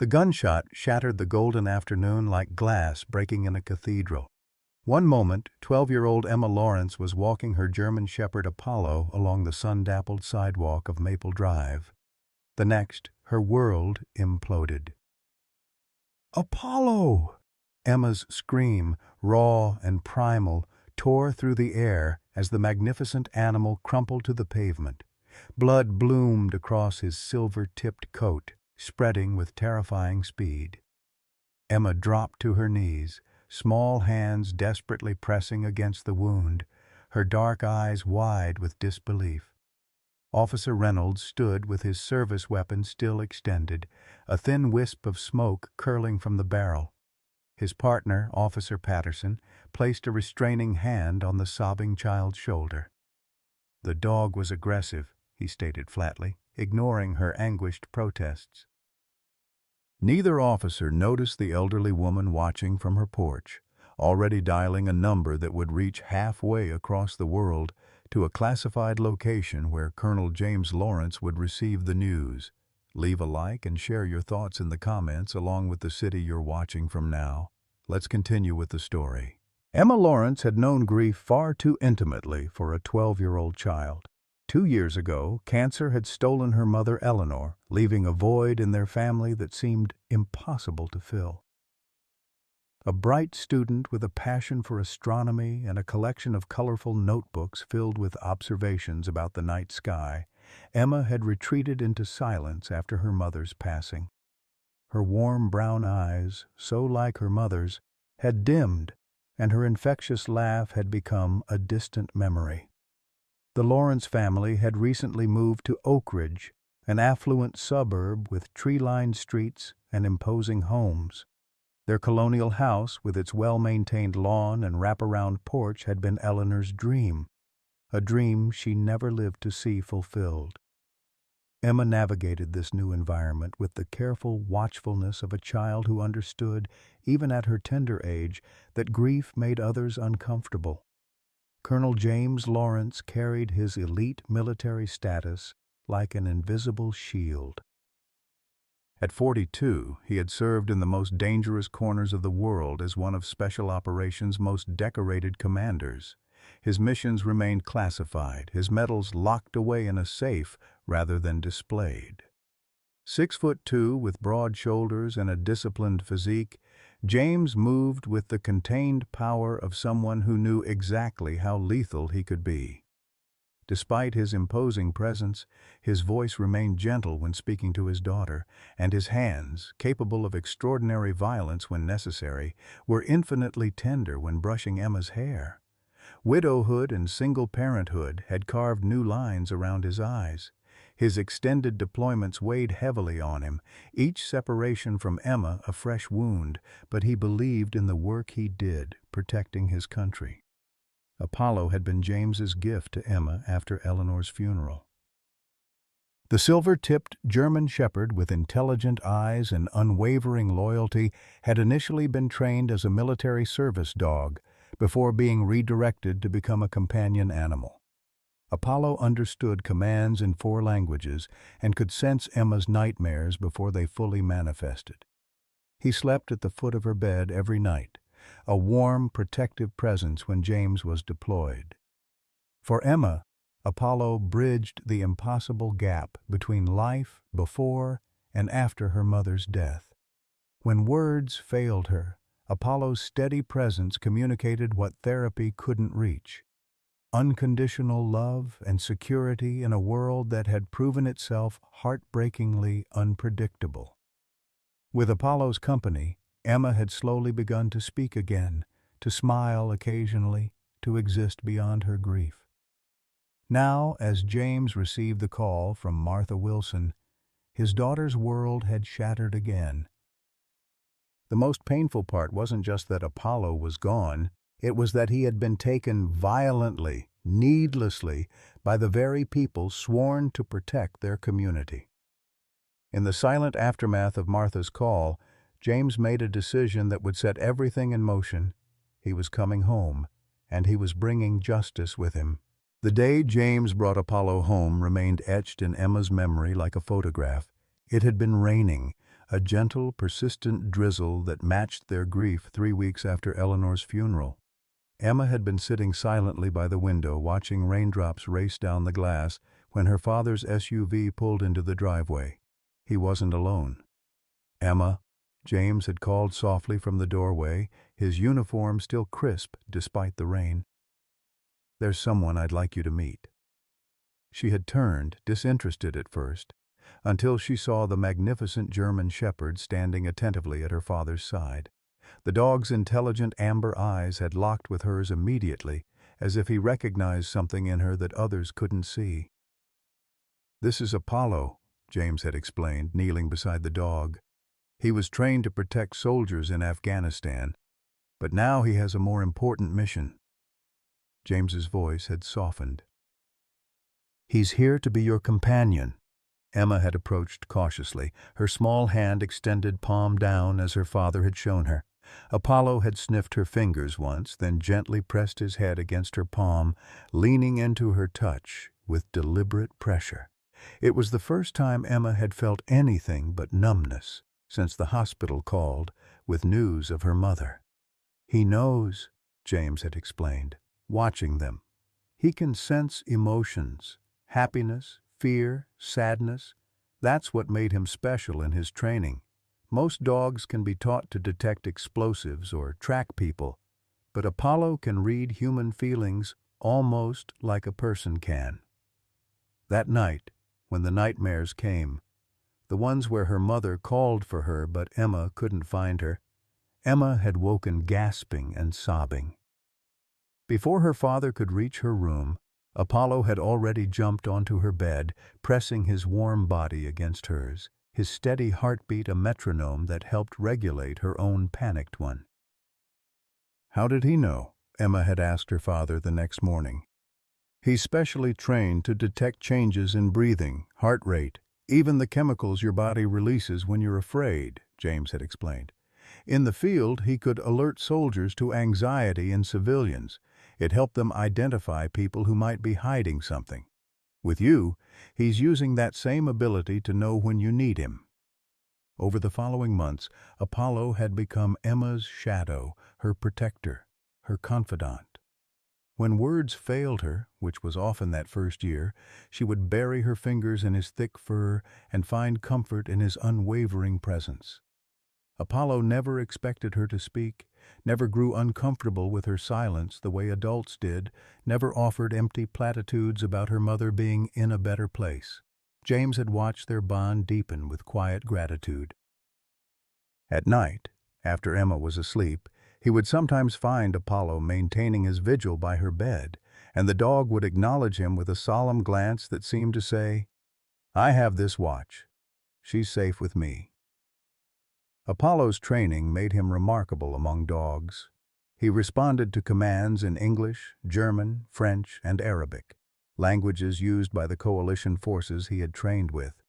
The gunshot shattered the golden afternoon like glass breaking in a cathedral. One moment, 12-year-old Emma Lawrence was walking her German Shepherd Apollo along the sun-dappled sidewalk of Maple Drive. The next, her world imploded. "Apollo!" Emma's scream, raw and primal, tore through the air as the magnificent animal crumpled to the pavement. Blood bloomed across his silver-tipped coat, spreading with terrifying speed. Emma dropped to her knees, small hands desperately pressing against the wound, her dark eyes wide with disbelief. Officer Reynolds stood with his service weapon still extended, a thin wisp of smoke curling from the barrel. His partner, Officer Patterson, placed a restraining hand on the sobbing child's shoulder. "The dog was aggressive," he stated flatly, ignoring her anguished protests. Neither officer noticed the elderly woman watching from her porch, already dialing a number that would reach halfway across the world to a classified location where Colonel James Lawrence would receive the news. Leave a like and share your thoughts in the comments along with the city you're watching from now. Let's continue with the story. Emma Lawrence had known grief far too intimately for a 12-year-old child. 2 years ago, cancer had stolen her mother Eleanor, leaving a void in their family that seemed impossible to fill. A bright student with a passion for astronomy and a collection of colorful notebooks filled with observations about the night sky, Emma had retreated into silence after her mother's passing. Her warm brown eyes, so like her mother's, had dimmed, and her infectious laugh had become a distant memory. The Lawrence family had recently moved to Oak Ridge, an affluent suburb with tree-lined streets and imposing homes. Their colonial house, with its well-maintained lawn and wraparound porch, had been Eleanor's dream, a dream she never lived to see fulfilled. Emma navigated this new environment with the careful watchfulness of a child who understood, even at her tender age, that grief made others uncomfortable. Colonel James Lawrence carried his elite military status like an invisible shield. At 42, he had served in the most dangerous corners of the world as one of Special Operations' most decorated commanders. His missions remained classified, his medals locked away in a safe rather than displayed. 6'2", with broad shoulders and a disciplined physique, James moved with the contained power of someone who knew exactly how lethal he could be. Despite his imposing presence, his voice remained gentle when speaking to his daughter, and his hands, capable of extraordinary violence when necessary, were infinitely tender when brushing Emma's hair. Widowhood and single parenthood had carved new lines around his eyes. His extended deployments weighed heavily on him, each separation from Emma a fresh wound, but he believed in the work he did, protecting his country. Apollo had been James's gift to Emma after Eleanor's funeral. The silver-tipped German Shepherd with intelligent eyes and unwavering loyalty had initially been trained as a military service dog before being redirected to become a companion animal. Apollo understood commands in 4 languages and could sense Emma's nightmares before they fully manifested. He slept at the foot of her bed every night, a warm, protective presence when James was deployed. For Emma, Apollo bridged the impossible gap between life before and after her mother's death. When words failed her, Apollo's steady presence communicated what therapy couldn't reach: unconditional love and security in a world that had proven itself heartbreakingly unpredictable. With Apollo's company, Emma had slowly begun to speak again, to smile occasionally, to exist beyond her grief. Now, as James received the call from Martha Wilson, his daughter's world had shattered again. The most painful part wasn't just that Apollo was gone, it was that he had been taken violently, needlessly, by the very people sworn to protect their community. In the silent aftermath of Martha's call, James made a decision that would set everything in motion. He was coming home, and he was bringing justice with him. The day James brought Apollo home remained etched in Emma's memory like a photograph. It had been raining, a gentle, persistent drizzle that matched their grief 3 weeks after Eleanor's funeral. Emma had been sitting silently by the window watching raindrops race down the glass when her father's SUV pulled into the driveway. He wasn't alone. "Emma," James had called softly from the doorway, his uniform still crisp despite the rain. "There's someone I'd like you to meet." She had turned, disinterested at first, until she saw the magnificent German shepherd standing attentively at her father's side. The dog's intelligent amber eyes had locked with hers immediately, as if he recognized something in her that others couldn't see. "This is Apollo," James had explained, kneeling beside the dog. "He was trained to protect soldiers in Afghanistan, but now he has a more important mission." James's voice had softened. "He's here to be your companion." Emma had approached cautiously, her small hand extended palm down as her father had shown her. Apollo had sniffed her fingers once, then gently pressed his head against her palm, leaning into her touch with deliberate pressure. It was the first time Emma had felt anything but numbness since the hospital called with news of her mother. "He knows," James had explained, watching them. "He can sense emotions, happiness, fear, sadness. That's what made him special in his training. Most dogs can be taught to detect explosives or track people, but Apollo can read human feelings almost like a person can." That night, when the nightmares came, the ones where her mother called for her but Emma couldn't find her, Emma had woken gasping and sobbing. Before her father could reach her room, Apollo had already jumped onto her bed, pressing his warm body against hers, his steady heartbeat a metronome that helped regulate her own panicked one. "How did he know?" Emma had asked her father the next morning. "He's specially trained to detect changes in breathing, heart rate, even the chemicals your body releases when you're afraid," James had explained. "In the field, he could alert soldiers to anxiety in civilians. It helped them identify people who might be hiding something. With you, he's using that same ability to know when you need him." Over the following months, Apollo had become Emma's shadow, her protector, her confidant. When words failed her, which was often that first year, she would bury her fingers in his thick fur and find comfort in his unwavering presence. Apollo never expected her to speak, never grew uncomfortable with her silence the way adults did, never offered empty platitudes about her mother being in a better place. James had watched their bond deepen with quiet gratitude. At night, after Emma was asleep, he would sometimes find Apollo maintaining his vigil by her bed, and the dog would acknowledge him with a solemn glance that seemed to say, "I have this watch. She's safe with me." Apollo's training made him remarkable among dogs. He responded to commands in English, German, French, and Arabic, languages used by the coalition forces he had trained with.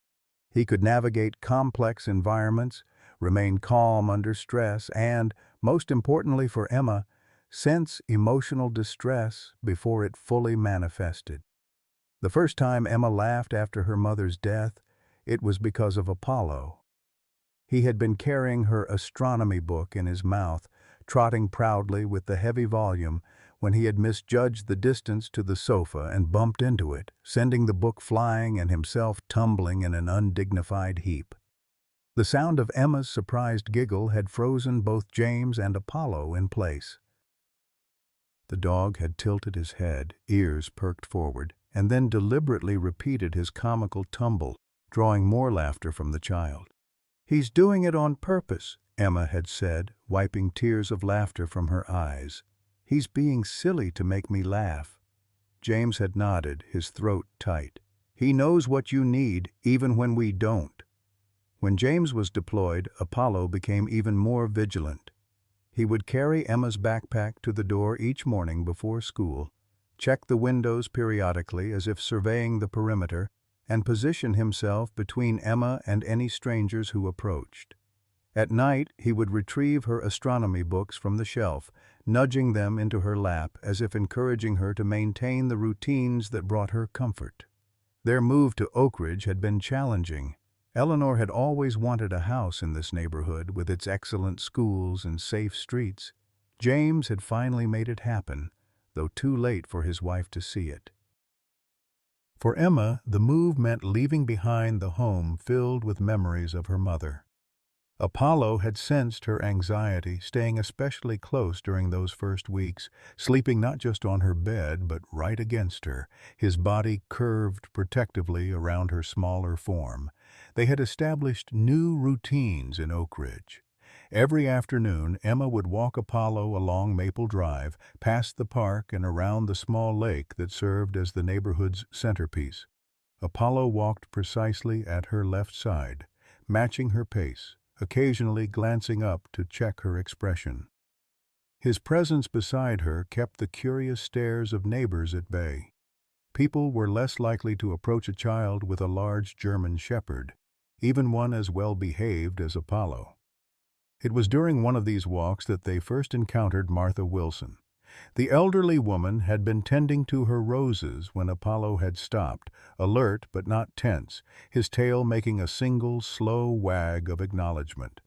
He could navigate complex environments, remain calm under stress, and, most importantly for Emma, sense emotional distress before it fully manifested. The first time Emma laughed after her mother's death, it was because of Apollo. He had been carrying her astronomy book in his mouth, trotting proudly with the heavy volume, when he had misjudged the distance to the sofa and bumped into it, sending the book flying and himself tumbling in an undignified heap. The sound of Emma's surprised giggle had frozen both James and Apollo in place. The dog had tilted his head, ears perked forward, and then deliberately repeated his comical tumble, drawing more laughter from the child. "He's doing it on purpose," Emma had said, wiping tears of laughter from her eyes. "He's being silly to make me laugh." James had nodded, his throat tight. "He knows what you need, even when we don't." When James was deployed, Apollo became even more vigilant. He would carry Emma's backpack to the door each morning before school, check the windows periodically as if surveying the perimeter, and position himself between Emma and any strangers who approached. At night, he would retrieve her astronomy books from the shelf, nudging them into her lap as if encouraging her to maintain the routines that brought her comfort. Their move to Oak Ridge had been challenging. Eleanor had always wanted a house in this neighborhood with its excellent schools and safe streets. James had finally made it happen, though too late for his wife to see it. For Emma, the move meant leaving behind the home filled with memories of her mother. Apollo had sensed her anxiety, staying especially close during those first weeks, sleeping not just on her bed but right against her, his body curved protectively around her smaller form. They had established new routines in Oak Ridge. Every afternoon, Emma would walk Apollo along Maple Drive, past the park and around the small lake that served as the neighborhood's centerpiece. Apollo walked precisely at her left side, matching her pace, occasionally glancing up to check her expression. His presence beside her kept the curious stares of neighbors at bay. People were less likely to approach a child with a large German shepherd, even one as well-behaved as Apollo. It was during one of these walks that they first encountered Martha Wilson. The elderly woman had been tending to her roses when Apollo had stopped, alert but not tense, his tail making a single, slow wag of acknowledgement.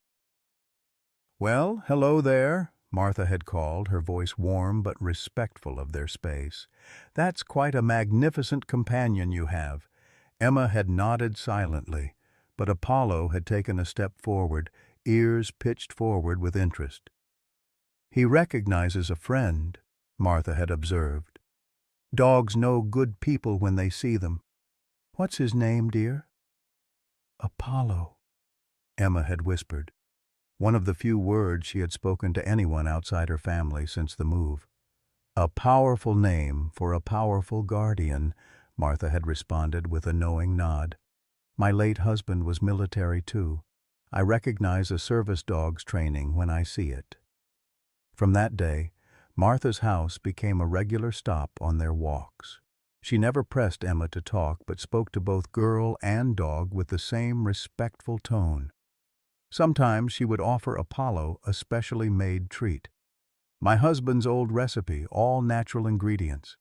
"Well, hello there," Martha had called, her voice warm but respectful of their space. "That's quite a magnificent companion you have." Emma had nodded silently, but Apollo had taken a step forward, ears pitched forward with interest. "He recognizes a friend," Martha had observed. "Dogs know good people when they see them. What's his name, dear?" "Apollo," Emma had whispered, one of the few words she had spoken to anyone outside her family since the move. "A powerful name for a powerful guardian," Martha had responded with a knowing nod. "My late husband was military too. I recognize a service dog's training when I see it." From that day, Martha's house became a regular stop on their walks. She never pressed Emma to talk, but spoke to both girl and dog with the same respectful tone. Sometimes she would offer Apollo a specially made treat, "My husband's old recipe, all natural ingredients,"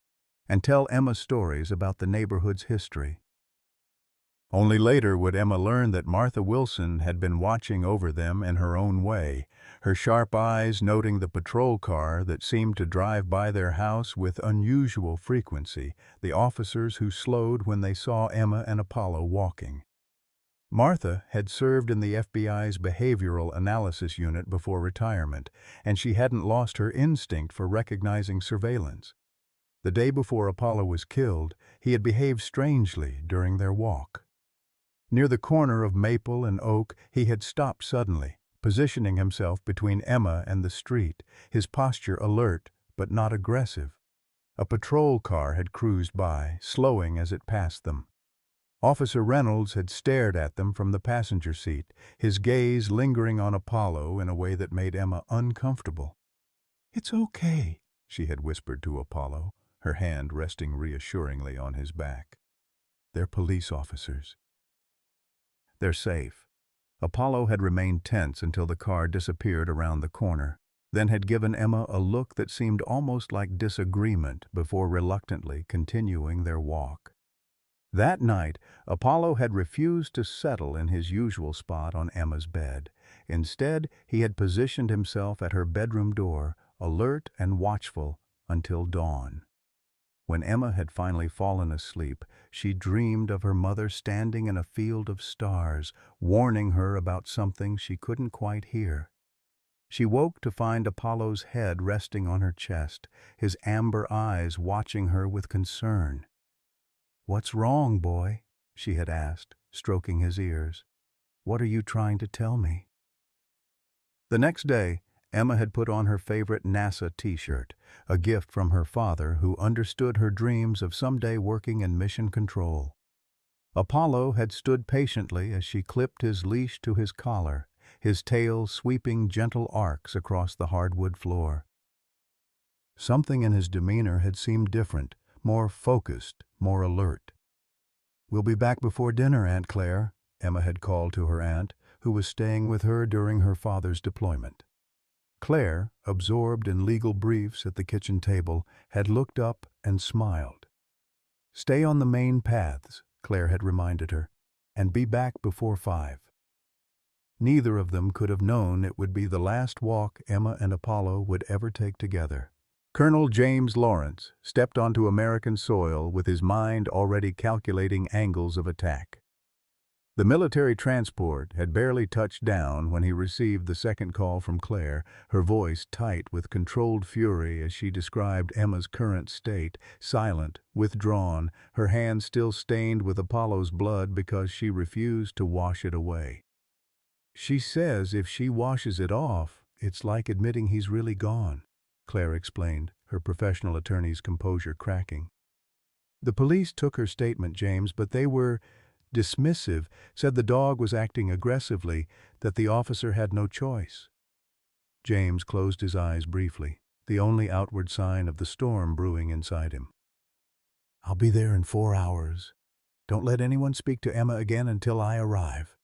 and tell Emma stories about the neighborhood's history. Only later would Emma learn that Martha Wilson had been watching over them in her own way, her sharp eyes noting the patrol car that seemed to drive by their house with unusual frequency, the officers who slowed when they saw Emma and Apollo walking. Martha had served in the FBI's Behavioral Analysis Unit before retirement, and she hadn't lost her instinct for recognizing surveillance. The day before Apollo was killed, he had behaved strangely during their walk. Near the corner of Maple and Oak, he had stopped suddenly, positioning himself between Emma and the street, his posture alert but not aggressive. A patrol car had cruised by, slowing as it passed them. Officer Reynolds had stared at them from the passenger seat, his gaze lingering on Apollo in a way that made Emma uncomfortable. "It's okay," she had whispered to Apollo, her hand resting reassuringly on his back. "They're police officers. They're safe." Apollo had remained tense until the car disappeared around the corner, then had given Emma a look that seemed almost like disagreement before reluctantly continuing their walk. That night, Apollo had refused to settle in his usual spot on Emma's bed. Instead, he had positioned himself at her bedroom door, alert and watchful, until dawn. When Emma had finally fallen asleep, she dreamed of her mother standing in a field of stars, warning her about something she couldn't quite hear. She woke to find Apollo's head resting on her chest, his amber eyes watching her with concern. "What's wrong, boy?" she had asked, stroking his ears. "What are you trying to tell me?" The next day, Emma had put on her favorite NASA t-shirt, a gift from her father who understood her dreams of someday working in mission control. Apollo had stood patiently as she clipped his leash to his collar, his tail sweeping gentle arcs across the hardwood floor. Something in his demeanor had seemed different, more focused, more alert. "We'll be back before dinner, Aunt Claire," Emma had called to her aunt, who was staying with her during her father's deployment. Claire, absorbed in legal briefs at the kitchen table, had looked up and smiled. "Stay on the main paths," Claire had reminded her. and be back before 5. Neither of them could have known it would be the last walk Emma and Apollo would ever take together. Colonel James Lawrence stepped onto American soil with his mind already calculating angles of attack. The military transport had barely touched down when he received the second call from Claire, her voice tight with controlled fury as she described Emma's current state, silent, withdrawn, her hands still stained with Apollo's blood because she refused to wash it away. "She says if she washes it off, it's like admitting he's really gone," Claire explained, her professional attorney's composure cracking. "The police took her statement, James, but they were dismissive, said the dog was acting aggressively, that the officer had no choice." James closed his eyes briefly, the only outward sign of the storm brewing inside him. "I'll be there in 4 hours. Don't let anyone speak to Emma again until I arrive."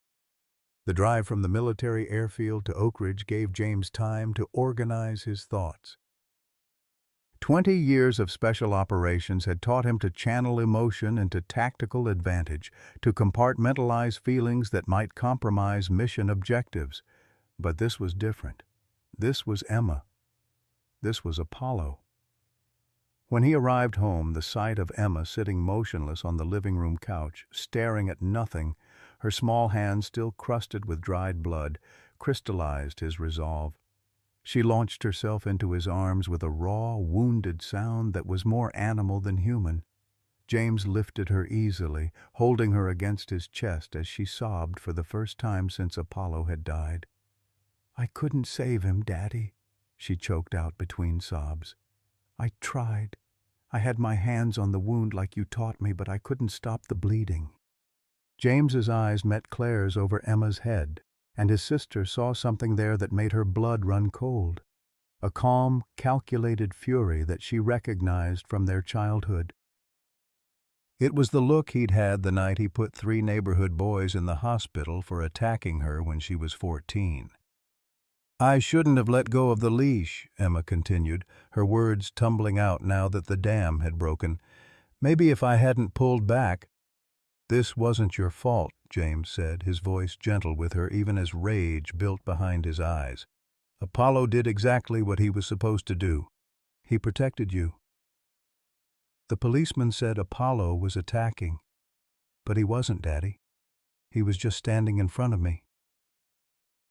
The drive from the military airfield to Oak Ridge gave James time to organize his thoughts. 20 years of special operations had taught him to channel emotion into tactical advantage, to compartmentalize feelings that might compromise mission objectives. But this was different. This was Emma. This was Apollo. When he arrived home, the sight of Emma sitting motionless on the living room couch, staring at nothing, her small hands still crusted with dried blood, crystallized his resolve. She launched herself into his arms with a raw, wounded sound that was more animal than human. James lifted her easily, holding her against his chest as she sobbed for the first time since Apollo had died. "I couldn't save him, Daddy," she choked out between sobs. "I tried. I had my hands on the wound like you taught me, but I couldn't stop the bleeding." James's eyes met Claire's over Emma's head, and his sister saw something there that made her blood run cold. A calm, calculated fury that she recognized from their childhood. It was the look he'd had the night he put 3 neighborhood boys in the hospital for attacking her when she was 14. "I shouldn't have let go of the leash," Emma continued, her words tumbling out now that the dam had broken. "Maybe if I hadn't pulled back—" "This wasn't your fault," James said, his voice gentle with her even as rage built behind his eyes. "Apollo did exactly what he was supposed to do. He protected you." "The policeman said Apollo was attacking. But he wasn't, Daddy. He was just standing in front of me."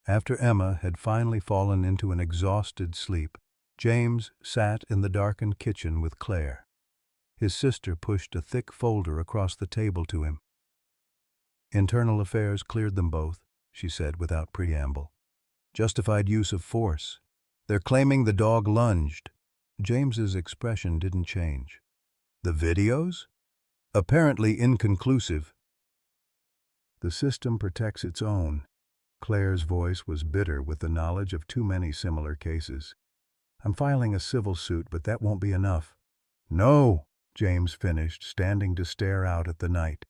After Emma had finally fallen into an exhausted sleep, James sat in the darkened kitchen with Claire. His sister pushed a thick folder across the table to him. "Internal affairs cleared them both," she said without preamble. "Justified use of force. They're claiming the dog lunged." James's expression didn't change. "The videos? Apparently inconclusive." "The system protects its own." Claire's voice was bitter with the knowledge of too many similar cases. "I'm filing a civil suit, but that won't be enough." "No," James finished, standing to stare out at the night.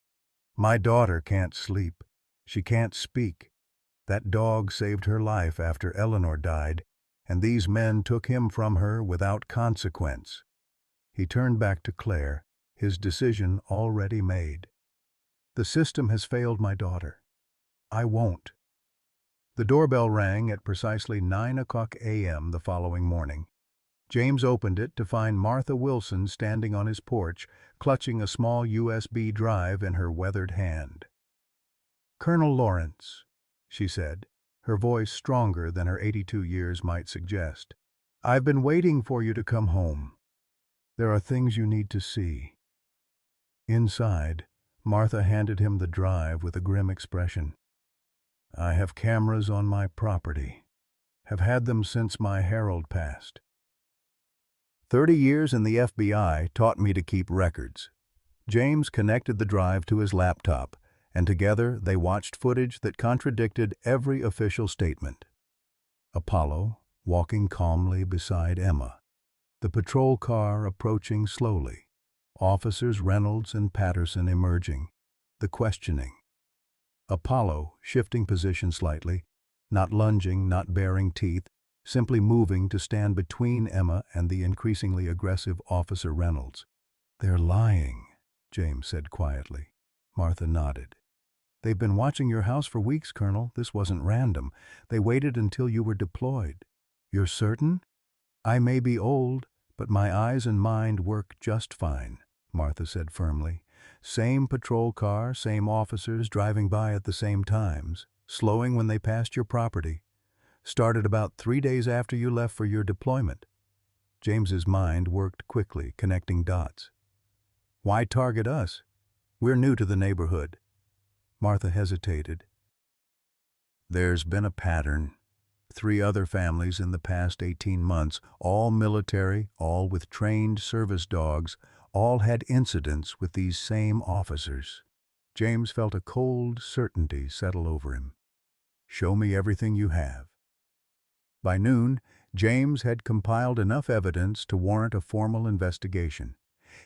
"My daughter can't sleep. She can't speak. That dog saved her life after Eleanor died, and these men took him from her without consequence." He turned back to Claire, his decision already made. "The system has failed my daughter. I won't." The doorbell rang at precisely 9 a.m. the following morning. James opened it to find Martha Wilson standing on his porch, clutching a small USB drive in her weathered hand. "Colonel Lawrence," she said, her voice stronger than her 82 years might suggest. "I've been waiting for you to come home. There are things you need to see." Inside, Martha handed him the drive with a grim expression. "I have cameras on my property. Have had them since my Harold passed. 30 years in the FBI taught me to keep records." James connected the drive to his laptop, and together they watched footage that contradicted every official statement. Apollo walking calmly beside Emma. The patrol car approaching slowly. Officers Reynolds and Patterson emerging. The questioning. Apollo shifting position slightly, not lunging, not baring teeth, simply moving to stand between Emma and the increasingly aggressive Officer Reynolds. "They're lying," James said quietly. Martha nodded. They've been watching your house for weeks, Colonel. This wasn't random. They waited until you were deployed. You're certain? I may be old, but my eyes and mind work just fine, Martha said firmly. Same patrol car, same officers driving by at the same times, slowing when they passed your property. Started about 3 days after you left for your deployment. James's mind worked quickly, connecting dots. Why target us? We're new to the neighborhood. Martha hesitated. There's been a pattern. 3 other families in the past 18 months, all military, all with trained service dogs, all had incidents with these same officers. James felt a cold certainty settle over him. Show me everything you have. By noon, James had compiled enough evidence to warrant a formal investigation.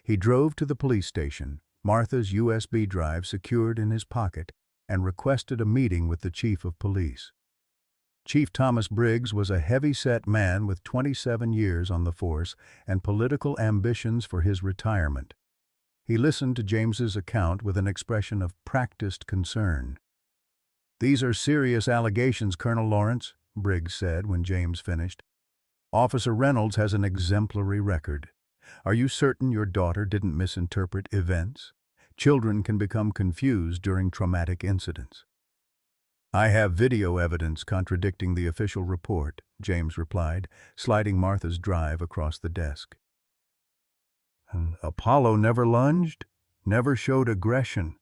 He drove to the police station, Martha's USB drive secured in his pocket, and requested a meeting with the chief of police. Chief Thomas Briggs was a heavy-set man with 27 years on the force and political ambitions for his retirement. He listened to James's account with an expression of practiced concern. "These are serious allegations, Colonel Lawrence," Briggs said when James finished. "Officer Reynolds has an exemplary record. Are you certain your daughter didn't misinterpret events? Children can become confused during traumatic incidents." "I have video evidence contradicting the official report," James replied, sliding Martha's drive across the desk. "Apollo never lunged? Never showed aggression?"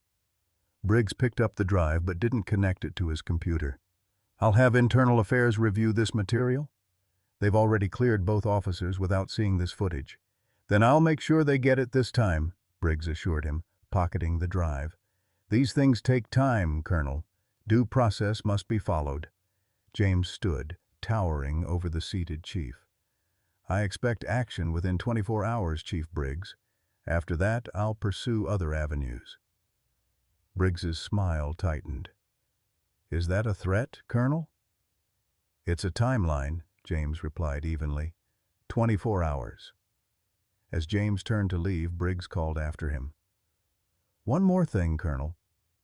Briggs picked up the drive but didn't connect it to his computer. "I'll have Internal Affairs review this material. They've already cleared both officers without seeing this footage. Then I'll make sure they get it this time," Briggs assured him, pocketing the drive. "These things take time, Colonel. Due process must be followed." James stood, towering over the seated chief. "I expect action within 24 hours, Chief Briggs. After that, I'll pursue other avenues." Briggs's smile tightened. "Is that a threat, Colonel?" "It's a timeline," James replied evenly. 24 hours. As James turned to leave, Briggs called after him. "One more thing, Colonel.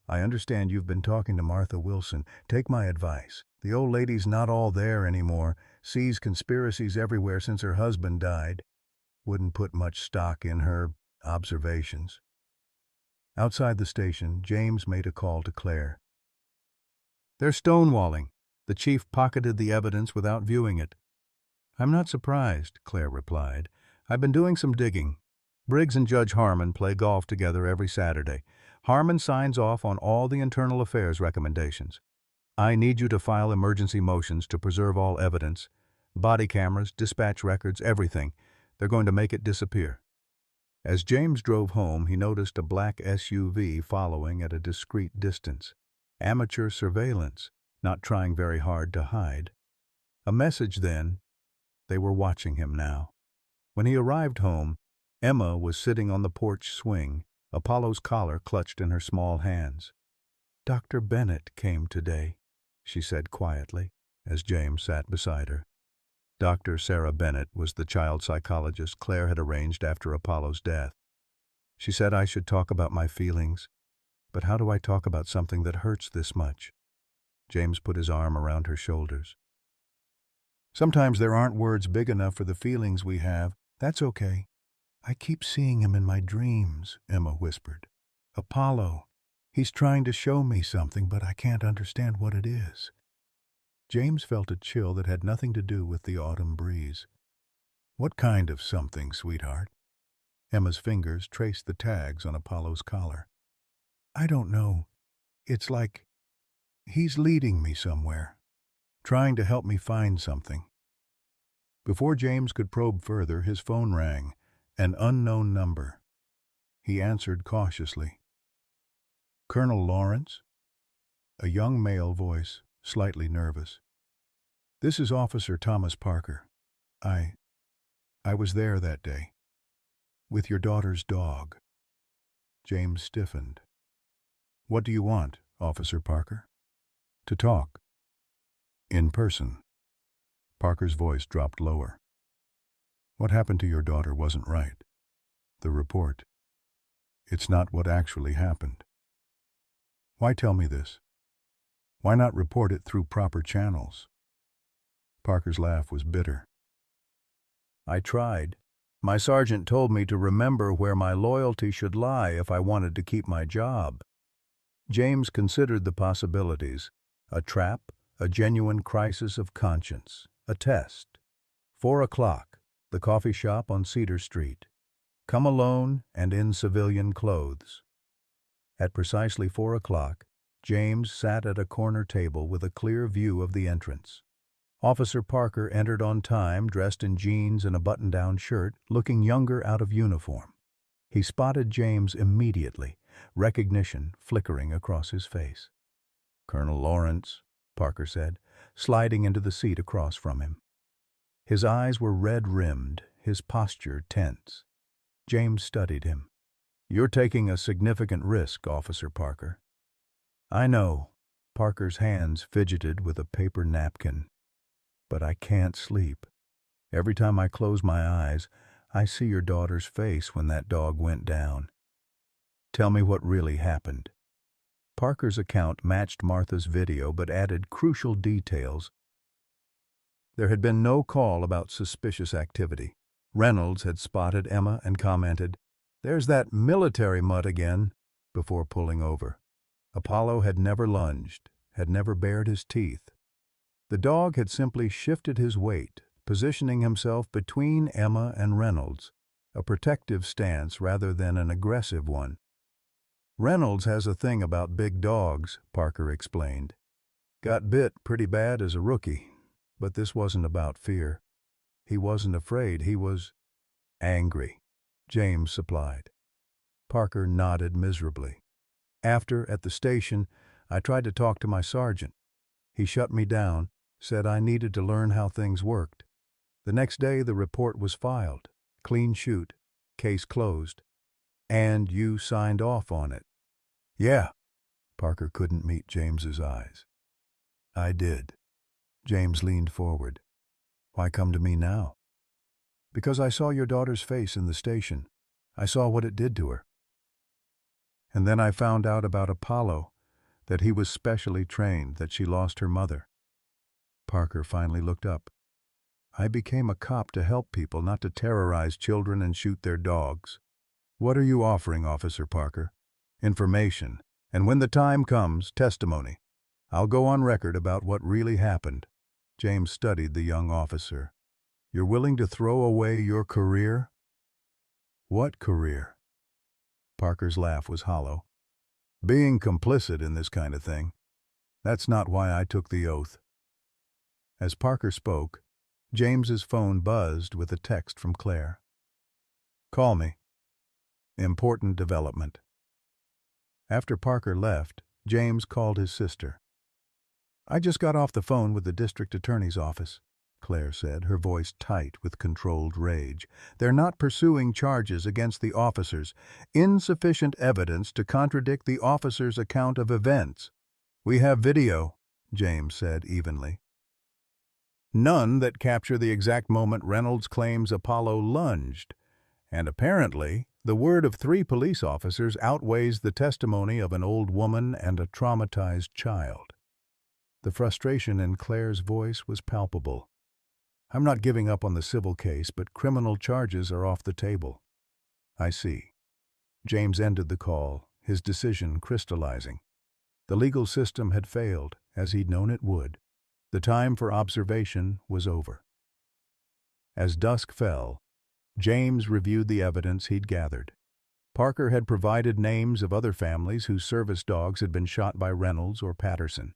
I understand you've been talking to Martha Wilson. Take my advice. The old lady's not all there anymore, sees conspiracies everywhere since her husband died. Wouldn't put much stock in her observations." Outside the station, James made a call to Claire. "They're stonewalling." The chief pocketed the evidence without viewing it. "I'm not surprised," Claire replied. "I've been doing some digging. Briggs and Judge Harmon play golf together every Saturday. Harmon signs off on all the internal affairs recommendations. I need you to file emergency motions to preserve all evidence. Body cameras, dispatch records, everything. They're going to make it disappear." As James drove home, he noticed a black SUV following at a discreet distance. Amateur surveillance, not trying very hard to hide. A message then. They were watching him now. When he arrived home, Emma was sitting on the porch swing, Apollo's collar clutched in her small hands. "Dr. Bennett came today," she said quietly, as James sat beside her. Dr. Sarah Bennett was the child psychologist Claire had arranged after Apollo's death. "She said I should talk about my feelings. But how do I talk about something that hurts this much?" James put his arm around her shoulders. "Sometimes there aren't words big enough for the feelings we have. That's okay. I keep seeing him in my dreams," Emma whispered. "Apollo. He's trying to show me something, but I can't understand what it is." James felt a chill that had nothing to do with the autumn breeze. "What kind of something, sweetheart?" Emma's fingers traced the tags on Apollo's collar. "I don't know. It's like he's leading me somewhere, trying to help me find something." Before James could probe further, his phone rang, an unknown number. He answered cautiously. "Colonel Lawrence?" A young male voice, slightly nervous. "This is Officer Thomas Parker. I was there that day. With your daughter's dog." James stiffened. "What do you want, Officer Parker?" "To talk. In person." Parker's voice dropped lower. "What happened to your daughter wasn't right. The report. It's not what actually happened." Why tell me this? Why not report it through proper channels? Parker's laugh was bitter. I tried. My sergeant told me to remember where my loyalty should lie if I wanted to keep my job. James considered the possibilities: a trap, a genuine crisis of conscience, a test. 4 o'clock, the coffee shop on Cedar Street. Come alone and in civilian clothes. At precisely 4 o'clock, James sat at a corner table with a clear view of the entrance. Officer Parker entered on time, dressed in jeans and a button-down shirt, looking younger out of uniform. He spotted James immediately, recognition flickering across his face. "Colonel Lawrence," Parker said, sliding into the seat across from him. His eyes were red-rimmed, his posture tense. James studied him. "You're taking a significant risk, Officer Parker." "I know." Parker's hands fidgeted with a paper napkin. "But I can't sleep. Every time I close my eyes, I see your daughter's face when that dog went down. Tell me what really happened." Parker's account matched Martha's video but added crucial details. There had been no call about suspicious activity. Reynolds had spotted Emma and commented, "There's that military mutt again," before pulling over. Apollo had never lunged, had never bared his teeth. The dog had simply shifted his weight, positioning himself between Emma and Reynolds, a protective stance rather than an aggressive one. "Reynolds has a thing about big dogs," Parker explained. "Got bit pretty bad as a rookie, but this wasn't about fear. He wasn't afraid, he was angry," James supplied. Parker nodded miserably. "After, at the station, I tried to talk to my sergeant. He shut me down, said I needed to learn how things worked. The next day the report was filed. Clean shoot. Case closed. And you signed off on it." "Yeah." Parker couldn't meet James's eyes. "I did." James leaned forward. "Why come to me now?" "Because I saw your daughter's face in the station. I saw what it did to her. And then I found out about Apollo, that he was specially trained, that she lost her mother." Parker finally looked up. "I became a cop to help people, not to terrorize children and shoot their dogs." "What are you offering, Officer Parker?" "Information. And when the time comes, testimony. I'll go on record about what really happened." James studied the young officer. "You're willing to throw away your career?" "What career?" Parker's laugh was hollow. "Being complicit in this kind of thing. That's not why I took the oath." As Parker spoke, James's phone buzzed with a text from Claire. "Call me. Important development." After Parker left, James called his sister. "I just got off the phone with the district attorney's office," Claire said, her voice tight with controlled rage. "They're not pursuing charges against the officers. Insufficient evidence to contradict the officers' account of events." "We have video," James said evenly. "None that capture the exact moment Reynolds claims Apollo lunged. And apparently, the word of 3 police officers outweighs the testimony of an old woman and a traumatized child." The frustration in Claire's voice was palpable. "I'm not giving up on the civil case, but criminal charges are off the table." "I see." James ended the call, his decision crystallizing. The legal system had failed, as he'd known it would. The time for observation was over. As dusk fell, James reviewed the evidence he'd gathered. Parker had provided names of other families whose service dogs had been shot by Reynolds or Patterson.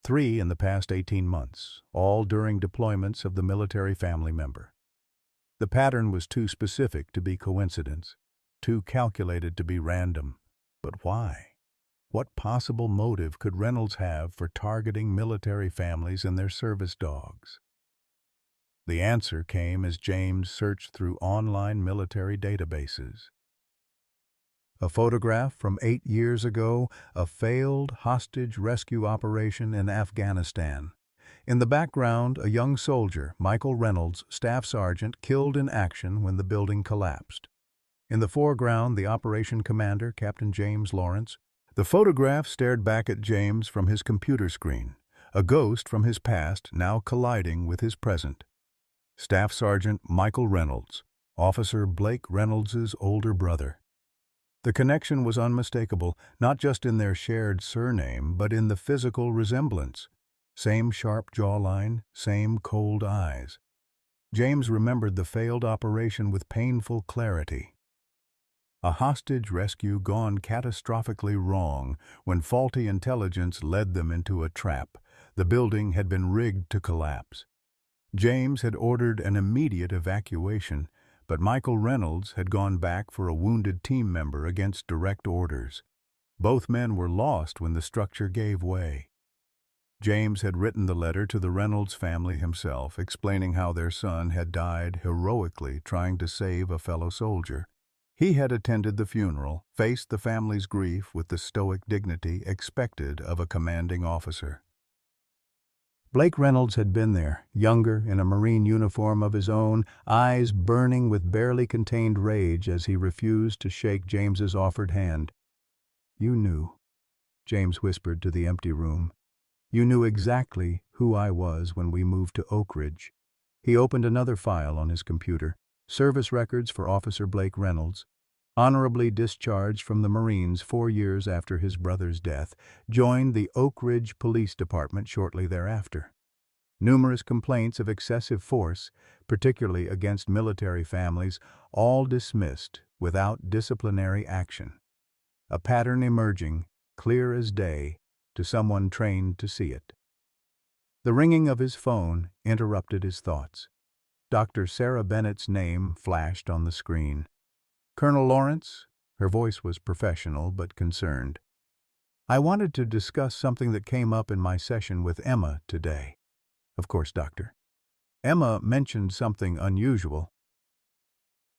3 in the past 18 months, all during deployments of the military family member. The pattern was too specific to be coincidence, too calculated to be random. But why? What possible motive could Reynolds have for targeting military families and their service dogs? The answer came as James searched through online military databases. A photograph from 8 years ago, a failed hostage rescue operation in Afghanistan. In the background, a young soldier, Michael Reynolds, staff sergeant, killed in action when the building collapsed. In the foreground, the operation commander, Captain James Lawrence, The photograph stared back at James from his computer screen, a ghost from his past now colliding with his present. Staff Sergeant Michael Reynolds, Officer Blake Reynolds's older brother. The connection was unmistakable, not just in their shared surname, but in the physical resemblance. Same sharp jawline, same cold eyes. James remembered the failed operation with painful clarity. A hostage rescue gone catastrophically wrong when faulty intelligence led them into a trap. The building had been rigged to collapse. James had ordered an immediate evacuation, but Michael Reynolds had gone back for a wounded team member against direct orders. Both men were lost when the structure gave way. James had written the letter to the Reynolds family himself, explaining how their son had died heroically trying to save a fellow soldier. He had attended the funeral, faced the family's grief with the stoic dignity expected of a commanding officer. Blake Reynolds had been there, younger, in a Marine uniform of his own, eyes burning with barely contained rage as he refused to shake James's offered hand. "You knew," James whispered to the empty room. "You knew exactly who I was when we moved to Oak Ridge." He opened another file on his computer, service records for Officer Blake Reynolds. Honorably discharged from the Marines 4 years after his brother's death, joined the Oak Ridge Police Department shortly thereafter. Numerous complaints of excessive force, particularly against military families, all dismissed without disciplinary action. A pattern emerging, clear as day, to someone trained to see it. The ringing of his phone interrupted his thoughts. Dr. Sarah Bennett's name flashed on the screen. "Colonel Lawrence?" Her voice was professional but concerned. "I wanted to discuss something that came up in my session with Emma today." "Of course, Doctor." "Emma mentioned something unusual.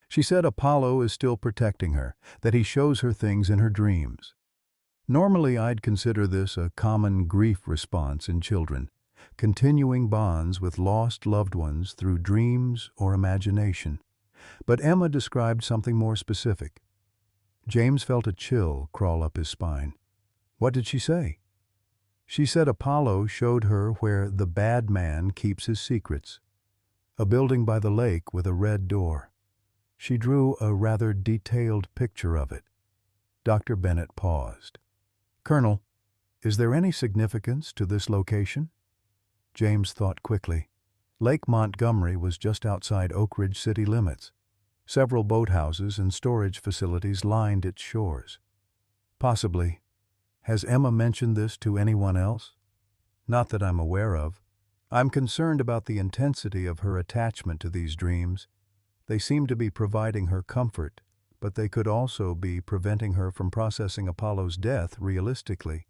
She said Apollo is still protecting her, that he shows her things in her dreams. Normally I'd consider this a common grief response in children, continuing bonds with lost loved ones through dreams or imagination. But Emma described something more specific. James felt a chill crawl up his spine. "What did she say?" "She said Apollo showed her where the bad man keeps his secrets. A building by the lake with a red door. She drew a rather detailed picture of it." Dr. Bennett paused. "Colonel, is there any significance to this location?" James thought quickly. Lake Montgomery was just outside Oak Ridge city limits. Several boathouses and storage facilities lined its shores. "Possibly. Has Emma mentioned this to anyone else?" "Not that I'm aware of. I'm concerned about the intensity of her attachment to these dreams. They seem to be providing her comfort, but they could also be preventing her from processing Apollo's death realistically."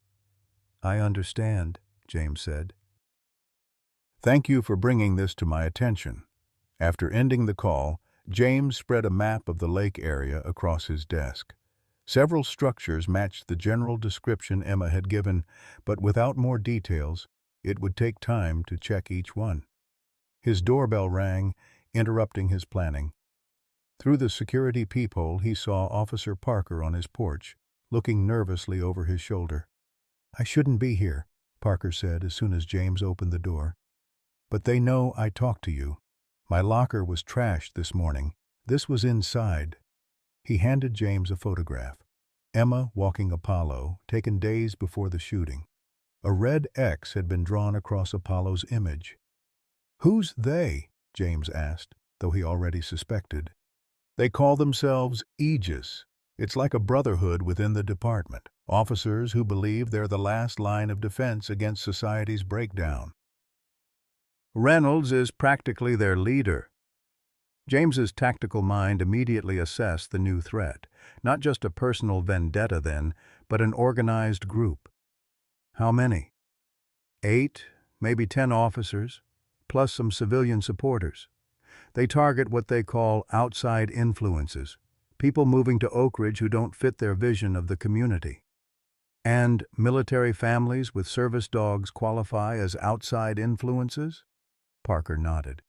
"I understand," James said. "Thank you for bringing this to my attention." After ending the call, James spread a map of the lake area across his desk. Several structures matched the general description Emma had given, but without more details, it would take time to check each one. His doorbell rang, interrupting his planning. Through the security peephole, he saw Officer Parker on his porch, looking nervously over his shoulder. "I shouldn't be here," Parker said as soon as James opened the door. "But they know I talked to you. My locker was trashed this morning. This was inside." He handed James a photograph. Emma walking Apollo, taken days before the shooting. A red X had been drawn across Apollo's image. "Who's they?" James asked, though he already suspected. "They call themselves Aegis. It's like a brotherhood within the department. Officers who believe they're the last line of defense against society's breakdown. Reynolds is practically their leader." James's tactical mind immediately assessed the new threat, not just a personal vendetta then, but an organized group. "How many?" 8, maybe 10 officers, plus some civilian supporters. They target what they call outside influences, people moving to Oak Ridge who don't fit their vision of the community. "And military families with service dogs qualify as outside influences?" Parker nodded.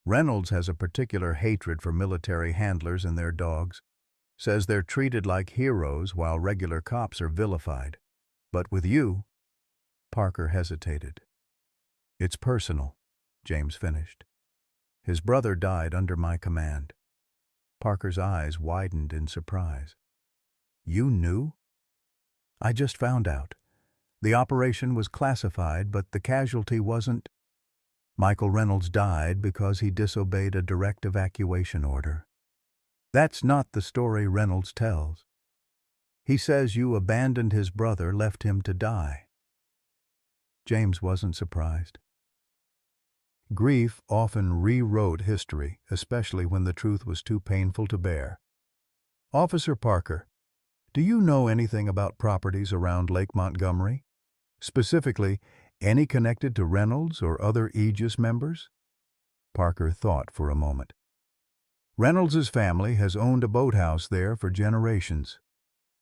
"Reynolds has a particular hatred for military handlers and their dogs. Says they're treated like heroes while regular cops are vilified." But with you, Parker hesitated. It's personal, James finished. His brother died under my command. Parker's eyes widened in surprise. You knew? I just found out. The operation was classified, but the casualty wasn't. Michael Reynolds died because he disobeyed a direct evacuation order. That's not the story Reynolds tells. He says you abandoned his brother, left him to die. James wasn't surprised. Grief often rewrote history, especially when the truth was too painful to bear. Officer Parker, do you know anything about properties around Lake Montgomery? Specifically, any connected to Reynolds or other Aegis members? Parker thought for a moment. Reynolds's family has owned a boathouse there for generations.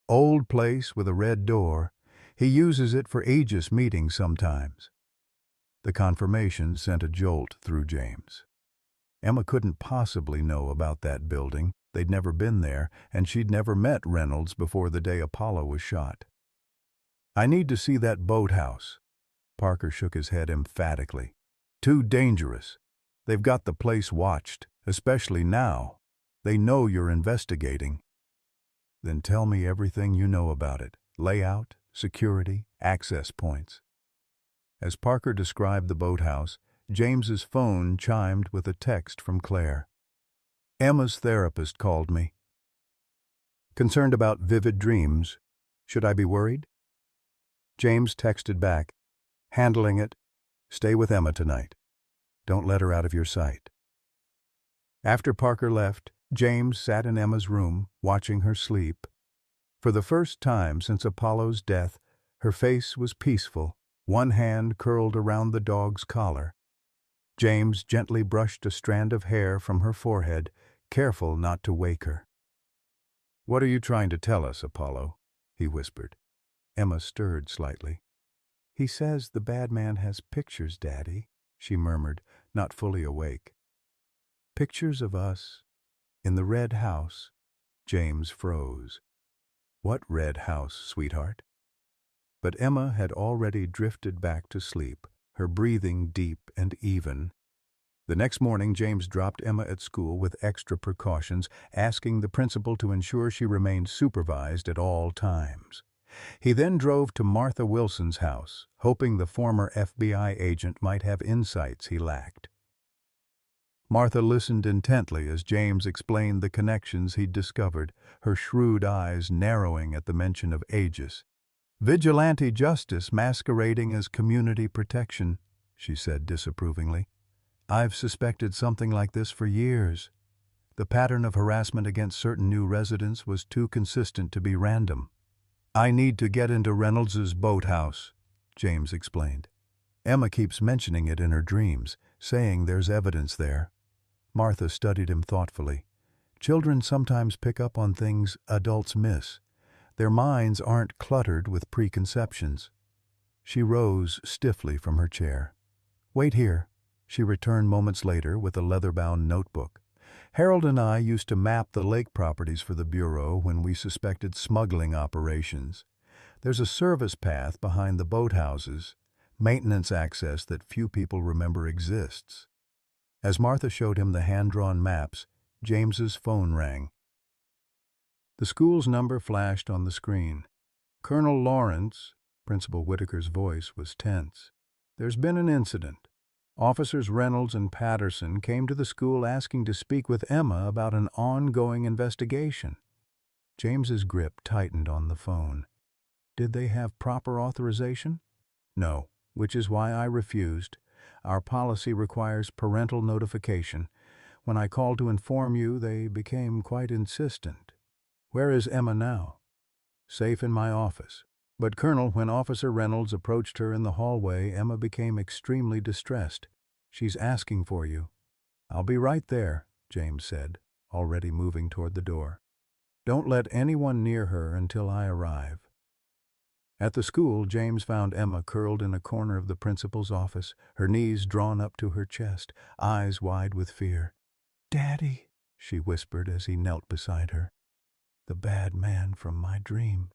Old place with a red door. He uses it for Aegis meetings sometimes. The confirmation sent a jolt through James. Emma couldn't possibly know about that building. They'd never been there, and she'd never met Reynolds before the day Apollo was shot. I need to see that boathouse. Parker shook his head emphatically. Too dangerous. They've got the place watched, especially now. They know you're investigating. Then tell me everything you know about it. Layout, security, access points. As Parker described the boathouse, James's phone chimed with a text from Claire. Emma's therapist called me. Concerned about vivid dreams. Should I be worried? James texted back. Handling it. Stay with Emma tonight. Don't let her out of your sight. After Parker left, James sat in Emma's room, watching her sleep. For the first time since Apollo's death, her face was peaceful, one hand curled around the dog's collar. James gently brushed a strand of hair from her forehead, careful not to wake her. What are you trying to tell us, Apollo? He whispered. Emma stirred slightly. He says the bad man has pictures, Daddy, she murmured, not fully awake. Pictures of us. In the red house. James froze. What red house, sweetheart? But Emma had already drifted back to sleep, her breathing deep and even. The next morning, James dropped Emma at school with extra precautions, asking the principal to ensure she remained supervised at all times. He then drove to Martha Wilson's house, hoping the former FBI agent might have insights he lacked. Martha listened intently as James explained the connections he'd discovered, her shrewd eyes narrowing at the mention of Aegis. Vigilante justice masquerading as community protection, she said disapprovingly. I've suspected something like this for years. The pattern of harassment against certain new residents was too consistent to be random. I need to get into Reynolds's boathouse, James explained. Emma keeps mentioning it in her dreams, saying there's evidence there. Martha studied him thoughtfully. Children sometimes pick up on things adults miss. Their minds aren't cluttered with preconceptions. She rose stiffly from her chair. Wait here. She returned moments later with a leather-bound notebook. Harold and I used to map the lake properties for the Bureau when we suspected smuggling operations. There's a service path behind the boathouses, maintenance access that few people remember exists. As Martha showed him the hand-drawn maps, James's phone rang. The school's number flashed on the screen. Colonel Lawrence, Principal Whitaker's voice was tense. There's been an incident. Officers Reynolds and Patterson came to the school asking to speak with Emma about an ongoing investigation. James's grip tightened on the phone. Did they have proper authorization? No, which is why I refused. Our policy requires parental notification. When I called to inform you, they became quite insistent. Where is Emma now? Safe in my office. But, Colonel, when Officer Reynolds approached her in the hallway, Emma became extremely distressed. She's asking for you. I'll be right there, James said, already moving toward the door. Don't let anyone near her until I arrive. At the school, James found Emma curled in a corner of the principal's office, her knees drawn up to her chest, eyes wide with fear. Daddy, she whispered as he knelt beside her. The bad man from my dream.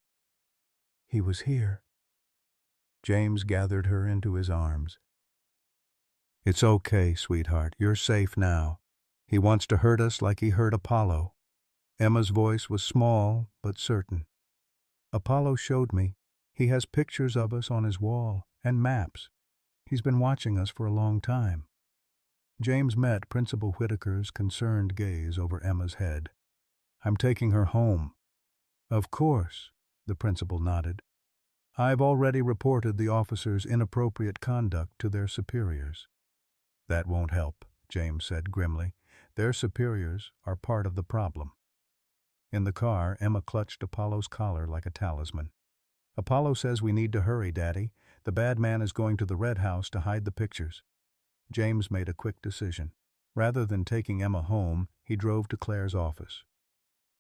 He was here. James gathered her into his arms. "It's okay, sweetheart. You're safe now. He wants to hurt us like he hurt Apollo." Emma's voice was small but certain. "Apollo showed me. He has pictures of us on his wall and maps. He's been watching us for a long time." James met Principal Whitaker's concerned gaze over Emma's head. "I'm taking her home." "Of course," the principal nodded. "I've already reported the officers' inappropriate conduct to their superiors." "That won't help," James said grimly. "Their superiors are part of the problem." In the car, Emma clutched Apollo's collar like a talisman. "Apollo says we need to hurry, Daddy. The bad man is going to the Red House to hide the pictures." James made a quick decision. Rather than taking Emma home, he drove to Claire's office.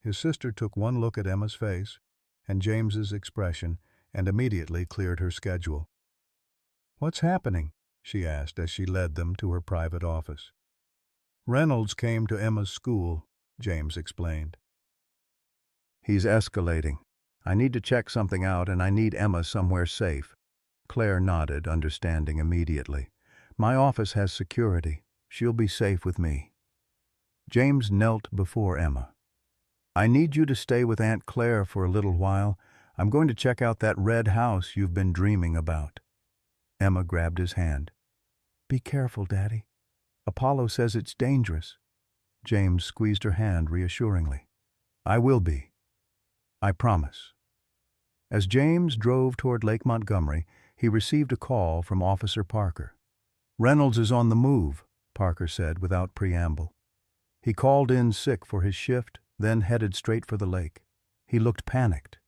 His sister took one look at Emma's face and James's expression and immediately cleared her schedule. "What's happening?" she asked as she led them to her private office. "Reynolds came to Emma's school," James explained. "He's escalating. I need to check something out and I need Emma somewhere safe." Claire nodded, understanding immediately. "My office has security. She'll be safe with me." James knelt before Emma. "I need you to stay with Aunt Claire for a little while. I'm going to check out that red house you've been dreaming about." Emma grabbed his hand. "Be careful, Daddy. Apollo says it's dangerous." James squeezed her hand reassuringly. "I will be. I promise." As James drove toward Lake Montgomery, he received a call from Officer Parker. "Reynolds is on the move," Parker said without preamble. "He called in sick for his shift, then headed straight for the lake. He looked panicked."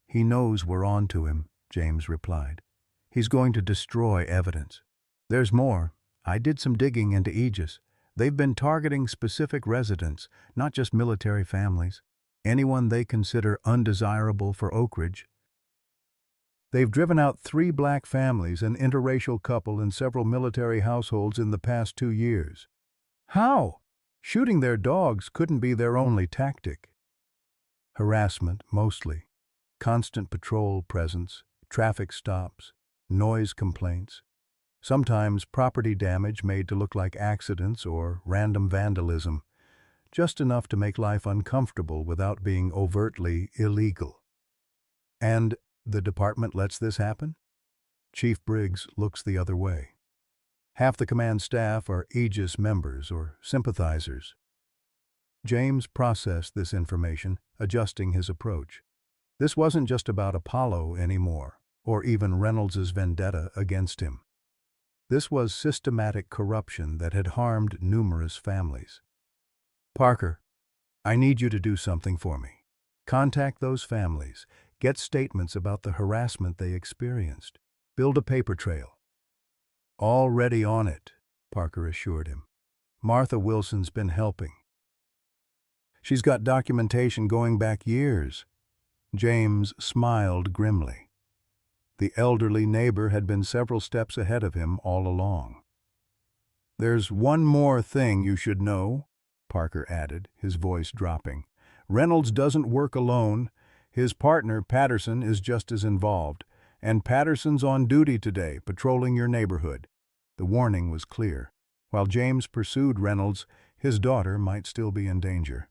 "He knows we're on to him," James replied. "He's going to destroy evidence. There's more. I did some digging into Aegis. They've been targeting specific residents, not just military families. Anyone they consider undesirable for Oak Ridge. They've driven out 3 black families, an interracial couple, and several military households in the past 2 years. How? Shooting their dogs couldn't be their only tactic. Harassment, mostly. Constant patrol presence, traffic stops, noise complaints. Sometimes property damage made to look like accidents or random vandalism. Just enough to make life uncomfortable without being overtly illegal. And the department lets this happen? Chief Briggs looks the other way. Half the command staff are Aegis members or sympathizers. James processed this information, adjusting his approach. This wasn't just about Apollo anymore, or even Reynolds's vendetta against him. This was systematic corruption that had harmed numerous families. "Parker, I need you to do something for me. Contact those families. Get statements about the harassment they experienced. Build a paper trail." "Already on it," Parker assured him. "Martha Wilson's been helping. She's got documentation going back years." James smiled grimly. The elderly neighbor had been several steps ahead of him all along. "There's one more thing you should know," Parker added, his voice dropping. "Reynolds doesn't work alone. His partner, Patterson, is just as involved. And Patterson's on duty today, patrolling your neighborhood." The warning was clear. While James pursued Reynolds, his daughter might still be in danger.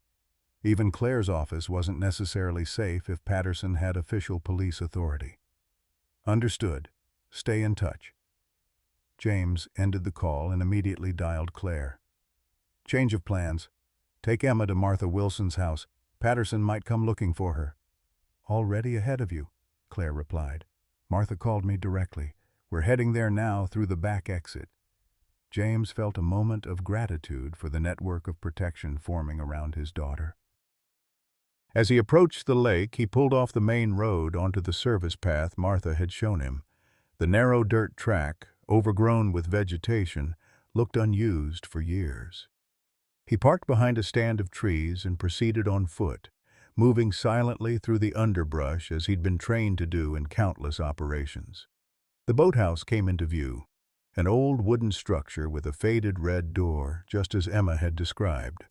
Even Claire's office wasn't necessarily safe if Patterson had official police authority. "Understood. Stay in touch." James ended the call and immediately dialed Claire. "Change of plans. Take Emma to Martha Wilson's house. Patterson might come looking for her." "Already ahead of you," Claire replied. "Martha called me directly. We're heading there now through the back exit." James felt a moment of gratitude for the network of protection forming around his daughter. As he approached the lake, he pulled off the main road onto the service path Martha had shown him. The narrow dirt track, overgrown with vegetation, looked unused for years. He parked behind a stand of trees and proceeded on foot, moving silently through the underbrush as he'd been trained to do in countless operations. The boathouse came into view, an old wooden structure with a faded red door, just as Emma had described.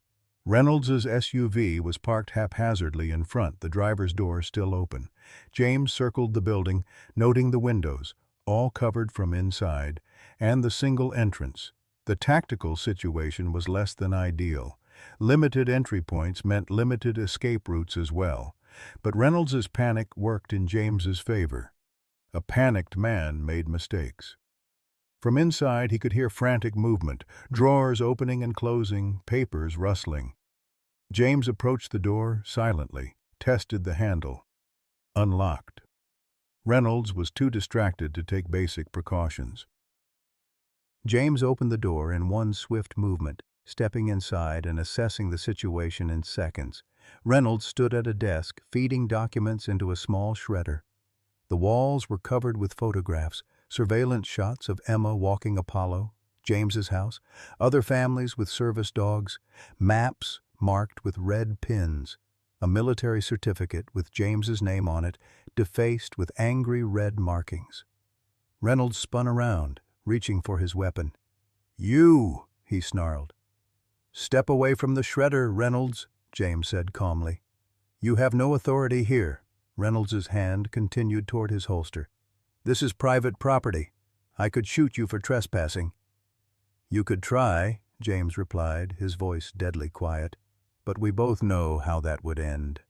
Reynolds's SUV was parked haphazardly in front, the driver's door still open. James circled the building, noting the windows, all covered from inside, and the single entrance. The tactical situation was less than ideal. Limited entry points meant limited escape routes as well. But Reynolds's panic worked in James's favor. A panicked man made mistakes. From inside he could hear frantic movement, drawers opening and closing, papers rustling. James approached the door silently, tested the handle. Unlocked. Reynolds was too distracted to take basic precautions. James opened the door in one swift movement, stepping inside and assessing the situation in seconds. Reynolds stood at a desk, feeding documents into a small shredder. The walls were covered with photographs, surveillance shots of Emma walking Apollo, James's house, other families with service dogs, maps marked with red pins, a military certificate with James's name on it, defaced with angry red markings. Reynolds spun around, reaching for his weapon. "You!" he snarled. "Step away from the shredder, Reynolds," James said calmly. "You have no authority here." Reynolds's hand continued toward his holster. "This is private property. I could shoot you for trespassing." "You could try," James replied, his voice deadly quiet. "But we both know how that would end."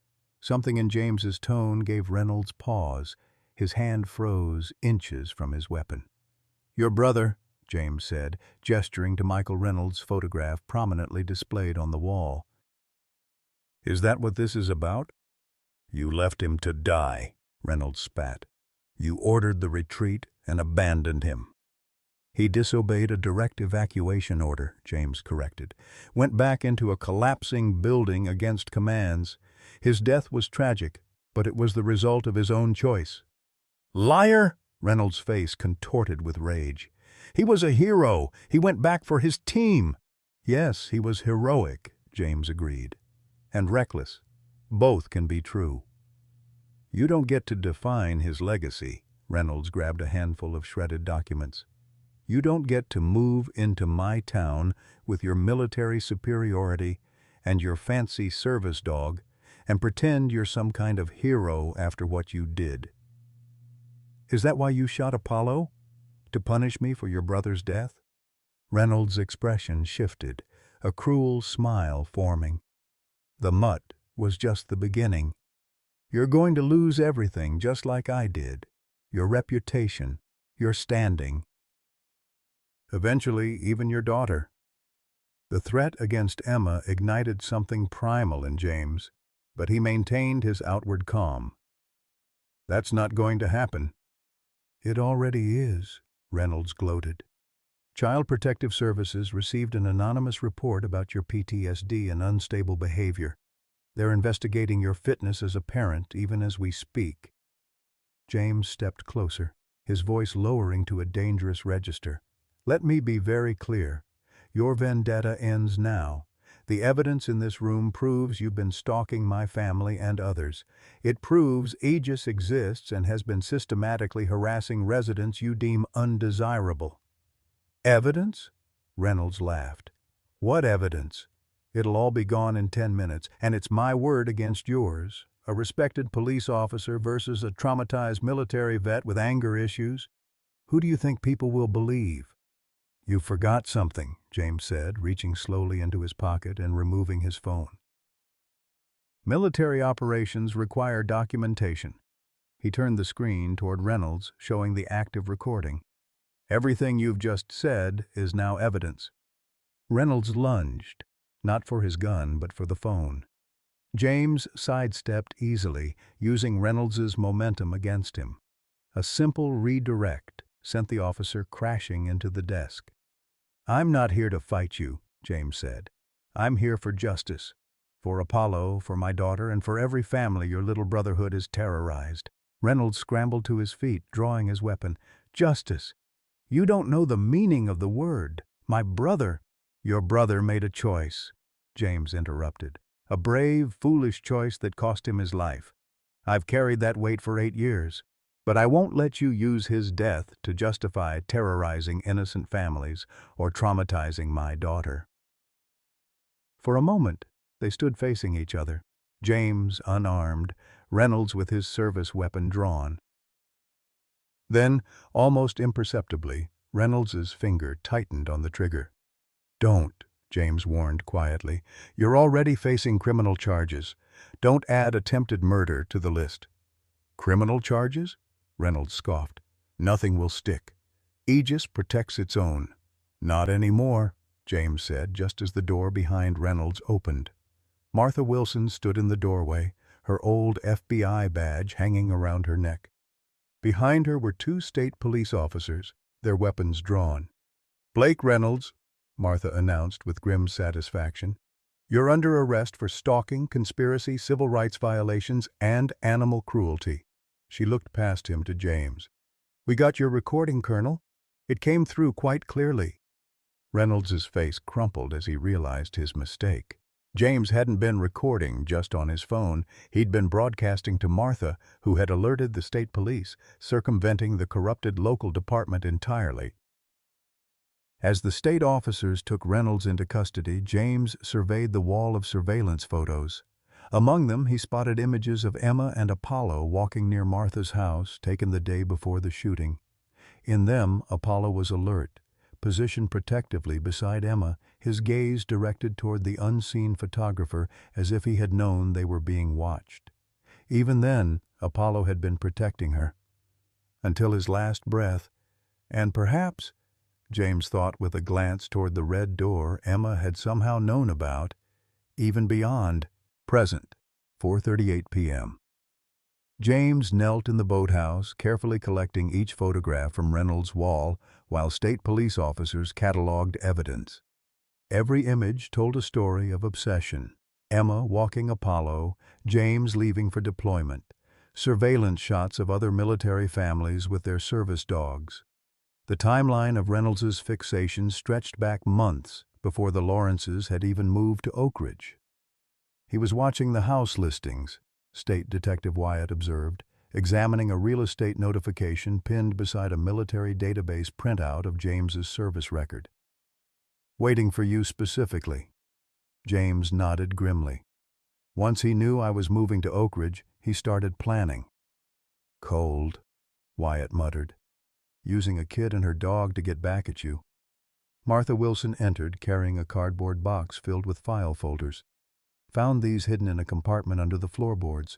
Something in James's tone gave Reynolds pause. His hand froze inches from his weapon. "Your brother," James said, gesturing to Michael Reynolds' photograph prominently displayed on the wall. "Is that what this is about?" "You left him to die," Reynolds spat. "You ordered the retreat and abandoned him." "He disobeyed a direct evacuation order," James corrected. "Went back into a collapsing building against commands. His death was tragic, but it was the result of his own choice." "Liar!" Reynolds' face contorted with rage. "He was a hero. He went back for his team." "Yes, he was heroic," James agreed. "And reckless. Both can be true." "You don't get to define his legacy." Reynolds grabbed a handful of shredded documents. "You don't get to move into my town with your military superiority and your fancy service dog and pretend you're some kind of hero after what you did." "Is that why you shot Apollo? To punish me for your brother's death?" Reynolds' expression shifted, a cruel smile forming. "The mutt was just the beginning. You're going to lose everything just like I did. Your reputation, your standing. Eventually, even your daughter." The threat against Emma ignited something primal in James, but he maintained his outward calm. "That's not going to happen." "It already is," Reynolds gloated. "Child Protective Services received an anonymous report about your PTSD and unstable behavior. They're investigating your fitness as a parent even as we speak." James stepped closer, his voice lowering to a dangerous register. "Let me be very clear. Your vendetta ends now. The evidence in this room proves you've been stalking my family and others. It proves Aegis exists and has been systematically harassing residents you deem undesirable." "Evidence?" Reynolds laughed. "What evidence? It'll all be gone in 10 minutes, and it's my word against yours. A respected police officer versus a traumatized military vet with anger issues. Who do you think people will believe?" "You forgot something," James said, reaching slowly into his pocket and removing his phone. "Military operations require documentation." He turned the screen toward Reynolds, showing the active recording. "Everything you've just said is now evidence." Reynolds lunged, not for his gun but for the phone. James sidestepped easily, using Reynolds's momentum against him. A simple redirect sent the officer crashing into the desk. "I'm not here to fight you," James said. "I'm here for justice. For Apollo, for my daughter, and for every family your little brotherhood has terrorized." Reynolds scrambled to his feet, drawing his weapon. "Justice? You don't know the meaning of the word. My brother—" "Your brother made a choice," James interrupted. "A brave, foolish choice that cost him his life. I've carried that weight for 8 years. But I won't let you use his death to justify terrorizing innocent families or traumatizing my daughter." For a moment, they stood facing each other, James unarmed, Reynolds with his service weapon drawn. Then, almost imperceptibly, Reynolds's finger tightened on the trigger. "Don't," James warned quietly. "You're already facing criminal charges. Don't add attempted murder to the list." "Criminal charges?" Reynolds scoffed. "Nothing will stick. Aegis protects its own." "Not anymore," James said, just as the door behind Reynolds opened. Martha Wilson stood in the doorway, her old FBI badge hanging around her neck. Behind her were two state police officers, their weapons drawn. "Blake Reynolds," Martha announced with grim satisfaction, "you're under arrest for stalking, conspiracy, civil rights violations, and animal cruelty." She looked past him to James. "We got your recording, Colonel. It came through quite clearly." Reynolds's face crumpled as he realized his mistake. James hadn't been recording just on his phone. He'd been broadcasting to Martha, who had alerted the state police, circumventing the corrupted local department entirely. As the state officers took Reynolds into custody, James surveyed the wall of surveillance photos. Among them, he spotted images of Emma and Apollo walking near Martha's house, taken the day before the shooting. In them, Apollo was alert, positioned protectively beside Emma, his gaze directed toward the unseen photographer as if he had known they were being watched. Even then, Apollo had been protecting her. Until his last breath, and perhaps, James thought with a glance toward the red door Emma had somehow known about, even beyond. Present, 4:38 p.m. James knelt in the boathouse, carefully collecting each photograph from Reynolds' wall while state police officers cataloged evidence. Every image told a story of obsession. Emma walking Apollo, James leaving for deployment, surveillance shots of other military families with their service dogs. The timeline of Reynolds's fixation stretched back months before the Lawrences had even moved to Oak Ridge. He was watching the house listings, State Detective Wyatt observed, examining a real estate notification pinned beside a military database printout of James's service record. "Waiting for you specifically." James nodded grimly. "Once he knew I was moving to Oak Ridge, he started planning." "Cold," Wyatt muttered. "Using a kid and her dog to get back at you." Martha Wilson entered, carrying a cardboard box filled with file folders. "Found these hidden in a compartment under the floorboards.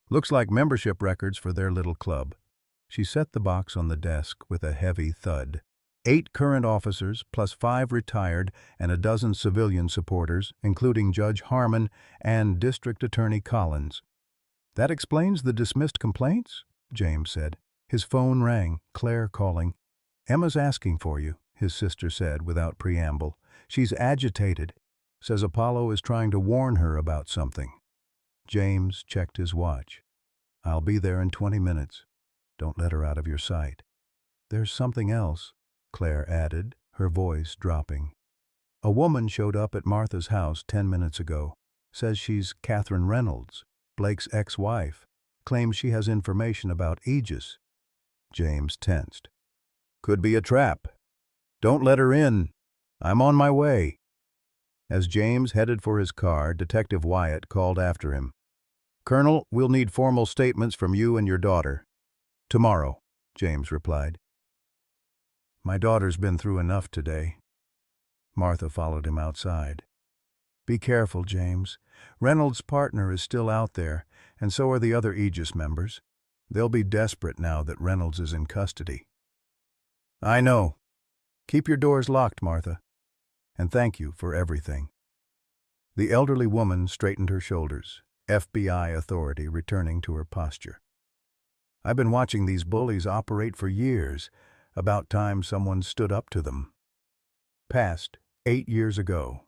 Looks like membership records for their little club." She set the box on the desk with a heavy thud. 8 current officers, plus 5 retired, and a dozen civilian supporters, including Judge Harmon and District Attorney Collins. "That explains the dismissed complaints?" James said. His phone rang, Claire calling. "Emma's asking for you," his sister said without preamble. "She's agitated. Says Apollo is trying to warn her about something." James checked his watch. "I'll be there in 20 minutes. Don't let her out of your sight." "There's something else," Claire added, her voice dropping. "A woman showed up at Martha's house 10 minutes ago. Says she's Catherine Reynolds, Blake's ex-wife. Claims she has information about Aegis." James tensed. "Could be a trap. Don't let her in. I'm on my way." As James headed for his car, Detective Wyatt called after him. "Colonel, we'll need formal statements from you and your daughter." "Tomorrow," James replied. "My daughter's been through enough today." Martha followed him outside. "Be careful, James. Reynolds' partner is still out there, and so are the other Aegis members. They'll be desperate now that Reynolds is in custody." "I know. Keep your doors locked, Martha. And thank you for everything." The elderly woman straightened her shoulders, FBI authority returning to her posture. "I've been watching these bullies operate for years. About time someone stood up to them." Past 8 years ago.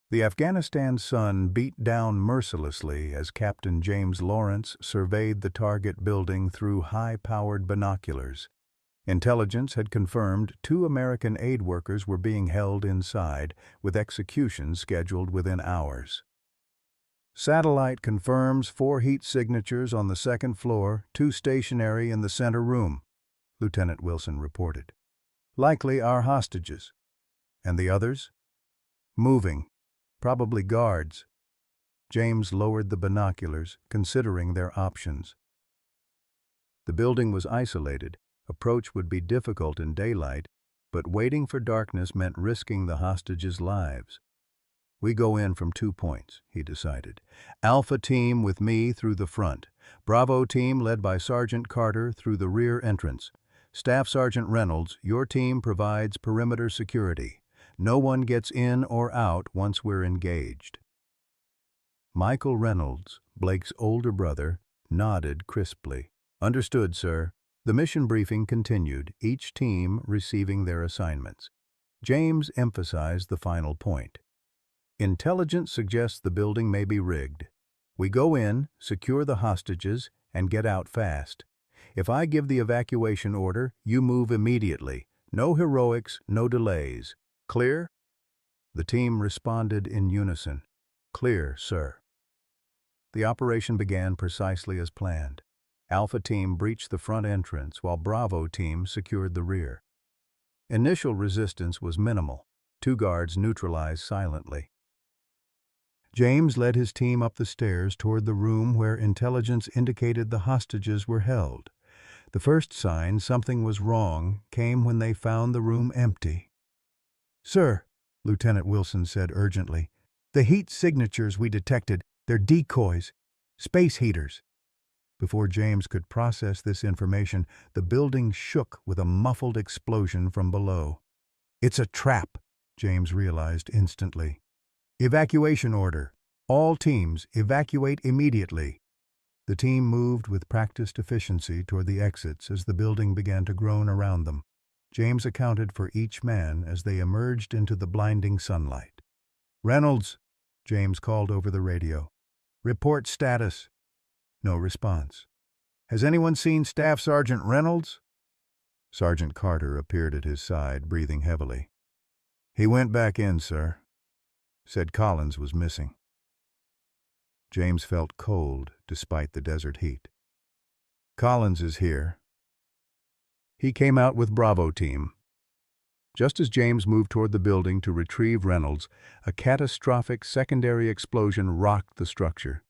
The Afghanistan sun beat down mercilessly as Captain James Lawrence surveyed the target building through high-powered binoculars. Intelligence had confirmed 2 American aid workers were being held inside, with executions scheduled within hours. "Satellite confirms 4 heat signatures on the 2nd floor, 2 stationary in the center room," Lieutenant Wilson reported. "Likely our hostages." "And the others?" "Moving. Probably guards." James lowered the binoculars, considering their options. The building was isolated. Approach would be difficult in daylight, but waiting for darkness meant risking the hostages' lives. We go in from 2 points, he decided. Alpha team with me through the front. Bravo team led by Sergeant Carter through the rear entrance. Staff Sergeant Reynolds, your team provides perimeter security. No one gets in or out once we're engaged. Michael Reynolds, Blake's older brother, nodded crisply. Understood, sir. The mission briefing continued, each team receiving their assignments. James emphasized the final point. Intelligence suggests the building may be rigged. We go in, secure the hostages, and get out fast. If I give the evacuation order, you move immediately. No heroics, no delays. Clear? The team responded in unison. Clear, sir. The operation began precisely as planned. Alpha team breached the front entrance while Bravo team secured the rear. Initial resistance was minimal. 2 guards neutralized silently. James led his team up the stairs toward the room where intelligence indicated the hostages were held. The first sign something was wrong came when they found the room empty. "Sir," Lieutenant Wilson said urgently, "the heat signatures we detected, they're decoys, space heaters." Before James could process this information, the building shook with a muffled explosion from below. "It's a trap," James realized instantly. "Evacuation order. All teams evacuate immediately." The team moved with practiced efficiency toward the exits as the building began to groan around them. James accounted for each man as they emerged into the blinding sunlight. "Reynolds," James called over the radio. "Report status." No response. "Has anyone seen Staff Sergeant Reynolds?" Sergeant Carter appeared at his side, breathing heavily. "He went back in, sir. Said Collins was missing." James felt cold despite the desert heat. "Collins is here." He came out with Bravo team. Just as James moved toward the building to retrieve Reynolds, a catastrophic secondary explosion rocked the structure.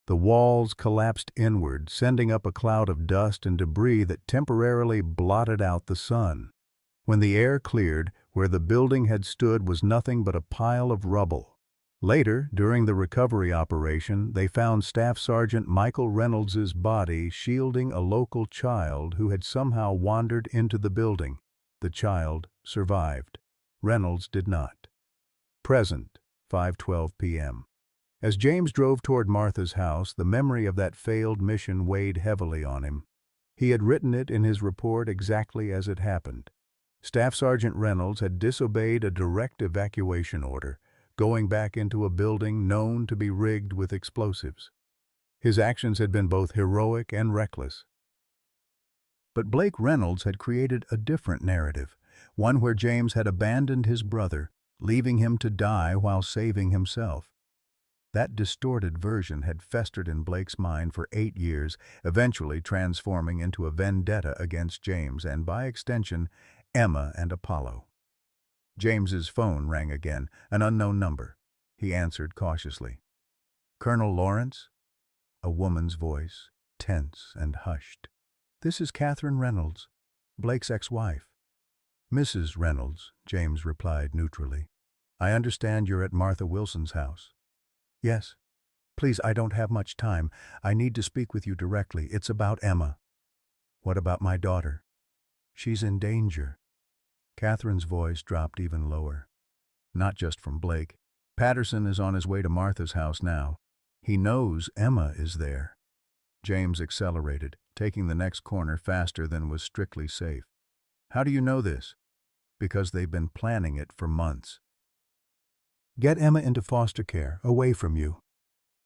The walls collapsed inward, sending up a cloud of dust and debris that temporarily blotted out the sun. When the air cleared, where the building had stood was nothing but a pile of rubble. Later, during the recovery operation, they found Staff Sergeant Michael Reynolds's body shielding a local child who had somehow wandered into the building. The child survived. Reynolds did not. Present, 5:12 p.m. As James drove toward Martha's house, the memory of that failed mission weighed heavily on him. He had written it in his report exactly as it happened. Staff Sergeant Reynolds had disobeyed a direct evacuation order, going back into a building known to be rigged with explosives. His actions had been both heroic and reckless. But Blake Reynolds had created a different narrative, one where James had abandoned his brother, leaving him to die while saving himself. That distorted version had festered in Blake's mind for 8 years, eventually transforming into a vendetta against James and, by extension, Emma and Apollo. James's phone rang again, an unknown number. He answered cautiously. "Colonel Lawrence?" A woman's voice, tense and hushed. "This is Catherine Reynolds, Blake's ex-wife." "Mrs. Reynolds," James replied neutrally. "I understand you're at Martha Wilson's house." "Yes. Please, I don't have much time. I need to speak with you directly. It's about Emma." "What about my daughter?" "She's in danger." Catherine's voice dropped even lower. "Not just from Blake. Patterson is on his way to Martha's house now. He knows Emma is there." James accelerated, taking the next corner faster than was strictly safe. "How do you know this?" "Because they've been planning it for months." "Get Emma into foster care, away from you.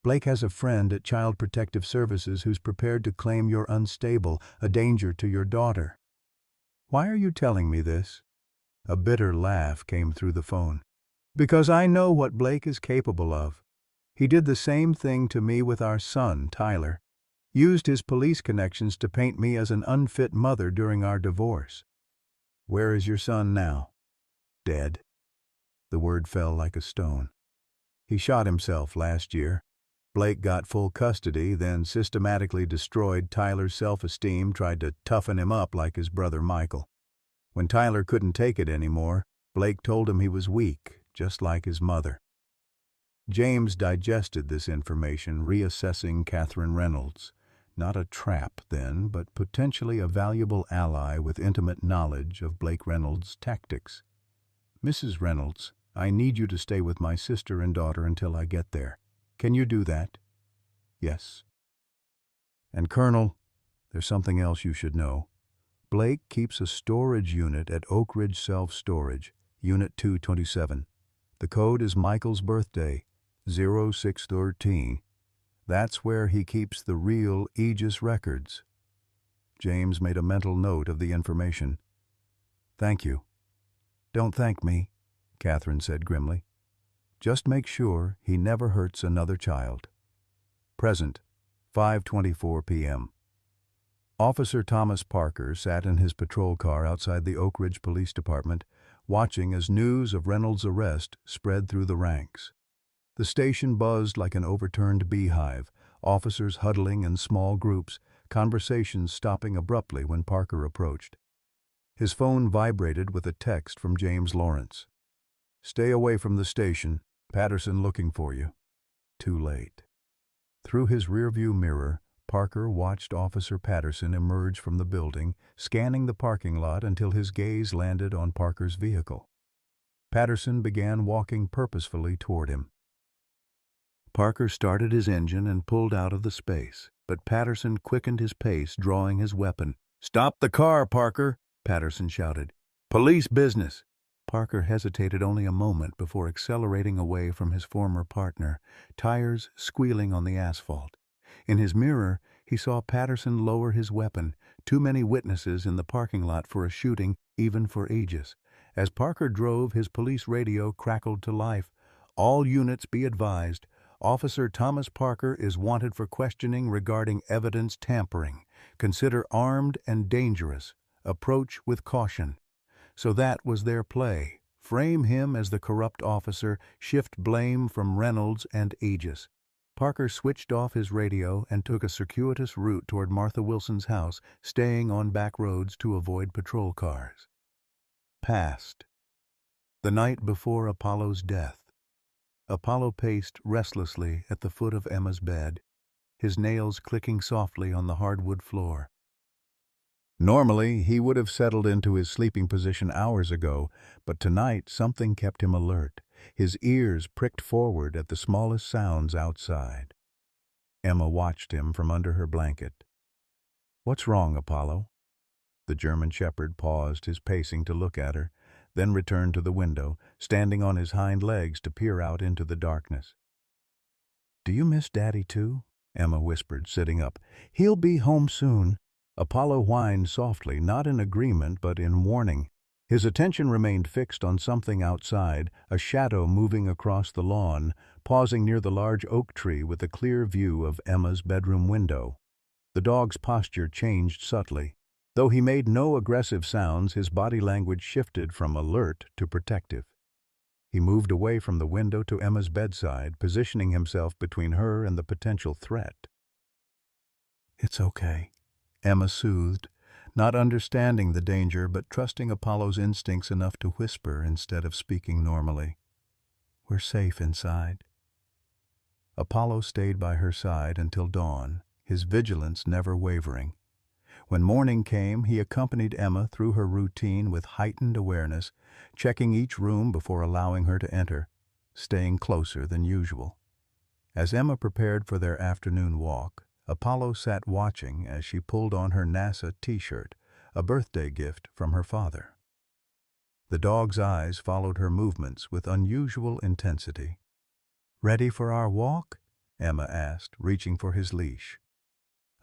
Blake has a friend at Child Protective Services who's prepared to claim you're unstable, a danger to your daughter." "Why are you telling me this?" A bitter laugh came through the phone. "Because I know what Blake is capable of. He did the same thing to me with our son, Tyler. Used his police connections to paint me as an unfit mother during our divorce." "Where is your son now?" "Dead." The word fell like a stone. "He shot himself last year. Blake got full custody, then systematically destroyed Tyler's self-esteem, tried to toughen him up like his brother Michael. When Tyler couldn't take it anymore, Blake told him he was weak, just like his mother. James digested this information, reassessing Catherine Reynolds. Not a trap, then, but potentially a valuable ally with intimate knowledge of Blake Reynolds' tactics. "Mrs. Reynolds, I need you to stay with my sister and daughter until I get there. Can you do that?" "Yes." "And Colonel, there's something else you should know. Blake keeps a storage unit at Oak Ridge Self-Storage, Unit 227. The code is Michael's birthday, 0613. That's where he keeps the real Aegis records." James made a mental note of the information. "Thank you." "Don't thank me," Catherine said grimly. "Just make sure he never hurts another child." Present, 5:24 p.m. Officer Thomas Parker sat in his patrol car outside the Oak Ridge Police Department, watching as news of Reynolds' arrest spread through the ranks. The station buzzed like an overturned beehive, officers huddling in small groups, conversations stopping abruptly when Parker approached. His phone vibrated with a text from James Lawrence. "Stay away from the station. Patterson looking for you." Too late. Through his rearview mirror, Parker watched Officer Patterson emerge from the building, scanning the parking lot until his gaze landed on Parker's vehicle. Patterson began walking purposefully toward him. Parker started his engine and pulled out of the space, but Patterson quickened his pace, drawing his weapon. "Stop the car, Parker!" Patterson shouted. "Police business!" Parker hesitated only a moment before accelerating away from his former partner, tires squealing on the asphalt. In his mirror, he saw Patterson lower his weapon. Too many witnesses in the parking lot for a shooting, even for Aegis. As Parker drove, his police radio crackled to life. "All units be advised. Officer Thomas Parker is wanted for questioning regarding evidence tampering. Consider armed and dangerous. Approach with caution." So that was their play. Frame him as the corrupt officer, shift blame from Reynolds and Aegis. Parker switched off his radio and took a circuitous route toward Martha Wilson's house, staying on back roads to avoid patrol cars. Past. The night before Apollo's death. Apollo paced restlessly at the foot of Emma's bed, his nails clicking softly on the hardwood floor. Normally, he would have settled into his sleeping position hours ago, but tonight something kept him alert. His ears pricked forward at the smallest sounds outside. Emma watched him from under her blanket. "What's wrong, Apollo?" The German shepherd paused his pacing to look at her, then returned to the window, standing on his hind legs to peer out into the darkness. "Do you miss Daddy too?" Emma whispered, sitting up. "He'll be home soon." Apollo whined softly, not in agreement but in warning. His attention remained fixed on something outside, a shadow moving across the lawn, pausing near the large oak tree with a clear view of Emma's bedroom window. The dog's posture changed subtly. Though he made no aggressive sounds, his body language shifted from alert to protective. He moved away from the window to Emma's bedside, positioning himself between her and the potential threat. "It's okay," Emma soothed, not understanding the danger but trusting Apollo's instincts enough to whisper instead of speaking normally. "We're safe inside." Apollo stayed by her side until dawn, his vigilance never wavering. When morning came, he accompanied Emma through her routine with heightened awareness, checking each room before allowing her to enter, staying closer than usual. As Emma prepared for their afternoon walk, Apollo sat watching as she pulled on her NASA t-shirt, a birthday gift from her father. The dog's eyes followed her movements with unusual intensity. "Ready for our walk?" Emma asked, reaching for his leash.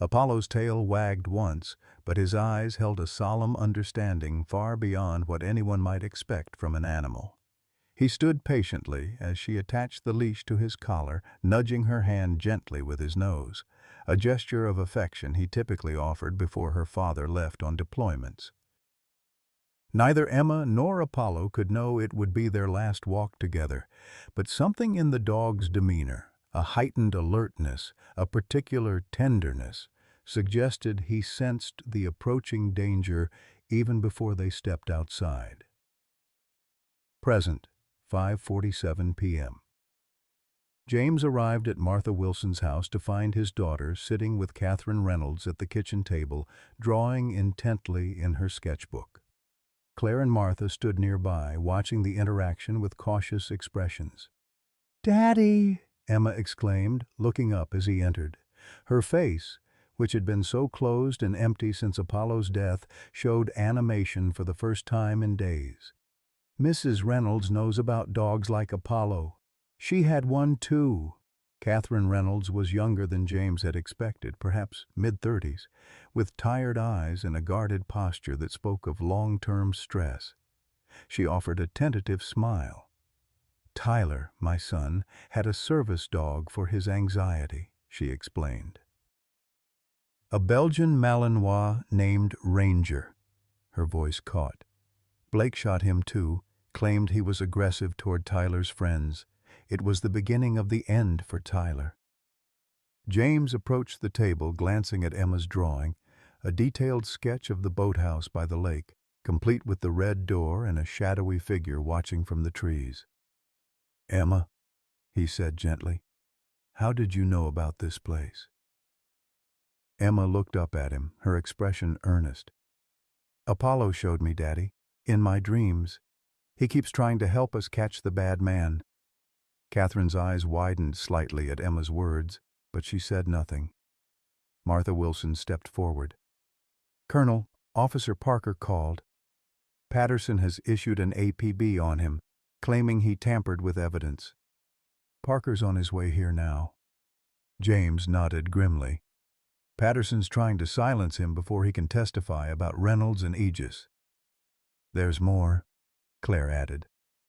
Apollo's tail wagged once, but his eyes held a solemn understanding far beyond what anyone might expect from an animal. He stood patiently as she attached the leash to his collar, nudging her hand gently with his nose, a gesture of affection he typically offered before her father left on deployments. Neither Emma nor Apollo could know it would be their last walk together, but something in the dog's demeanor, A heightened alertness, a particular tenderness, suggested he sensed the approaching danger even before they stepped outside. Present, 5:47 p.m. James arrived at Martha Wilson's house to find his daughter sitting with Catherine Reynolds at the kitchen table, drawing intently in her sketchbook. Claire and Martha stood nearby, watching the interaction with cautious expressions. "Daddy!" Emma exclaimed, looking up as he entered. Her face, which had been so closed and empty since Apollo's death, showed animation for the first time in days. "Mrs. Reynolds knows about dogs like Apollo. She had one too." Catherine Reynolds was younger than James had expected, perhaps mid-30s, with tired eyes and a guarded posture that spoke of long-term stress. She offered a tentative smile. "Tyler, my son, had a service dog for his anxiety," she explained. "A Belgian Malinois named Ranger." Her voice caught. "Blake shot him too, claimed he was aggressive toward Tyler's friends. It was the beginning of the end for Tyler." James approached the table, glancing at Emma's drawing, a detailed sketch of the boathouse by the lake, complete with the red door and a shadowy figure watching from the trees. "Emma," he said gently, "how did you know about this place?" Emma looked up at him, her expression earnest. "Apollo showed me, Daddy, in my dreams. He keeps trying to help us catch the bad man." Catherine's eyes widened slightly at Emma's words, but she said nothing. Martha Wilson stepped forward. "Colonel, Officer Parker called. Patterson has issued an APB on him, claiming he tampered with evidence. Parker's on his way here now." James nodded grimly. "Patterson's trying to silence him before he can testify about Reynolds and Aegis." "There's more," Claire added.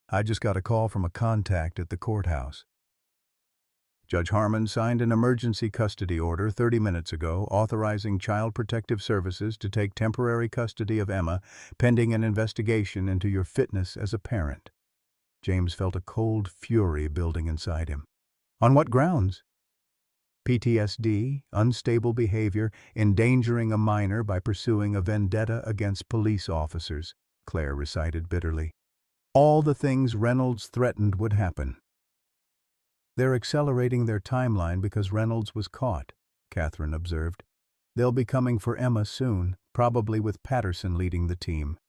"I just got a call from a contact at the courthouse. Judge Harmon signed an emergency custody order 30 minutes ago authorizing Child Protective Services to take temporary custody of Emma pending an investigation into your fitness as a parent." James felt a cold fury building inside him. "On what grounds?" "PTSD, unstable behavior, endangering a minor by pursuing a vendetta against police officers," Claire recited bitterly. "All the things Reynolds threatened would happen." "They're accelerating their timeline because Reynolds was caught," Catherine observed. "They'll be coming for Emma soon, probably with Patterson leading the team."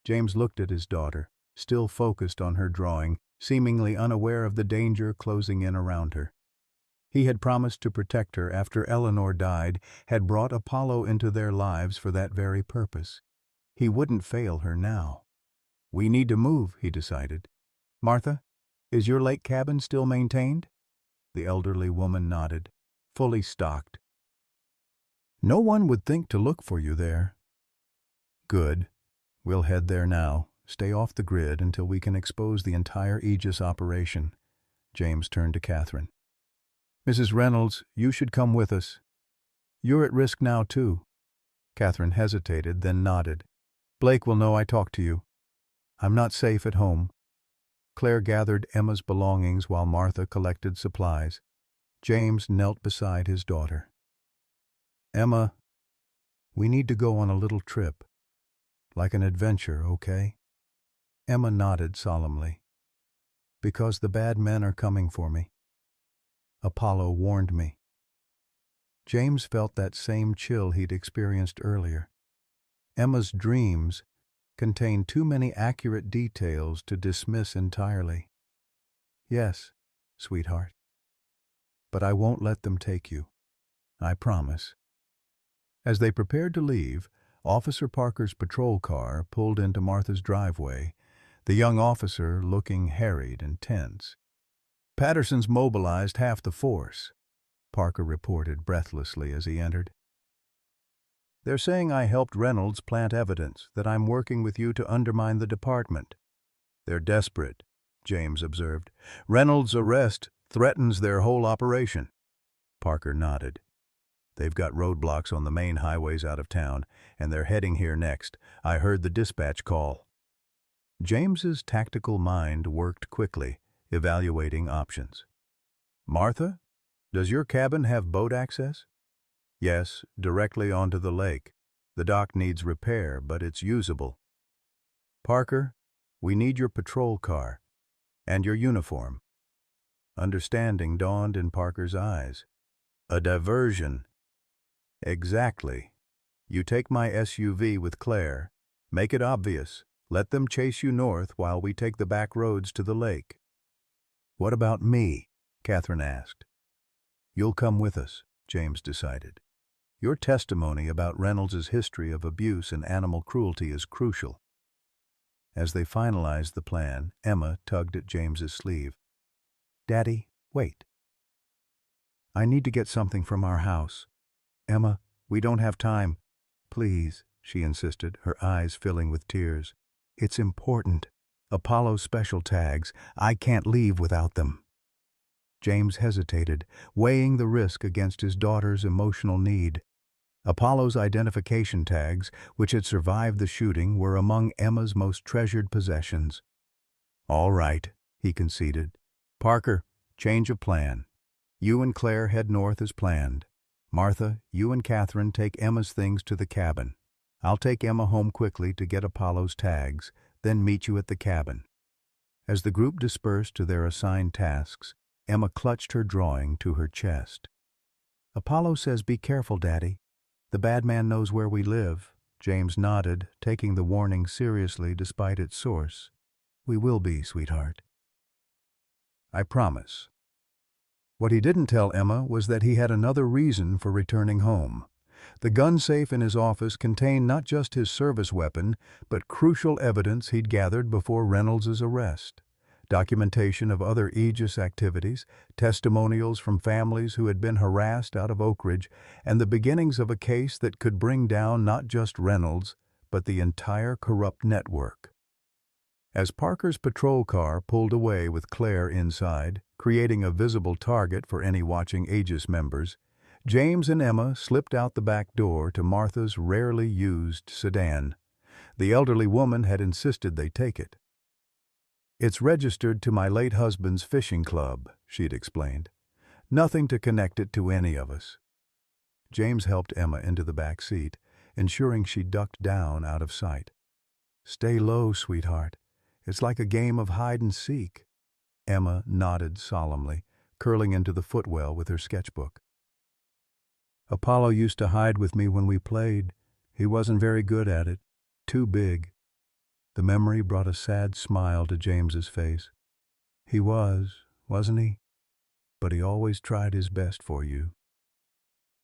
James looked at his daughter, still focused on her drawing, seemingly unaware of the danger closing in around her. He had promised to protect her after Eleanor died, had brought Apollo into their lives for that very purpose. He wouldn't fail her now. "We need to move," he decided. "Martha, is your lake cabin still maintained?" The elderly woman nodded. "Fully stocked." "No one would think to look for you there." "Good. We'll head there now. Stay off the grid until we can expose the entire Aegis operation." James turned to Catherine. "Mrs. Reynolds, you should come with us. You're at risk now, too." Catherine hesitated, then nodded. "Blake will know I talked to you. I'm not safe at home." Claire gathered Emma's belongings while Martha collected supplies. James knelt beside his daughter. "Emma, we need to go on a little trip. Like an adventure, okay?" Emma nodded solemnly. "Because the bad men are coming for me. Apollo warned me." James felt that same chill he'd experienced earlier. Emma's dreams contained too many accurate details to dismiss entirely. "Yes, sweetheart. But I won't let them take you. I promise." As they prepared to leave, Officer Parker's patrol car pulled into Martha's driveway, the young officer looking harried and tense. "Patterson's mobilized half the force," Parker reported breathlessly as he entered. "They're saying I helped Reynolds plant evidence, that I'm working with you to undermine the department." "They're desperate," James observed. "Reynolds' arrest threatens their whole operation." Parker nodded. "They've got roadblocks on the main highways out of town, and they're heading here next. I heard the dispatch call." James's tactical mind worked quickly, evaluating options. Martha, does your cabin have boat access? Yes, directly onto the lake. The dock needs repair, but it's usable. Parker, we need your patrol car and your uniform. Understanding dawned in Parker's eyes. A diversion. Exactly. You take my SUV with Claire. Make it obvious. Let them chase you north while we take the back roads to the lake. What about me? Catherine asked. You'll come with us, James decided. Your testimony about Reynolds's history of abuse and animal cruelty is crucial. As they finalized the plan, Emma tugged at James's sleeve. Daddy, wait. I need to get something from our house. Emma, we don't have time. Please, she insisted, her eyes filling with tears. It's important. Apollo's special tags. I can't leave without them. James hesitated, weighing the risk against his daughter's emotional need. Apollo's identification tags, which had survived the shooting, were among Emma's most treasured possessions. All right, he conceded. Parker, change of plan. You and Claire head north as planned. Martha, you and Catherine take Emma's things to the cabin. I'll take Emma home quickly to get Apollo's tags, then meet you at the cabin. As the group dispersed to their assigned tasks, Emma clutched her drawing to her chest. Apollo says be careful, Daddy. The bad man knows where we live. James nodded, taking the warning seriously despite its source. We will be, sweetheart. I promise. What he didn't tell Emma was that he had another reason for returning home. The gun safe in his office contained not just his service weapon, but crucial evidence he'd gathered before Reynolds's arrest. Documentation of other Aegis activities, testimonials from families who had been harassed out of Oak Ridge, and the beginnings of a case that could bring down not just Reynolds, but the entire corrupt network. As Parker's patrol car pulled away with Claire inside, creating a visible target for any watching Aegis members, James and Emma slipped out the back door to Martha's rarely used sedan. The elderly woman had insisted they take it. It's registered to my late husband's fishing club, she'd explained. Nothing to connect it to any of us. James helped Emma into the back seat, ensuring she ducked down out of sight. Stay low, sweetheart. It's like a game of hide and seek. Emma nodded solemnly, curling into the footwell with her sketchbook. Apollo used to hide with me when we played. He wasn't very good at it. Too big. The memory brought a sad smile to James's face. He was, wasn't he? But he always tried his best for you.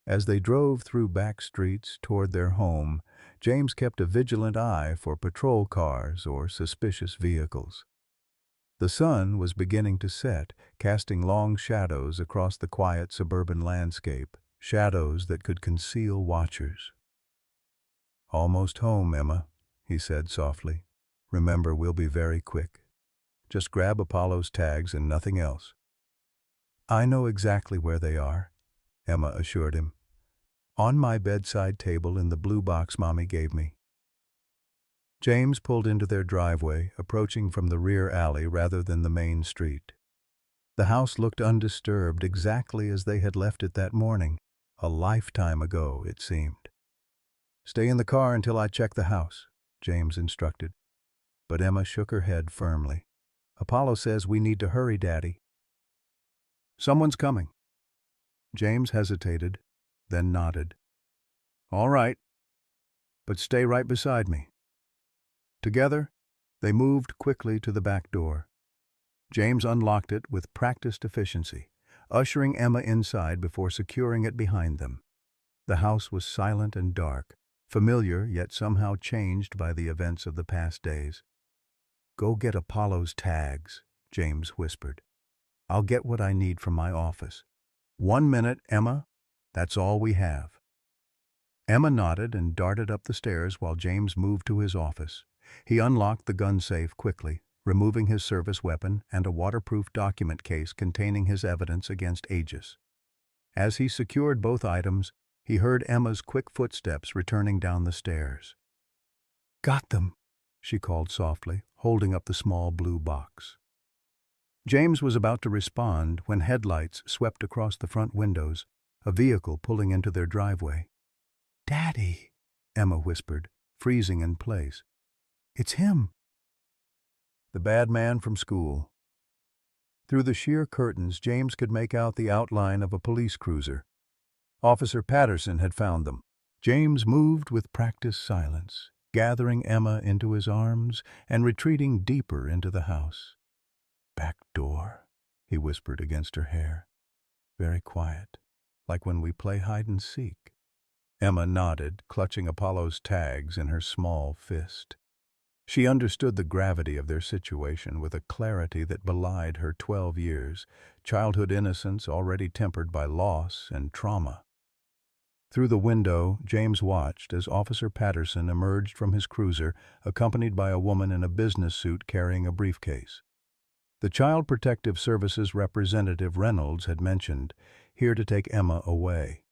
As they drove through back streets toward their home, James kept a vigilant eye for patrol cars or suspicious vehicles. The sun was beginning to set, casting long shadows across the quiet suburban landscape, shadows that could conceal watchers. Almost home, Emma, he said softly. Remember, we'll be very quick. Just grab Apollo's tags and nothing else. I know exactly where they are, Emma assured him. On my bedside table in the blue box Mommy gave me. James pulled into their driveway, approaching from the rear alley rather than the main street. The house looked undisturbed, exactly as they had left it that morning, a lifetime ago, it seemed. Stay in the car until I check the house, James instructed. But Emma shook her head firmly. Apollo says we need to hurry, Daddy. Someone's coming. James hesitated, then nodded. All right, but stay right beside me. Together, they moved quickly to the back door. James unlocked it with practiced efficiency, ushering Emma inside before securing it behind them. The house was silent and dark, familiar yet somehow changed by the events of the past days. Go get Apollo's tags, James whispered. I'll get what I need from my office. 1 minute, Emma. That's all we have. Emma nodded and darted up the stairs while James moved to his office. He unlocked the gun safe quickly, removing his service weapon and a waterproof document case containing his evidence against Aegis. As he secured both items, he heard Emma's quick footsteps returning down the stairs. Got them, she called softly, holding up the small blue box. James was about to respond when headlights swept across the front windows, a vehicle pulling into their driveway. "Daddy," Emma whispered, freezing in place. "It's him." The bad man from school. Through the sheer curtains, James could make out the outline of a police cruiser. Officer Patterson had found them. James moved with practiced silence, gathering Emma into his arms and retreating deeper into the house. "Back door," he whispered against her hair. "Very quiet, like when we play hide and seek." Emma nodded, clutching Apollo's tags in her small fist. She understood the gravity of their situation with a clarity that belied her 12 years, childhood innocence already tempered by loss and trauma. Through the window, James watched as Officer Patterson emerged from his cruiser, accompanied by a woman in a business suit carrying a briefcase. The Child Protective Services representative Reynolds had mentioned, here to take Emma away.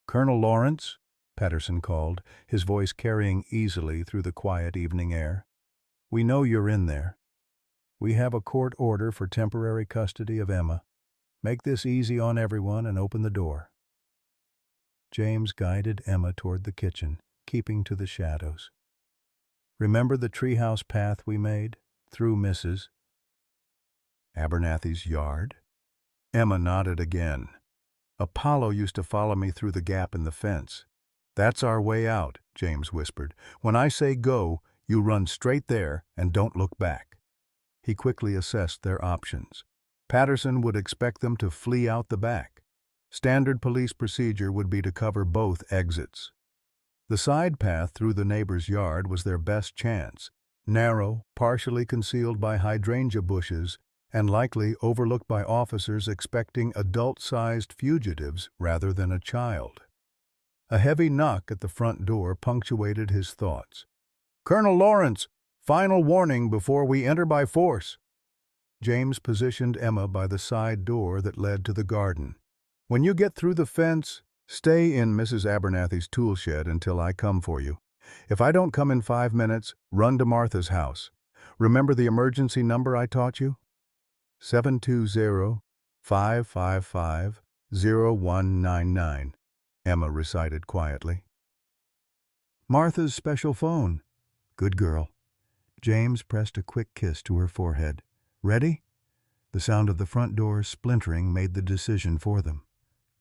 "Colonel Lawrence," Patterson called, his voice carrying easily through the quiet evening air. "We know you're in there. We have a court order for temporary custody of Emma. Make this easy on everyone and open the door." James guided Emma toward the kitchen, keeping to the shadows. "Remember the treehouse path we made, through Mrs. Abernathy's yard?" Emma nodded again. "Apollo used to follow me through the gap in the fence." "That's our way out," James whispered. "When I say go, you run straight there and don't look back." He quickly assessed their options. Patterson would expect them to flee out the back. Standard police procedure would be to cover both exits. The side path through the neighbor's yard was their best chance, narrow, partially concealed by hydrangea bushes, and likely overlooked by officers expecting adult-sized fugitives rather than a child. A heavy knock at the front door punctuated his thoughts. "Colonel Lawrence, final warning before we enter by force." James positioned Emma by the side door that led to the garden. "When you get through the fence, stay in Mrs. Abernathy's tool shed until I come for you. If I don't come in 5 minutes, run to Martha's house. Remember the emergency number I taught you? 720-555-0199, Emma recited quietly. "Martha's special phone." "Good girl." James pressed a quick kiss to her forehead. "Ready?" The sound of the front door splintering made the decision for them.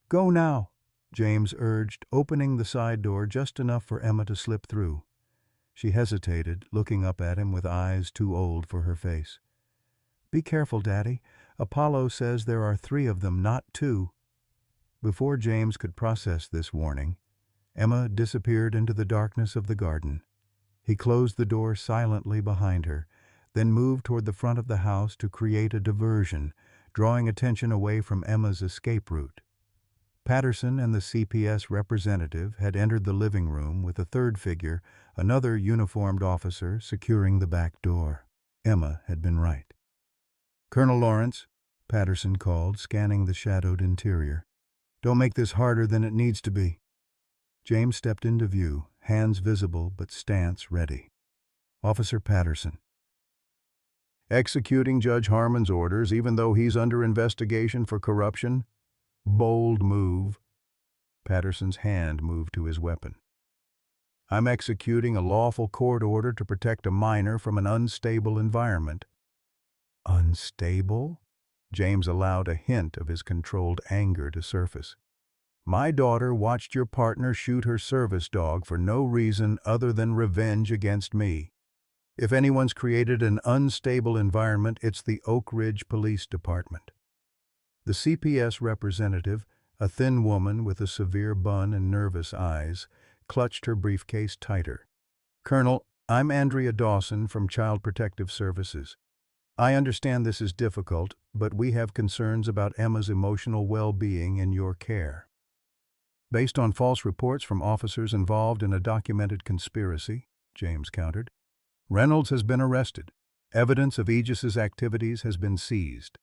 "Go now," James urged, opening the side door just enough for Emma to slip through. She hesitated, looking up at him with eyes too old for her face. "Be careful, Daddy. Apollo says there are 3 of them, not 2. Before James could process this warning, Emma disappeared into the darkness of the garden. He closed the door silently behind her, then moved toward the front of the house to create a diversion, drawing attention away from Emma's escape route. Patterson and the CPS representative had entered the living room with a third figure, another uniformed officer, securing the back door. Emma had been right. "Colonel Lawrence," Patterson called, scanning the shadowed interior. "Don't make this harder than it needs to be." James stepped into view, hands visible but stance ready. "Officer Patterson." "Executing Judge Harmon's orders even though he's under investigation for corruption? Bold move." Patterson's hand moved to his weapon. "I'm executing a lawful court order to protect a minor from an unstable environment." "Unstable?" James allowed a hint of his controlled anger to surface. "My daughter watched your partner shoot her service dog for no reason other than revenge against me. If anyone's created an unstable environment, it's the Oak Ridge Police Department." The CPS representative, a thin woman with a severe bun and nervous eyes, clutched her briefcase tighter. "Colonel, I'm Andrea Dawson from Child Protective Services. I understand this is difficult, but we have concerns about Emma's emotional well-being in your care. Based on false reports from officers involved in a documented conspiracy," James countered, "Reynolds has been arrested. Evidence of Aegis's activities has been seized.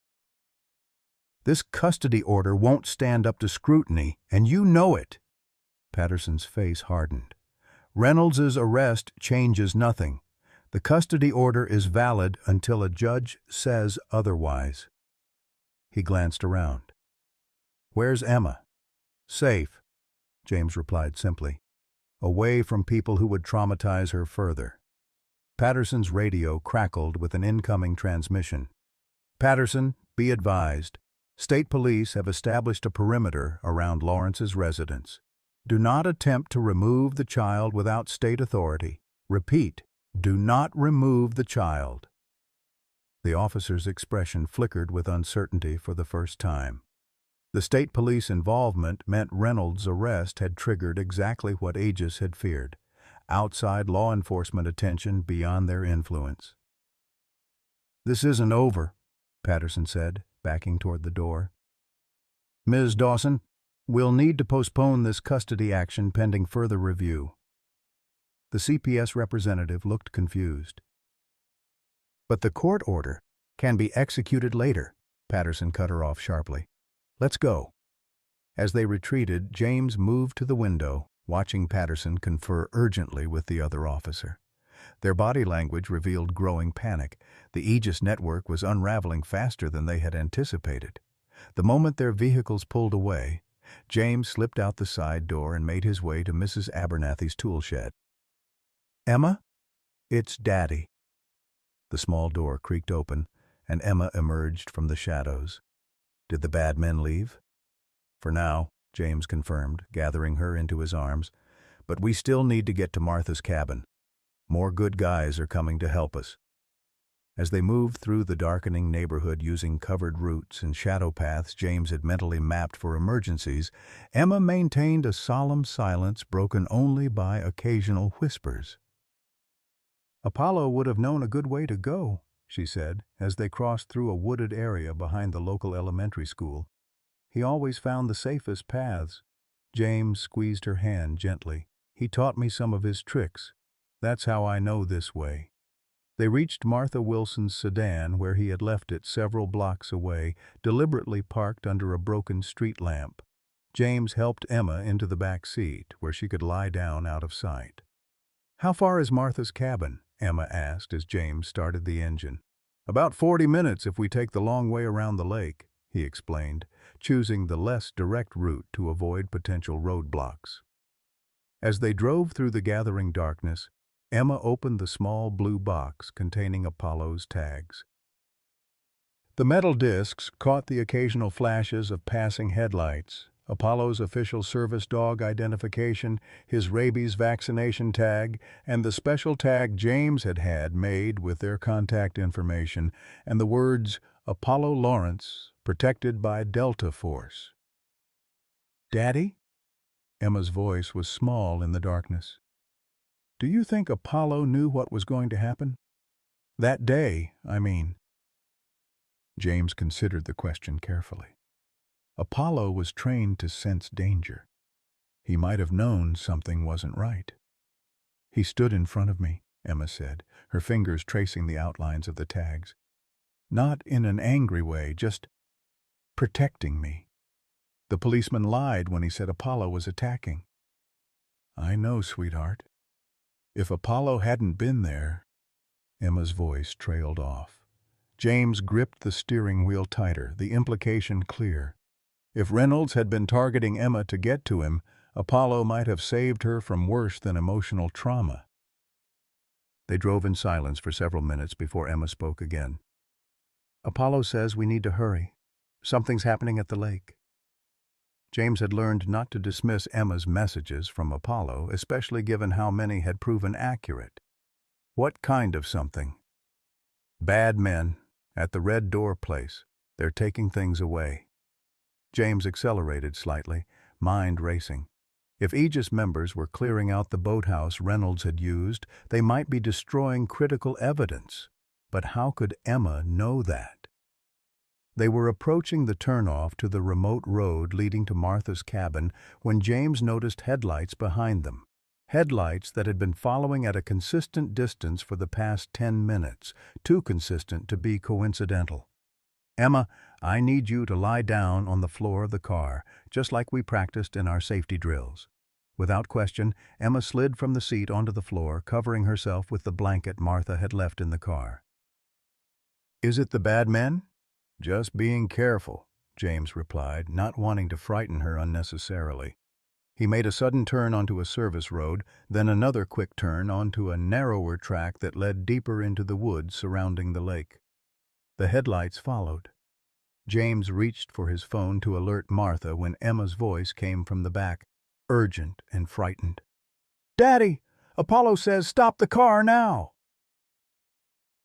This custody order won't stand up to scrutiny, and you know it." Patterson's face hardened. "Reynolds's arrest changes nothing. The custody order is valid until a judge says otherwise. He glanced around. Where's Emma? Safe, James replied simply. Away from people who would traumatize her further. Patterson's radio crackled with an incoming transmission. Patterson, be advised. State police have established a perimeter around Lawrence's residence. Do not attempt to remove the child without state authority. Repeat, do not remove the child. The officer's expression flickered with uncertainty for the first time. The state police involvement meant Reynolds' arrest had triggered exactly what Aegis had feared: outside law enforcement attention beyond their influence. This isn't over, Patterson said, backing toward the door. Ms. Dawson, we'll need to postpone this custody action pending further review. The CPS representative looked confused. But the court order can be executed later, Patterson cut her off sharply. Let's go. As they retreated, James moved to the window, watching Patterson confer urgently with the other officer. Their body language revealed growing panic. The Aegis network was unraveling faster than they had anticipated. The moment their vehicles pulled away, James slipped out the side door and made his way to Mrs. Abernathy's tool shed. Emma? It's Daddy. The small door creaked open, and Emma emerged from the shadows. Did the bad men leave? For now, James confirmed, gathering her into his arms. But we still need to get to Martha's cabin. More good guys are coming to help us. As they moved through the darkening neighborhood using covered routes and shadow paths James had mentally mapped for emergencies, Emma maintained a solemn silence broken only by occasional whispers. Apollo would have known a good way to go, she said, as they crossed through a wooded area behind the local elementary school. He always found the safest paths. James squeezed her hand gently. He taught me some of his tricks. That's how I know this way. They reached Martha Wilson's sedan, where he had left it several blocks away, deliberately parked under a broken street lamp. James helped Emma into the back seat, where she could lie down out of sight. How far is Martha's cabin? Emma asked as James started the engine. About 40 minutes if we take the long way around the lake, he explained, choosing the less direct route to avoid potential roadblocks. As they drove through the gathering darkness, Emma opened the small blue box containing Apollo's tags. The metal discs caught the occasional flashes of passing headlights, Apollo's official service dog identification, his rabies vaccination tag, and the special tag James had made with their contact information, and the words, Apollo Lawrence, protected by Delta Force. Daddy? Emma's voice was small in the darkness. Do you think Apollo knew what was going to happen? That day, I mean. James considered the question carefully. Apollo was trained to sense danger. He might have known something wasn't right. He stood in front of me, Emma said, her fingers tracing the outlines of the tags. Not in an angry way, just protecting me. The policeman lied when he said Apollo was attacking. I know, sweetheart. If Apollo hadn't been there... Emma's voice trailed off. James gripped the steering wheel tighter, the implication clear. If Reynolds had been targeting Emma to get to him, Apollo might have saved her from worse than emotional trauma. They drove in silence for several minutes before Emma spoke again. Apollo says we need to hurry. Something's happening at the lake. James had learned not to dismiss Emma's messages from Apollo, especially given how many had proven accurate. What kind of something? Bad men, at the Red Door place. They're taking things away. James accelerated slightly, mind racing. If Aegis members were clearing out the boathouse Reynolds had used, they might be destroying critical evidence. But how could Emma know that? They were approaching the turnoff to the remote road leading to Martha's cabin when James noticed headlights behind them. Headlights that had been following at a consistent distance for the past 10 minutes, too consistent to be coincidental. Emma, I need you to lie down on the floor of the car, just like we practiced in our safety drills. Without question, Emma slid from the seat onto the floor, covering herself with the blanket Martha had left in the car. "Is it the bad men?" "Just being careful," James replied, not wanting to frighten her unnecessarily. He made a sudden turn onto a service road, then another quick turn onto a narrower track that led deeper into the woods surrounding the lake. The headlights followed. James reached for his phone to alert Martha when Emma's voice came from the back, urgent and frightened. "Daddy, Apollo says stop the car now!"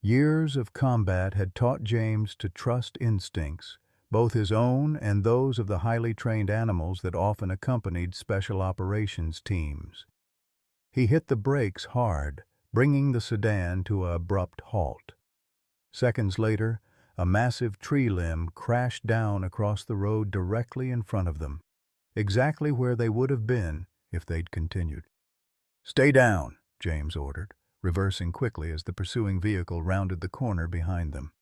Years of combat had taught James to trust instincts, both his own and those of the highly trained animals that often accompanied special operations teams. He hit the brakes hard, bringing the sedan to an abrupt halt. Seconds later, a massive tree limb crashed down across the road directly in front of them, exactly where they would have been if they'd continued. "Stay down," James ordered, reversing quickly as the pursuing vehicle rounded the corner behind them.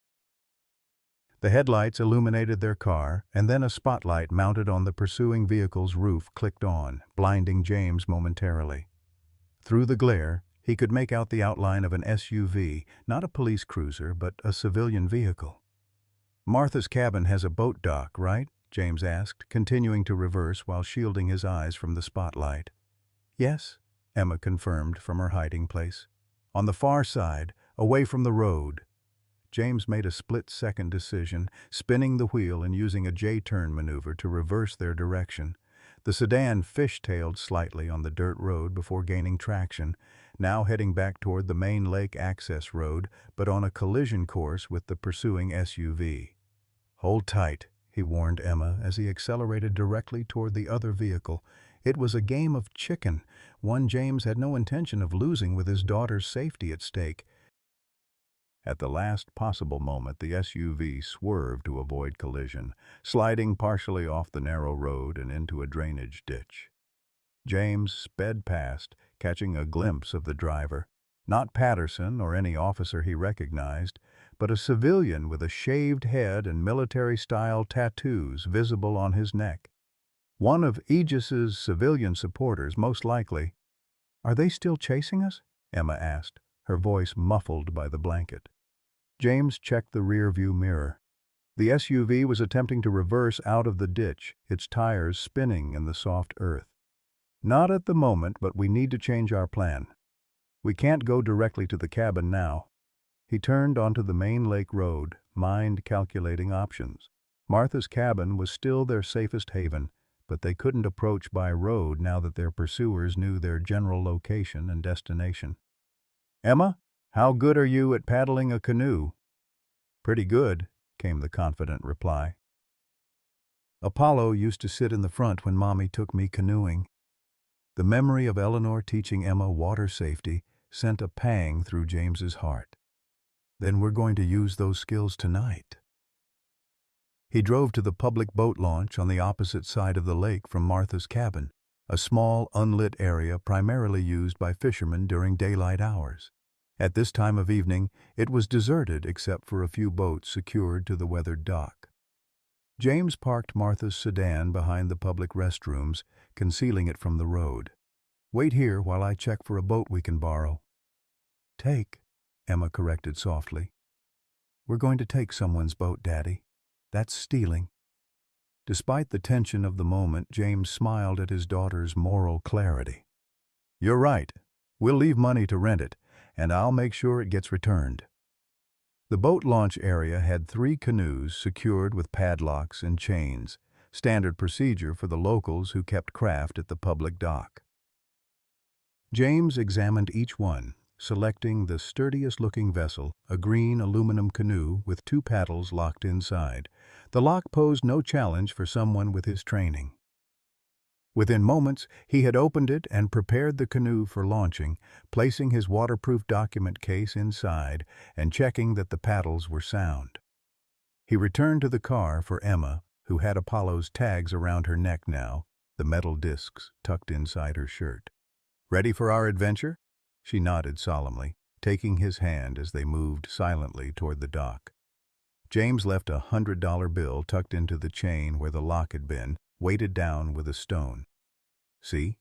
The headlights illuminated their car, and then a spotlight mounted on the pursuing vehicle's roof clicked on, blinding James momentarily. Through the glare, he could make out the outline of an SUV, not a police cruiser, but a civilian vehicle. "Martha's cabin has a boat dock, right?" James asked, continuing to reverse while shielding his eyes from the spotlight. "Yes," Emma confirmed from her hiding place. "On the far side, away from the road." James made a split-second decision, spinning the wheel and using a J-turn maneuver to reverse their direction. The sedan fishtailed slightly on the dirt road before gaining traction, now heading back toward the main lake access road, but on a collision course with the pursuing SUV. "Hold tight," he warned Emma as he accelerated directly toward the other vehicle. It was a game of chicken, one James had no intention of losing with his daughter's safety at stake. At the last possible moment, the SUV swerved to avoid collision, sliding partially off the narrow road and into a drainage ditch. James sped past, catching a glimpse of the driver. Not Patterson or any officer he recognized, but a civilian with a shaved head and military-style tattoos visible on his neck. One of Aegis's civilian supporters, most likely. "Are they still chasing us?" Emma asked, her voice muffled by the blanket. James checked the rearview mirror. The SUV was attempting to reverse out of the ditch, its tires spinning in the soft earth. "Not at the moment, but we need to change our plan. We can't go directly to the cabin now." He turned onto the main lake road, mind calculating options. Martha's cabin was still their safest haven, but they couldn't approach by road now that their pursuers knew their general location and destination. "Emma, how good are you at paddling a canoe?" "Pretty good," came the confident reply. "Apollo used to sit in the front when Mommy took me canoeing." The memory of Eleanor teaching Emma water safety sent a pang through James's heart. "Then we're going to use those skills tonight." He drove to the public boat launch on the opposite side of the lake from Martha's cabin, a small, unlit area primarily used by fishermen during daylight hours. At this time of evening, it was deserted except for a few boats secured to the weathered dock. James parked Martha's sedan behind the public restrooms, concealing it from the road. "Wait here while I check for a boat we can borrow." "Take," Emma corrected softly. "We're going to take someone's boat, Daddy. That's stealing." Despite the tension of the moment, James smiled at his daughter's moral clarity. "You're right. We'll leave money to rent it, and I'll make sure it gets returned." The boat launch area had 3 canoes secured with padlocks and chains, standard procedure for the locals who kept craft at the public dock. James examined each one, selecting the sturdiest-looking vessel, a green aluminum canoe with 2 paddles locked inside. The lock posed no challenge for someone with his training. Within moments, he had opened it and prepared the canoe for launching, placing his waterproof document case inside and checking that the paddles were sound. He returned to the car for Emma, who had Apollo's tags around her neck now, the metal discs tucked inside her shirt. "Ready for our adventure?" She nodded solemnly, taking his hand as they moved silently toward the dock. James left a $100 bill tucked into the chain where the lock had been, weighted down with a stone. "See?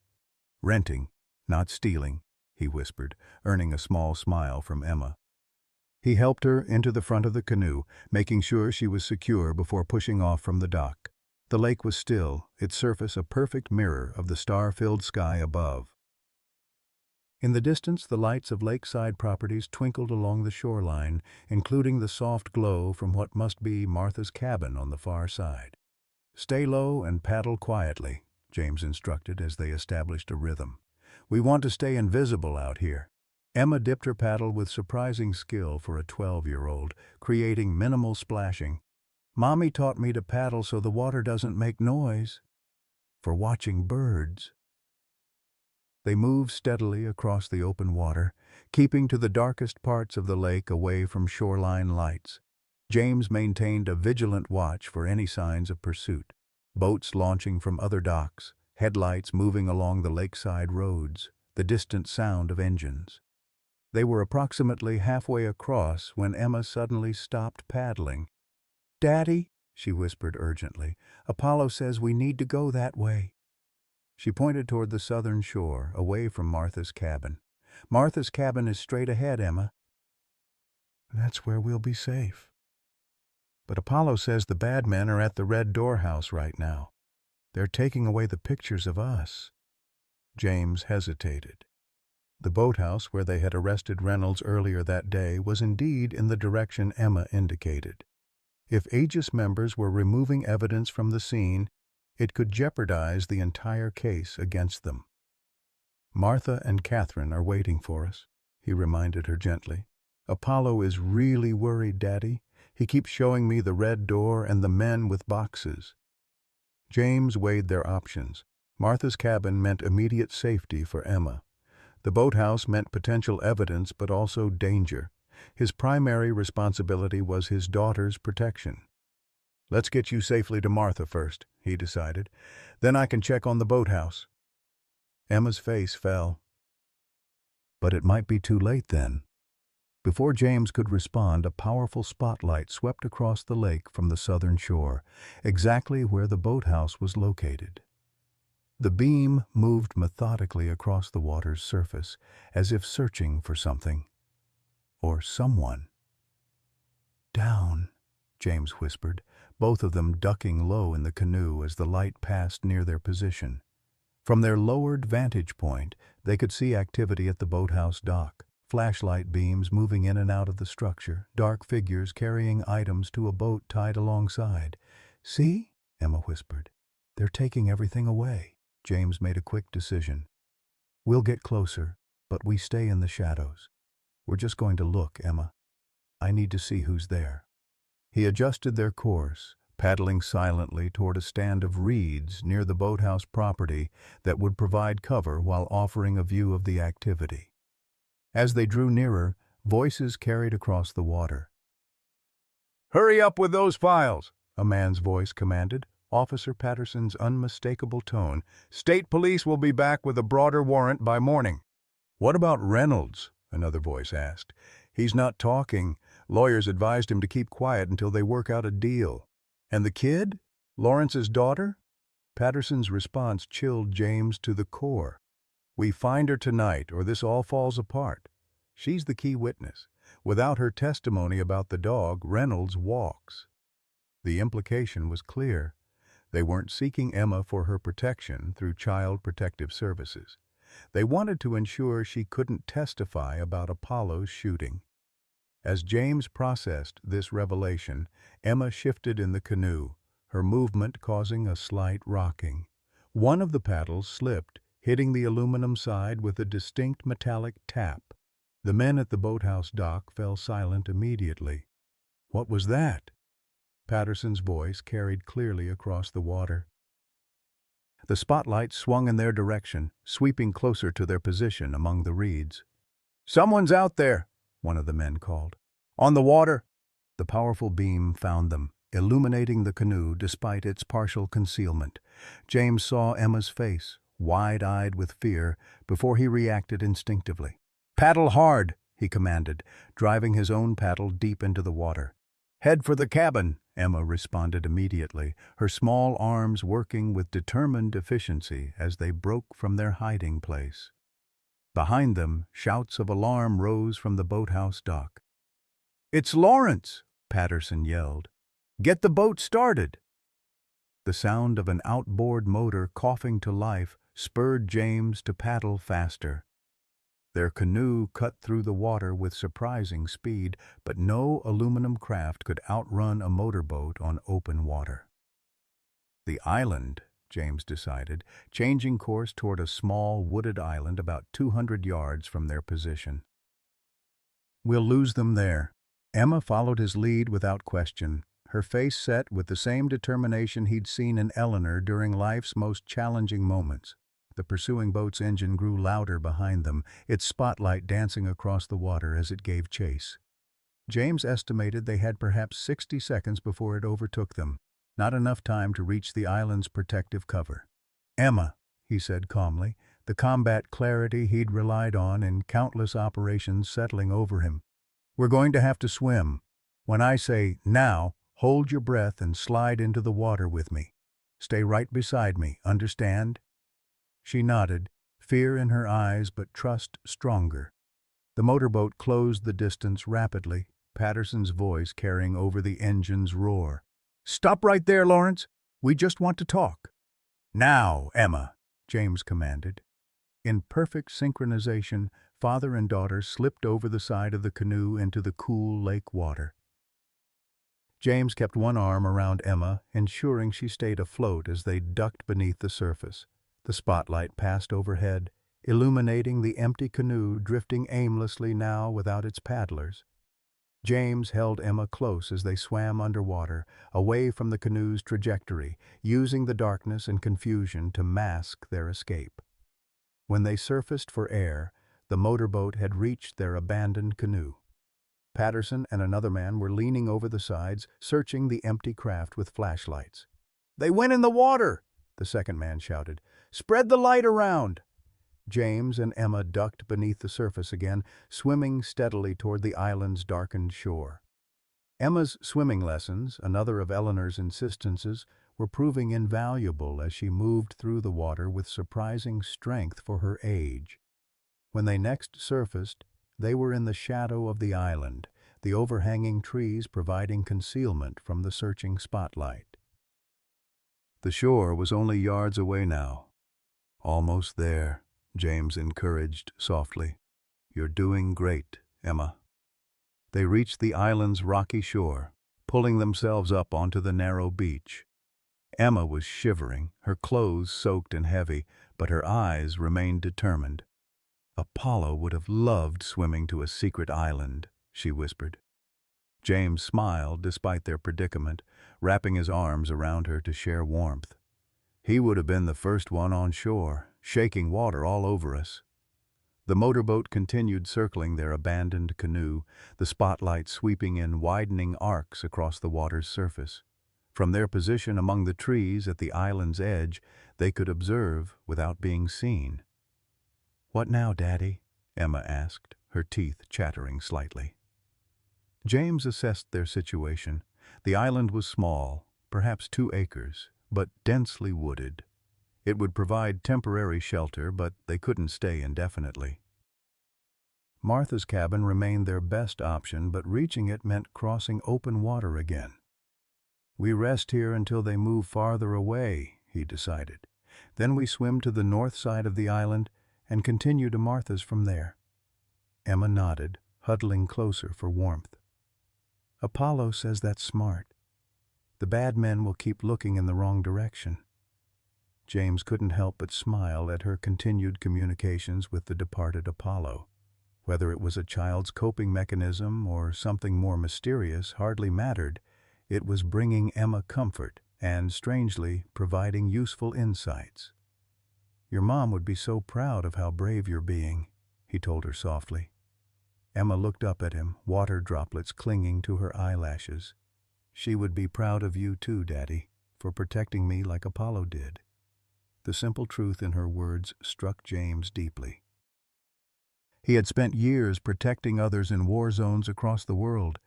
"Renting, not stealing," he whispered, earning a small smile from Emma. He helped her into the front of the canoe, making sure she was secure before pushing off from the dock. The lake was still, its surface a perfect mirror of the star-filled sky above. In the distance, the lights of lakeside properties twinkled along the shoreline, including the soft glow from what must be Martha's cabin on the far side. "Stay low and paddle quietly," James instructed as they established a rhythm. "We want to stay invisible out here." Emma dipped her paddle with surprising skill for a 12-year-old, creating minimal splashing. "Mommy taught me to paddle so the water doesn't make noise." "For watching birds." They moved steadily across the open water, keeping to the darkest parts of the lake away from shoreline lights. James maintained a vigilant watch for any signs of pursuit. Boats launching from other docks, headlights moving along the lakeside roads, the distant sound of engines. They were approximately halfway across when Emma suddenly stopped paddling. "Daddy," she whispered urgently, "Apollo says we need to go that way." She pointed toward the southern shore, away from Martha's cabin. "Martha's cabin is straight ahead, Emma." "That's where we'll be safe." "But Apollo says the bad men are at the Red Door House right now. They're taking away the pictures of us." James hesitated. The boathouse where they had arrested Reynolds earlier that day was indeed in the direction Emma indicated. If Aegis members were removing evidence from the scene, it could jeopardize the entire case against them. "Martha and Catherine are waiting for us," he reminded her gently. "Apollo is really worried, Daddy. He keeps showing me the red door and the men with boxes." James weighed their options. Martha's cabin meant immediate safety for Emma. The boathouse meant potential evidence but also danger. His primary responsibility was his daughter's protection. "Let's get you safely to Martha first," he decided. "Then I can check on the boathouse." Emma's face fell. But it might be too late then. Before James could respond, a powerful spotlight swept across the lake from the southern shore, exactly where the boathouse was located. The beam moved methodically across the water's surface, as if searching for something. Or someone. "Down," James whispered, both of them ducking low in the canoe as the light passed near their position. From their lowered vantage point, they could see activity at the boathouse dock. Flashlight beams moving in and out of the structure, dark figures carrying items to a boat tied alongside. "See?" Emma whispered. "They're taking everything away." James made a quick decision. "We'll get closer, but we stay in the shadows. We're just going to look, Emma. I need to see who's there." He adjusted their course, paddling silently toward a stand of reeds near the boathouse property that would provide cover while offering a view of the activity. As they drew nearer, voices carried across the water. "Hurry up with those files," a man's voice commanded, Officer Patterson's unmistakable tone. "State police will be back with a broader warrant by morning." "What about Reynolds?" another voice asked. "He's not talking. Lawyers advised him to keep quiet until they work out a deal." "And the kid? Lawrence's daughter?" Patterson's response chilled James to the core. "We find her tonight, or this all falls apart. She's the key witness. Without her testimony about the dog, Reynolds walks." The implication was clear. They weren't seeking Emma for her protection through Child Protective Services. They wanted to ensure she couldn't testify about Apollo's shooting. As James processed this revelation, Emma shifted in the canoe, her movement causing a slight rocking. One of the paddles slipped, hitting the aluminum side with a distinct metallic tap. The men at the boathouse dock fell silent immediately. "What was that?" Patterson's voice carried clearly across the water. The spotlight swung in their direction, sweeping closer to their position among the reeds. "Someone's out there," one of the men called. "On the water." The powerful beam found them, illuminating the canoe despite its partial concealment. James saw Emma's face, wide-eyed with fear, before he reacted instinctively. "Paddle hard," he commanded, driving his own paddle deep into the water. "Head for the cabin," Emma responded immediately, her small arms working with determined efficiency as they broke from their hiding place. Behind them, shouts of alarm rose from the boathouse dock. "It's Lawrence!" Patterson yelled. "Get the boat started!" The sound of an outboard motor coughing to life spurred James to paddle faster. Their canoe cut through the water with surprising speed, but no aluminum craft could outrun a motorboat on open water. The island, James decided, changing course toward a small wooded island about 200 yards from their position. "We'll lose them there." Emma followed his lead without question, her face set with the same determination he'd seen in Eleanor during life's most challenging moments. The pursuing boat's engine grew louder behind them, its spotlight dancing across the water as it gave chase. James estimated they had perhaps 60 seconds before it overtook them, not enough time to reach the island's protective cover. "Emma," he said calmly, the combat clarity he'd relied on in countless operations settling over him. "We're going to have to swim. When I say, 'now,' hold your breath and slide into the water with me. Stay right beside me, understand?" She nodded, fear in her eyes but trust stronger. The motorboat closed the distance rapidly, Patterson's voice carrying over the engine's roar. "Stop right there, Lawrence! We just want to talk." "Now, Emma!" James commanded. In perfect synchronization, father and daughter slipped over the side of the canoe into the cool lake water. James kept one arm around Emma, ensuring she stayed afloat as they ducked beneath the surface. The spotlight passed overhead, illuminating the empty canoe drifting aimlessly now without its paddlers. James held Emma close as they swam underwater, away from the canoe's trajectory, using the darkness and confusion to mask their escape. When they surfaced for air, the motorboat had reached their abandoned canoe. Patterson and another man were leaning over the sides, searching the empty craft with flashlights. "They went in the water!" the second man shouted. "Spread the light around!" James and Emma ducked beneath the surface again, swimming steadily toward the island's darkened shore. Emma's swimming lessons, another of Eleanor's insistences, were proving invaluable as she moved through the water with surprising strength for her age. When they next surfaced, they were in the shadow of the island, the overhanging trees providing concealment from the searching spotlight. The shore was only yards away now. "Almost there," James encouraged softly. "You're doing great, Emma." They reached the island's rocky shore, pulling themselves up onto the narrow beach. Emma was shivering, her clothes soaked and heavy, but her eyes remained determined. "Apollo would have loved swimming to a secret island," she whispered. James smiled despite their predicament, wrapping his arms around her to share warmth. "He would have been the first one on shore, shaking water all over us." The motorboat continued circling their abandoned canoe, the spotlight sweeping in widening arcs across the water's surface. From their position among the trees at the island's edge, they could observe without being seen. "What now, Daddy?" Emma asked, her teeth chattering slightly. James assessed their situation. The island was small, perhaps 2 acres, but densely wooded. It would provide temporary shelter, but they couldn't stay indefinitely. Martha's cabin remained their best option, but reaching it meant crossing open water again. "We rest here until they move farther away," he decided. "Then we swim to the north side of the island and continue to Martha's from there." Emma nodded, huddling closer for warmth. "Apollo says that's smart. The bad men will keep looking in the wrong direction." James couldn't help but smile at her continued communications with the departed Apollo. Whether it was a child's coping mechanism or something more mysterious hardly mattered. It was bringing Emma comfort and, strangely, providing useful insights. "Your mom would be so proud of how brave you're being," he told her softly. Emma looked up at him, water droplets clinging to her eyelashes. "She would be proud of you too, Daddy, for protecting me like Apollo did." The simple truth in her words struck James deeply. He had spent years protecting others in war zones across the world,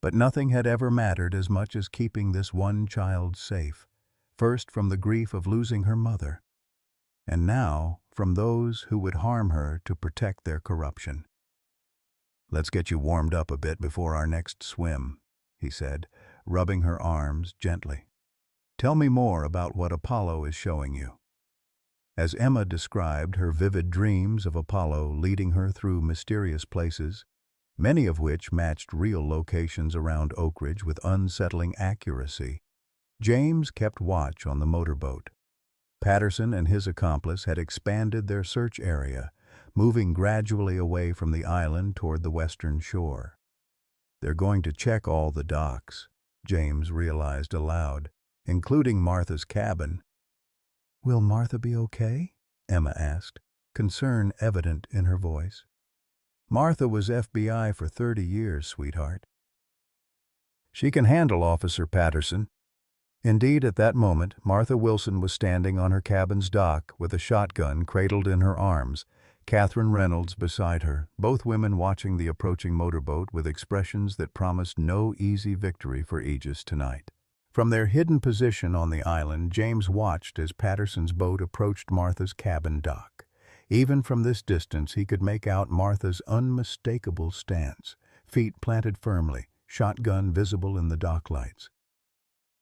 But nothing had ever mattered as much as keeping this one child safe, first from the grief of losing her mother, and now from those who would harm her to protect their corruption. "Let's get you warmed up a bit before our next swim," he said, rubbing her arms gently. "Tell me more about what Apollo is showing you." As Emma described her vivid dreams of Apollo leading her through mysterious places, many of which matched real locations around Oak Ridge with unsettling accuracy, James kept watch on the motorboat. Patterson and his accomplice had expanded their search area, moving gradually away from the island toward the western shore. "They're going to check all the docks," James realized aloud, "including Martha's cabin." "Will Martha be okay?" Emma asked, concern evident in her voice. "Martha was FBI for 30 years, sweetheart. She can handle Officer Patterson." Indeed, at that moment, Martha Wilson was standing on her cabin's dock with a shotgun cradled in her arms, Catherine Reynolds beside her, both women watching the approaching motorboat with expressions that promised no easy victory for Aegis tonight. From their hidden position on the island, James watched as Patterson's boat approached Martha's cabin dock. Even from this distance, he could make out Martha's unmistakable stance, feet planted firmly, shotgun visible in the dock lights.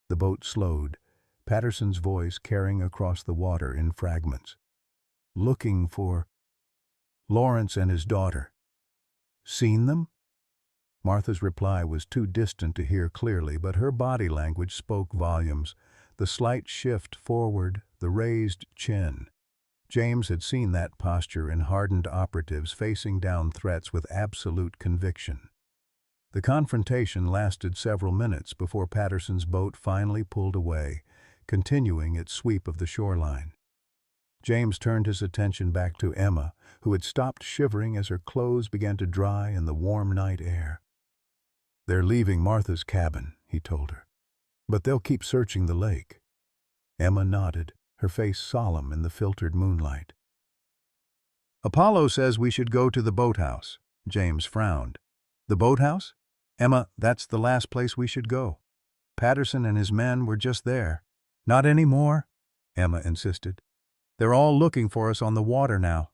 The boat slowed, Patterson's voice carrying across the water in fragments. "Looking for Lawrence and his daughter. Seen them?" Martha's reply was too distant to hear clearly, but her body language spoke volumes. The slight shift forward, the raised chin. James had seen that posture in hardened operatives facing down threats with absolute conviction. The confrontation lasted several minutes before Patterson's boat finally pulled away, continuing its sweep of the shoreline. James turned his attention back to Emma, who had stopped shivering as her clothes began to dry in the warm night air. "They're leaving Martha's cabin," he told her, "but they'll keep searching the lake." Emma nodded, her face solemn in the filtered moonlight. "Apollo says we should go to the boathouse." James frowned. "The boathouse? Emma, that's the last place we should go. Patterson and his men were just there." "Not anymore," Emma insisted. "They're all looking for us on the water now.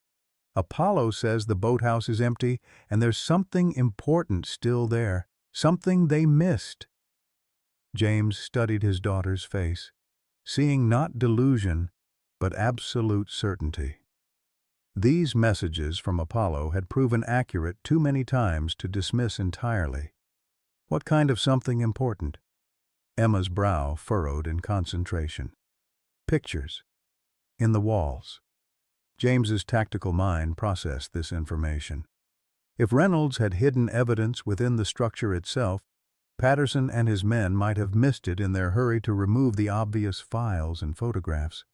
Apollo says the boathouse is empty and there's something important still there, something they missed." James studied his daughter's face, seeing not delusion, but absolute certainty. These messages from Apollo had proven accurate too many times to dismiss entirely. What kind of something important? Emma's brow furrowed in concentration. Pictures. In the walls. James's tactical mind processed this information. If Reynolds had hidden evidence within the structure itself, Patterson and his men might have missed it in their hurry to remove the obvious files and photographs.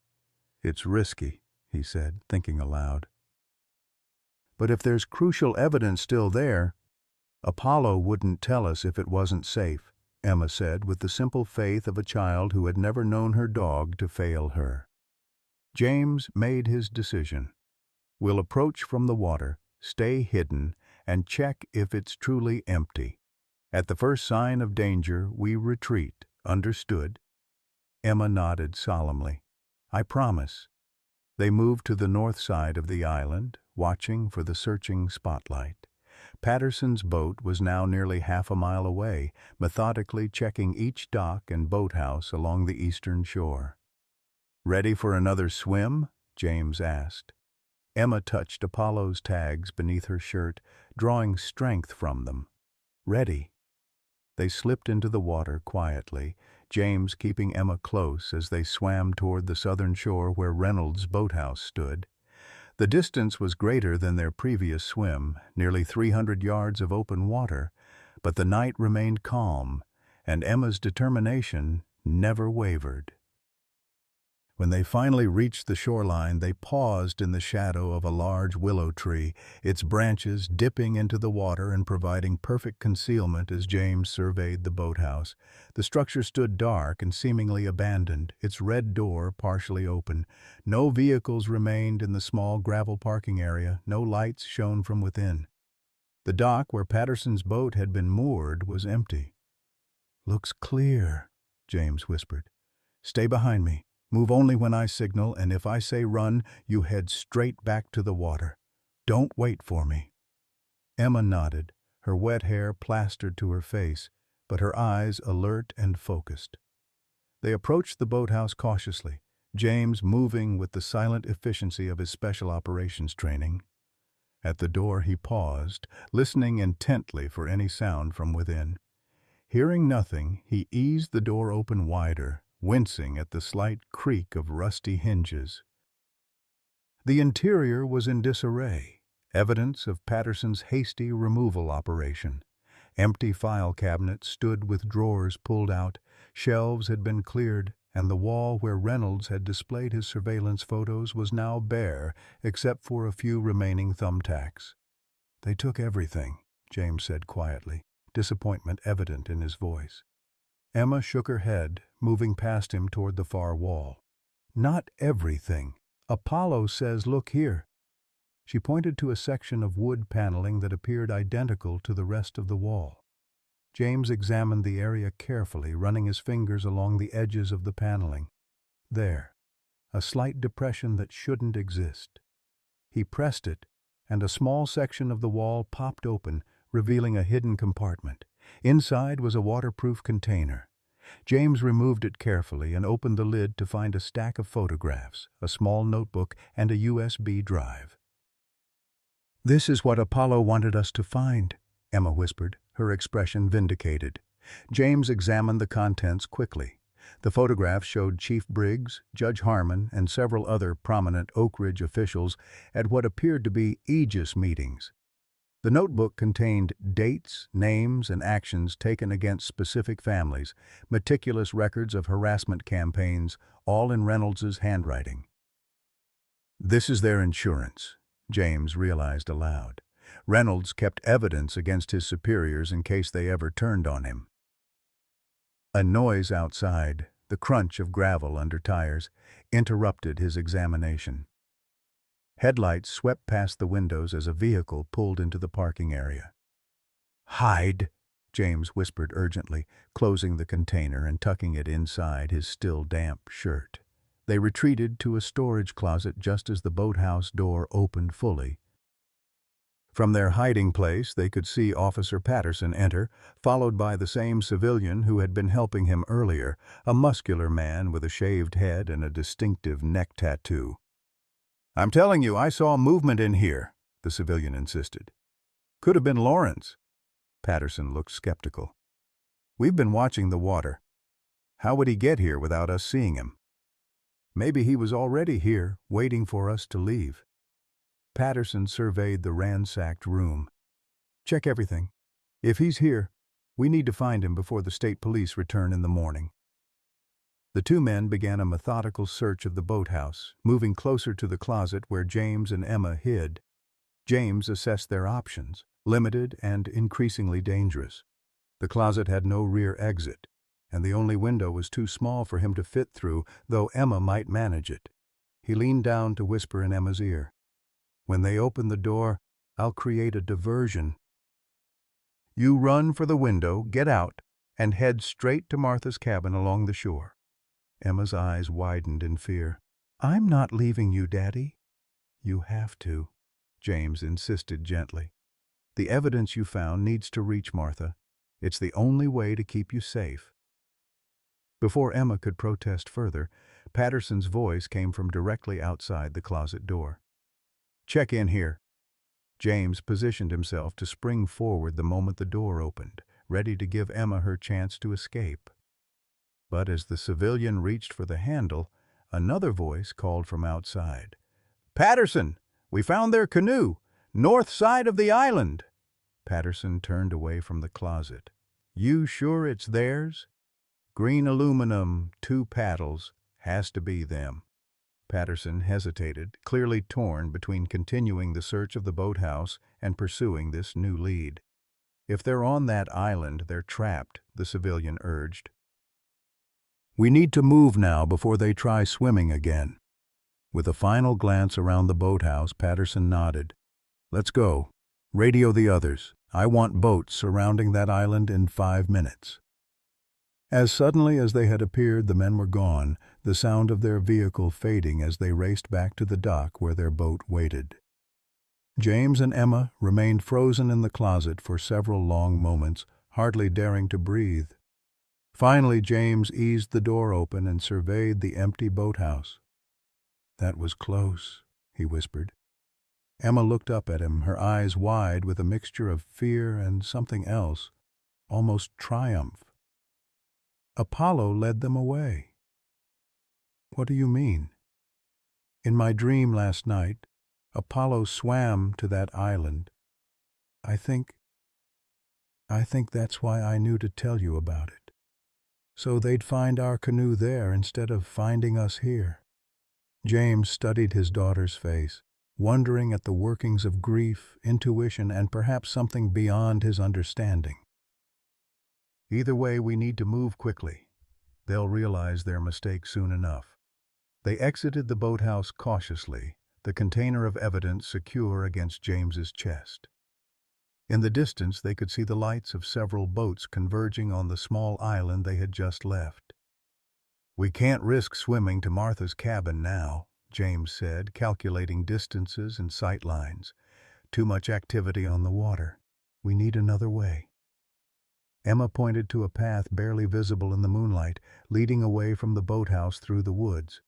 "It's risky," he said, thinking aloud. "But if there's crucial evidence still there, Apollo wouldn't tell us if it wasn't safe," Emma said with the simple faith of a child who had never known her dog to fail her. James made his decision. "We'll approach from the water, stay hidden, and check if it's truly empty. At the first sign of danger, we retreat. Understood?" Emma nodded solemnly. "I promise." They moved to the north side of the island, watching for the searching spotlight. Patterson's boat was now nearly half a mile away, methodically checking each dock and boathouse along the eastern shore. "Ready for another swim?" James asked. Emma touched Apollo's tags beneath her shirt, drawing strength from them. "Ready." They slipped into the water quietly, James keeping Emma close as they swam toward the southern shore where Reynolds' boathouse stood. The distance was greater than their previous swim, nearly 300 yards of open water, but the night remained calm, and Emma's determination never wavered. When they finally reached the shoreline, they paused in the shadow of a large willow tree, its branches dipping into the water and providing perfect concealment as James surveyed the boathouse. The structure stood dark and seemingly abandoned, its red door partially open. No vehicles remained in the small gravel parking area, no lights shone from within. The dock where Patterson's boat had been moored was empty. "Looks clear," James whispered. "Stay behind me. Move only when I signal, and if I say run, you head straight back to the water. Don't wait for me." Emma nodded, her wet hair plastered to her face, but her eyes alert and focused. They approached the boathouse cautiously, James moving with the silent efficiency of his special operations training. At the door he paused, listening intently for any sound from within. Hearing nothing, he eased the door open wider, wincing at the slight creak of rusty hinges. The interior was in disarray, evidence of Patterson's hasty removal operation. Empty file cabinets stood with drawers pulled out, shelves had been cleared, and the wall where Reynolds had displayed his surveillance photos was now bare, except for a few remaining thumbtacks. "They took everything," James said quietly, disappointment evident in his voice. Emma shook her head, moving past him toward the far wall. "Not everything. Apollo says, look here." She pointed to a section of wood paneling that appeared identical to the rest of the wall. James examined the area carefully, running his fingers along the edges of the paneling. There, a slight depression that shouldn't exist. He pressed it, and a small section of the wall popped open, revealing a hidden compartment. Inside was a waterproof container. James removed it carefully and opened the lid to find a stack of photographs, a small notebook, and a USB drive. "This is what Apollo wanted us to find," Emma whispered, her expression vindicated. James examined the contents quickly. The photographs showed Chief Briggs, Judge Harmon, and several other prominent Oak Ridge officials at what appeared to be Aegis meetings. The notebook contained dates, names, and actions taken against specific families, meticulous records of harassment campaigns, all in Reynolds's handwriting. "This is their insurance," James realized aloud. Reynolds kept evidence against his superiors in case they ever turned on him. A noise outside, the crunch of gravel under tires, interrupted his examination. Headlights swept past the windows as a vehicle pulled into the parking area. "Hide," James whispered urgently, closing the container and tucking it inside his still damp shirt. They retreated to a storage closet just as the boathouse door opened fully. From their hiding place, they could see Officer Patterson enter, followed by the same civilian who had been helping him earlier, a muscular man with a shaved head and a distinctive neck tattoo. "I'm telling you, I saw movement in here," the civilian insisted. "Could have been Lawrence." Patterson looked skeptical. "We've been watching the water. How would he get here without us seeing him? Maybe he was already here, waiting for us to leave." Patterson surveyed the ransacked room. "Check everything. If he's here, we need to find him before the state police return in the morning." The two men began a methodical search of the boathouse, moving closer to the closet where James and Emma hid. James assessed their options, limited and increasingly dangerous. The closet had no rear exit, and the only window was too small for him to fit through, though Emma might manage it. He leaned down to whisper in Emma's ear, "When they open the door, I'll create a diversion. You run for the window, get out, and head straight to Martha's cabin along the shore." Emma's eyes widened in fear. "I'm not leaving you, Daddy." "You have to," James insisted gently. "The evidence you found needs to reach Martha. It's the only way to keep you safe." Before Emma could protest further, Patterson's voice came from directly outside the closet door. "Check in here." James positioned himself to spring forward the moment the door opened, ready to give Emma her chance to escape. But as the civilian reached for the handle, another voice called from outside. "Patterson, we found their canoe, north side of the island." Patterson turned away from the closet. "You sure it's theirs?" "Green aluminum, 2 paddles, has to be them." Patterson hesitated, clearly torn between continuing the search of the boathouse and pursuing this new lead. "If they're on that island, they're trapped," the civilian urged. "We need to move now before they try swimming again." With a final glance around the boathouse, Patterson nodded. "Let's go. Radio the others. I want boats surrounding that island in 5 minutes." As suddenly as they had appeared, the men were gone, the sound of their vehicle fading as they raced back to the dock where their boat waited. James and Emma remained frozen in the closet for several long moments, hardly daring to breathe. Finally, James eased the door open and surveyed the empty boathouse. "That was close," he whispered. Emma looked up at him, her eyes wide with a mixture of fear and something else, almost triumph. "Apollo led them away." "What do you mean?" "In my dream last night, Apollo swam to that island. I think that's why I knew to tell you about it. So they'd find our canoe there instead of finding us here." James studied his daughter's face, wondering at the workings of grief, intuition, and perhaps something beyond his understanding. "Either way, we need to move quickly. They'll realize their mistake soon enough." They exited the boathouse cautiously, the container of evidence secure against James's chest. In the distance, they could see the lights of several boats converging on the small island they had just left. "We can't risk swimming to Martha's cabin now," James said, calculating distances and sight lines. "Too much activity on the water. We need another way." Emma pointed to a path barely visible in the moonlight, leading away from the boathouse through the woods.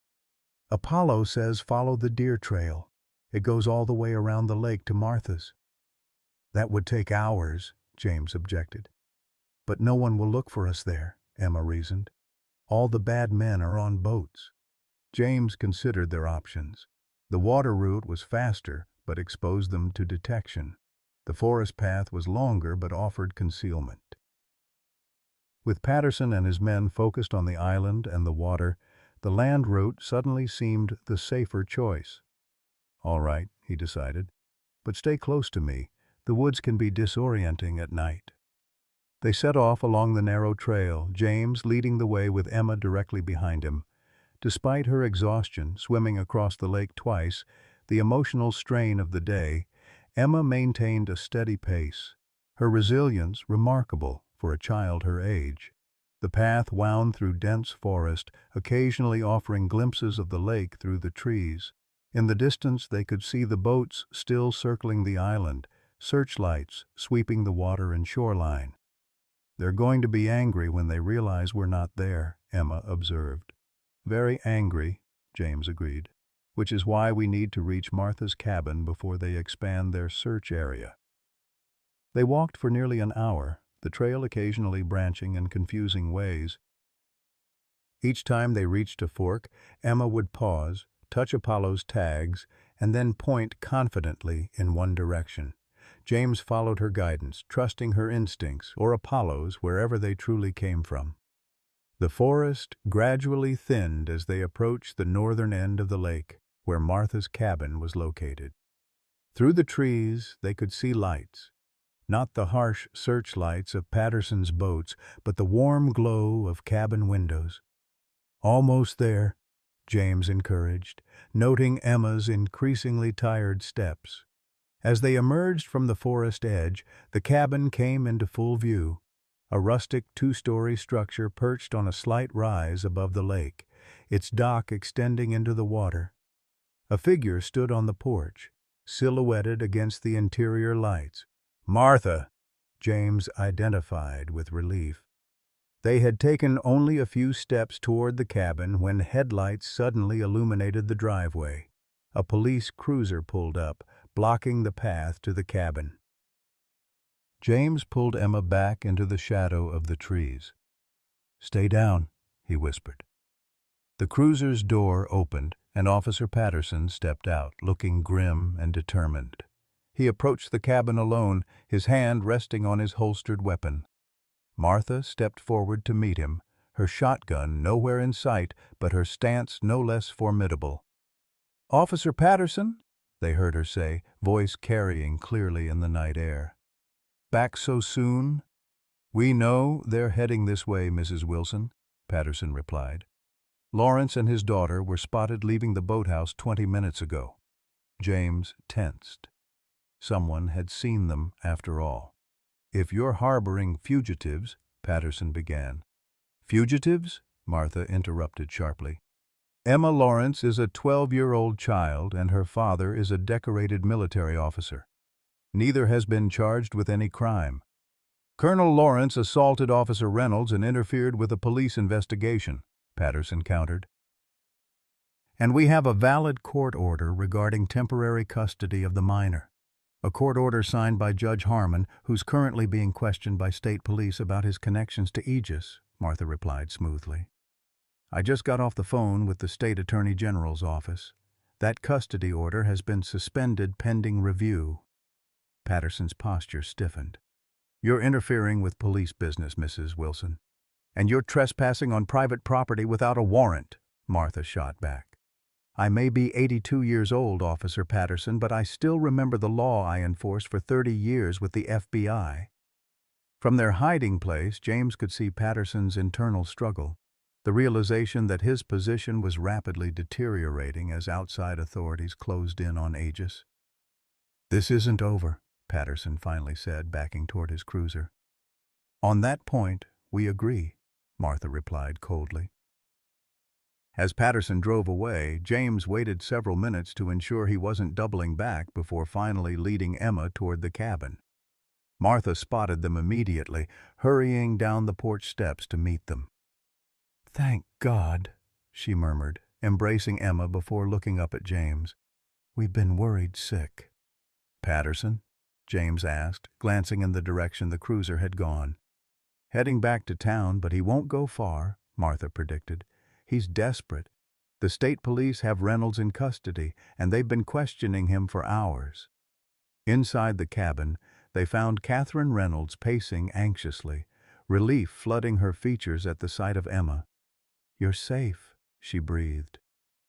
"Apollo says follow the deer trail. It goes all the way around the lake to Martha's." "That would take hours," James objected. "But no one will look for us there," Emma reasoned. "All the bad men are on boats." James considered their options. The water route was faster, but exposed them to detection. The forest path was longer, but offered concealment. With Patterson and his men focused on the island and the water, the land route suddenly seemed the safer choice. "All right," he decided, "but stay close to me. The woods can be disorienting at night." They set off along the narrow trail, James leading the way with Emma directly behind him. Despite her exhaustion, swimming across the lake twice, the emotional strain of the day, Emma maintained a steady pace, her resilience remarkable for a child her age. The path wound through dense forest, occasionally offering glimpses of the lake through the trees. In the distance they could see the boats still circling the island, searchlights sweeping the water and shoreline. "They're going to be angry when they realize we're not there," Emma observed. "Very angry," James agreed, "which is why we need to reach Martha's cabin before they expand their search area." They walked for nearly an hour, the trail occasionally branching in confusing ways. Each time they reached a fork, Emma would pause, touch Apollo's tags, and then point confidently in one direction. James followed her guidance, trusting her instincts, or Apollo's, wherever they truly came from. The forest gradually thinned as they approached the northern end of the lake, where Martha's cabin was located. Through the trees they could see lights, not the harsh searchlights of Patterson's boats, but the warm glow of cabin windows. "Almost there," James encouraged, noting Emma's increasingly tired steps. As they emerged from the forest edge, the cabin came into full view, a rustic two-story structure perched on a slight rise above the lake, its dock extending into the water. A figure stood on the porch, silhouetted against the interior lights. "Martha," James identified with relief. They had taken only a few steps toward the cabin when headlights suddenly illuminated the driveway. A police cruiser pulled up, blocking the path to the cabin. James pulled Emma back into the shadow of the trees. "Stay down," he whispered. The cruiser's door opened, and Officer Patterson stepped out, looking grim and determined. He approached the cabin alone, his hand resting on his holstered weapon. Martha stepped forward to meet him, her shotgun nowhere in sight, but her stance no less formidable. "Officer Patterson," they heard her say, voice carrying clearly in the night air. "Back so soon?" "We know they're heading this way, Mrs. Wilson," Patterson replied. "Lawrence and his daughter were spotted leaving the boathouse 20 minutes ago." James tensed. Someone had seen them after all. "If you're harboring fugitives," Patterson began. Fugitives? Martha interrupted sharply. Emma Lawrence is a 12-year-old child and her father is a decorated military officer. Neither has been charged with any crime. Colonel Lawrence assaulted Officer Reynolds and interfered with a police investigation, Patterson countered. And we have a valid court order regarding temporary custody of the minor. A court order signed by Judge Harmon, who's currently being questioned by state police about his connections to Aegis, Martha replied smoothly. I just got off the phone with the state attorney general's office. That custody order has been suspended pending review. Patterson's posture stiffened. You're interfering with police business, Mrs. Wilson. And you're trespassing on private property without a warrant, Martha shot back. I may be 82 years old, Officer Patterson, but I still remember the law I enforced for 30 years with the FBI. From their hiding place, James could see Patterson's internal struggle, the realization that his position was rapidly deteriorating as outside authorities closed in on Aegis. This isn't over, Patterson finally said, backing toward his cruiser. On that point, we agree, Martha replied coldly. As Patterson drove away, James waited several minutes to ensure he wasn't doubling back before finally leading Emma toward the cabin. Martha spotted them immediately, hurrying down the porch steps to meet them. Thank God, she murmured, embracing Emma before looking up at James. We've been worried sick. Patterson? James asked, glancing in the direction the cruiser had gone. Heading back to town, but he won't go far, Martha predicted. He's desperate. The state police have Reynolds in custody, and they've been questioning him for hours. Inside the cabin, they found Catherine Reynolds pacing anxiously, relief flooding her features at the sight of Emma. You're safe, she breathed.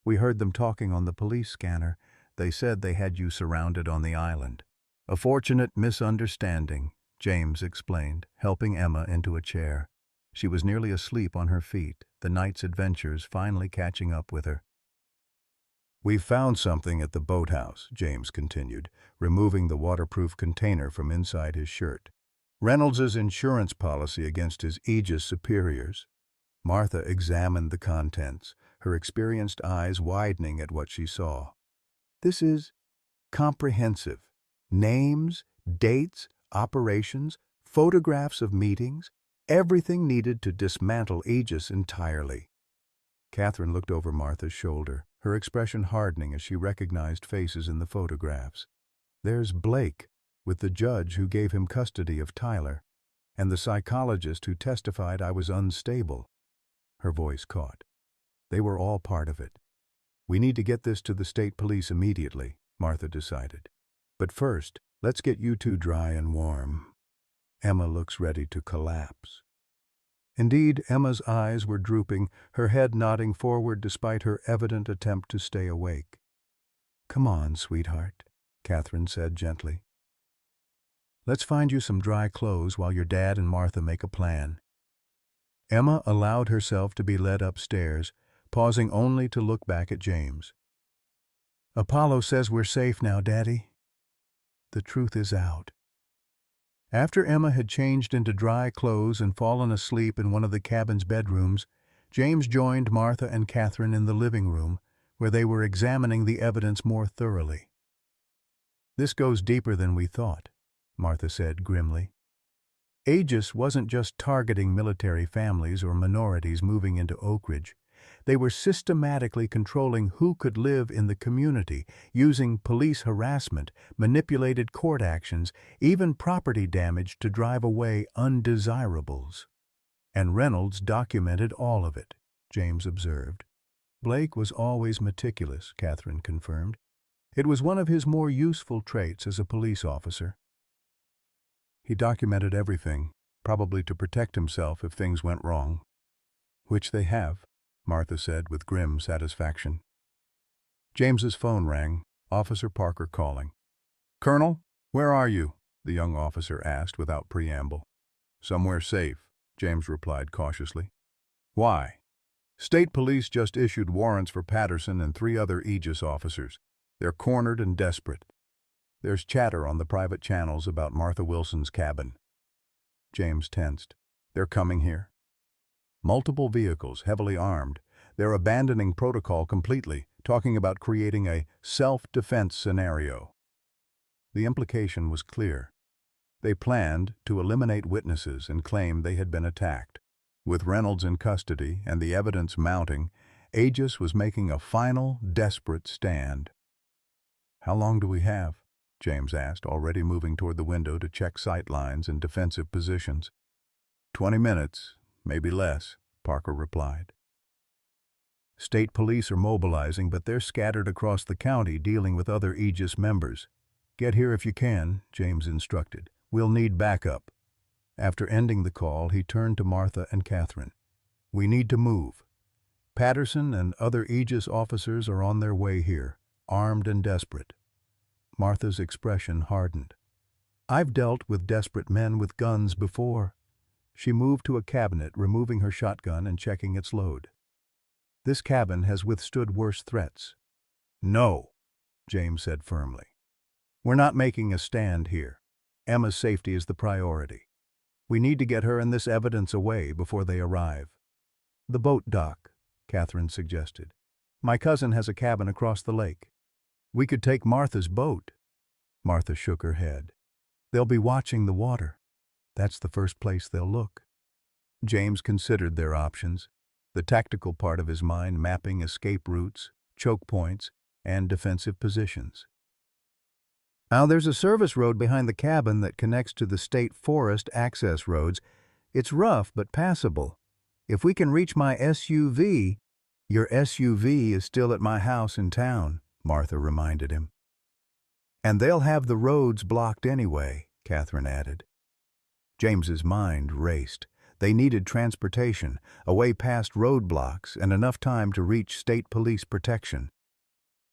We heard them talking on the police scanner. They said they had you surrounded on the island. A fortunate misunderstanding, James explained, helping Emma into a chair. She was nearly asleep on her feet, the night's adventures finally catching up with her. We've found something at the boathouse, James continued, removing the waterproof container from inside his shirt. Reynolds's insurance policy against his Aegis superiors. Martha examined the contents, her experienced eyes widening at what she saw. This is comprehensive. Names, dates, operations, photographs of meetings, everything needed to dismantle Aegis entirely. Catherine looked over Martha's shoulder, her expression hardening as she recognized faces in the photographs. There's Blake, with the judge who gave him custody of Tyler, and the psychologist who testified I was unstable. Her voice caught. They were all part of it. We need to get this to the state police immediately, Martha decided. But first, let's get you two dry and warm. Emma looks ready to collapse. Indeed, Emma's eyes were drooping, her head nodding forward despite her evident attempt to stay awake. Come on, sweetheart, Catherine said gently. Let's find you some dry clothes while your dad and Martha make a plan. Emma allowed herself to be led upstairs, pausing only to look back at James. Apollo says we're safe now, Daddy. The truth is out. After Emma had changed into dry clothes and fallen asleep in one of the cabin's bedrooms, James joined Martha and Catherine in the living room, where they were examining the evidence more thoroughly. This goes deeper than we thought, Martha said grimly. Aegis wasn't just targeting military families or minorities moving into Oak Ridge. They were systematically controlling who could live in the community, using police harassment, manipulated court actions, even property damage to drive away undesirables. And Reynolds documented all of it, James observed. Blake was always meticulous, Catherine confirmed. It was one of his more useful traits as a police officer. He documented everything, probably to protect himself if things went wrong. Which they have, Martha said with grim satisfaction. James's phone rang, Officer Parker calling. Colonel, where are you? The young officer asked without preamble. Somewhere safe, James replied cautiously. Why? State police just issued warrants for Patterson and 3 other Aegis officers. They're cornered and desperate. There's chatter on the private channels about Martha Wilson's cabin. James tensed. They're coming here. Multiple vehicles, heavily armed. They're abandoning protocol completely, talking about creating a self-defense scenario. The implication was clear. They planned to eliminate witnesses and claim they had been attacked. With Reynolds in custody and the evidence mounting, Aegis was making a final, desperate stand. "How long do we have?" James asked, already moving toward the window to check sight lines and defensive positions. 20 minutes, maybe less," Parker replied. "State police are mobilizing, but they're scattered across the county dealing with other Aegis members. Get here if you can," James instructed. "We'll need backup." After ending the call, he turned to Martha and Catherine. "We need to move. Patterson and other Aegis officers are on their way here, armed and desperate." Martha's expression hardened. "I've dealt with desperate men with guns before." She moved to a cabinet, removing her shotgun and checking its load. "This cabin has withstood worse threats." "No," James said firmly. "We're not making a stand here. Emma's safety is the priority. We need to get her and this evidence away before they arrive." "The boat dock," Catherine suggested. "My cousin has a cabin across the lake." "We could take Martha's boat." Martha shook her head. "They'll be watching the water. That's the first place they'll look." James considered their options, the tactical part of his mind mapping escape routes, choke points, and defensive positions. "Now there's a service road behind the cabin that connects to the state forest access roads. It's rough but passable. If we can reach my SUV—" "Your SUV is still at my house in town," Martha reminded him. "And they'll have the roads blocked anyway," Catherine added. James's mind raced. They needed transportation, a way past roadblocks, and enough time to reach state police protection.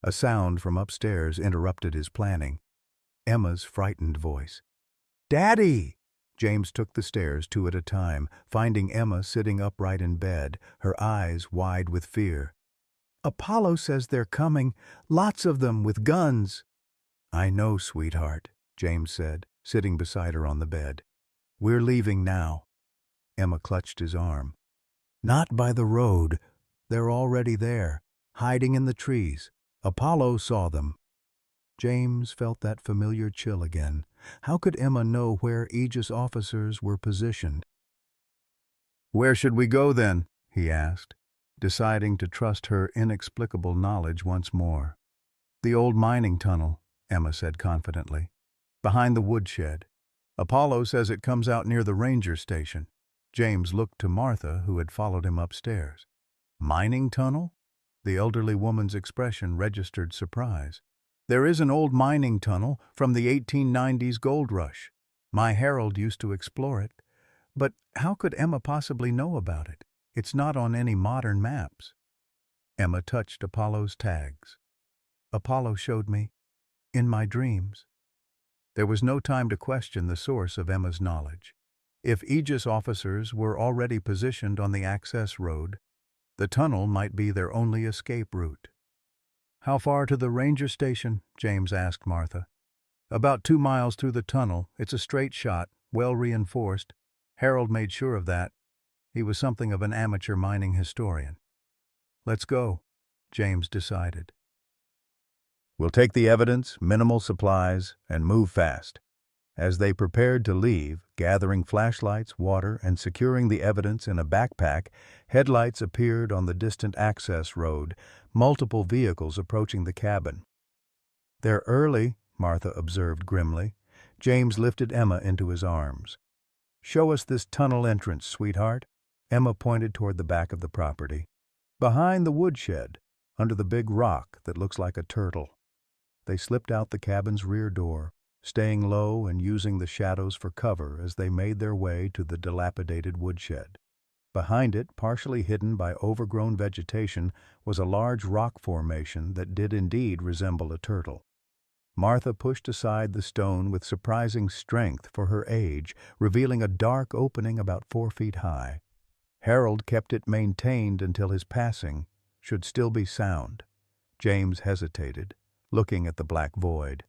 A sound from upstairs interrupted his planning. Emma's frightened voice. "Daddy!" James took the stairs two at a time, finding Emma sitting upright in bed, her eyes wide with fear. "Apollo says they're coming, lots of them with guns." "I know, sweetheart," James said, sitting beside her on the bed. "We're leaving now." Emma clutched his arm. "Not by the road. They're already there, hiding in the trees. Apollo saw them." James felt that familiar chill again. How could Emma know where Aegis officers were positioned? "Where should we go then?" he asked, deciding to trust her inexplicable knowledge once more. "The old mining tunnel," Emma said confidently. "Behind the woodshed. Apollo says it comes out near the ranger station." James looked to Martha, who had followed him upstairs. "Mining tunnel?" The elderly woman's expression registered surprise. "There is an old mining tunnel from the 1890s gold rush. My Harold used to explore it. But how could Emma possibly know about it? It's not on any modern maps." Emma touched Apollo's tags. "Apollo showed me. In my dreams." There was no time to question the source of Emma's knowledge. If Aegis officers were already positioned on the access road, the tunnel might be their only escape route. "How far to the ranger station?" James asked Martha. "About 2 miles through the tunnel. It's a straight shot, well reinforced. Harold made sure of that. He was something of an amateur mining historian." "Let's go," James decided. "We'll take the evidence, minimal supplies, and move fast." As they prepared to leave, gathering flashlights, water, and securing the evidence in a backpack, headlights appeared on the distant access road, multiple vehicles approaching the cabin. "They're early," Martha observed grimly. James lifted Emma into his arms. "Show us this tunnel entrance, sweetheart." Emma pointed toward the back of the property. "Behind the woodshed, under the big rock that looks like a turtle." They slipped out the cabin's rear door, staying low and using the shadows for cover as they made their way to the dilapidated woodshed. Behind it, partially hidden by overgrown vegetation, was a large rock formation that did indeed resemble a turtle. Martha pushed aside the stone with surprising strength for her age, revealing a dark opening about 4 feet high. Harold kept it maintained until his passing, should still be sound. James hesitated, looking at the black void.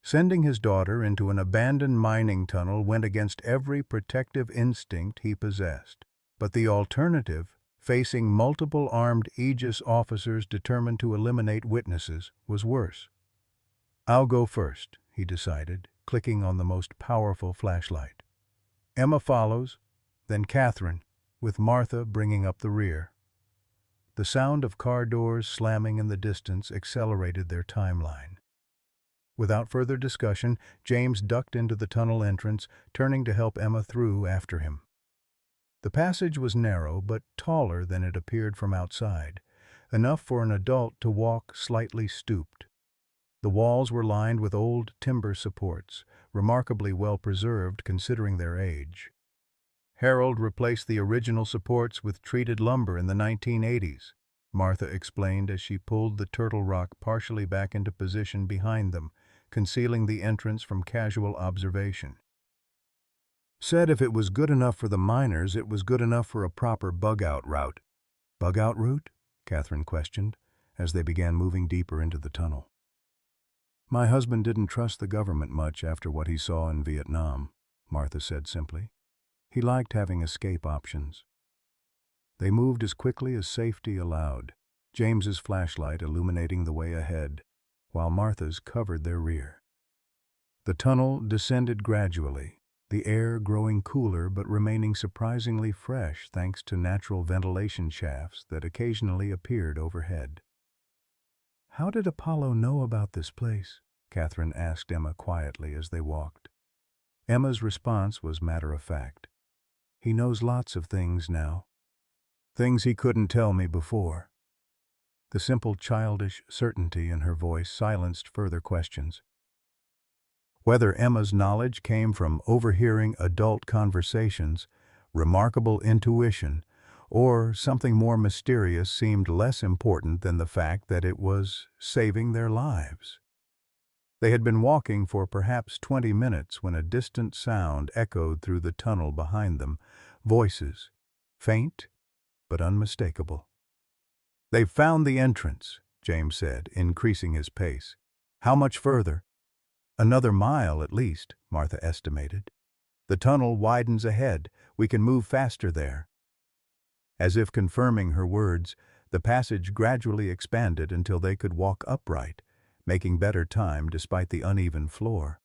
Sending his daughter into an abandoned mining tunnel went against every protective instinct he possessed. But the alternative, facing multiple armed Aegis officers determined to eliminate witnesses, was worse. "I'll go first," he decided, clicking on the most powerful flashlight. Emma follows, then Catherine, with Martha bringing up the rear. The sound of car doors slamming in the distance accelerated their timeline. Without further discussion, James ducked into the tunnel entrance, turning to help Emma through after him. The passage was narrow but taller than it appeared from outside, enough for an adult to walk slightly stooped. The walls were lined with old timber supports, remarkably well preserved considering their age. Harold replaced the original supports with treated lumber in the 1980s, Martha explained as she pulled the turtle rock partially back into position behind them, concealing the entrance from casual observation. "Said if it was good enough for the miners, it was good enough for a proper bug-out route." "Bug-out route?" Catherine questioned, as they began moving deeper into the tunnel. "My husband didn't trust the government much after what he saw in Vietnam," Martha said simply. "He liked having escape options." They moved as quickly as safety allowed, James's flashlight illuminating the way ahead, while Martha's covered their rear. The tunnel descended gradually, the air growing cooler but remaining surprisingly fresh thanks to natural ventilation shafts that occasionally appeared overhead. "How did Apollo know about this place?" Catherine asked Emma quietly as they walked. Emma's response was matter-of-fact. "He knows lots of things now. Things he couldn't tell me before." The simple childish certainty in her voice silenced further questions. Whether Emma's knowledge came from overhearing adult conversations, remarkable intuition, or something more mysterious seemed less important than the fact that it was saving their lives. They had been walking for perhaps 20 minutes when a distant sound echoed through the tunnel behind them, voices, faint but unmistakable. "They've found the entrance," James said, increasing his pace. "How much further?" "Another mile at least," Martha estimated. "The tunnel widens ahead. We can move faster there." As if confirming her words, the passage gradually expanded until they could walk upright, making better time despite the uneven floor.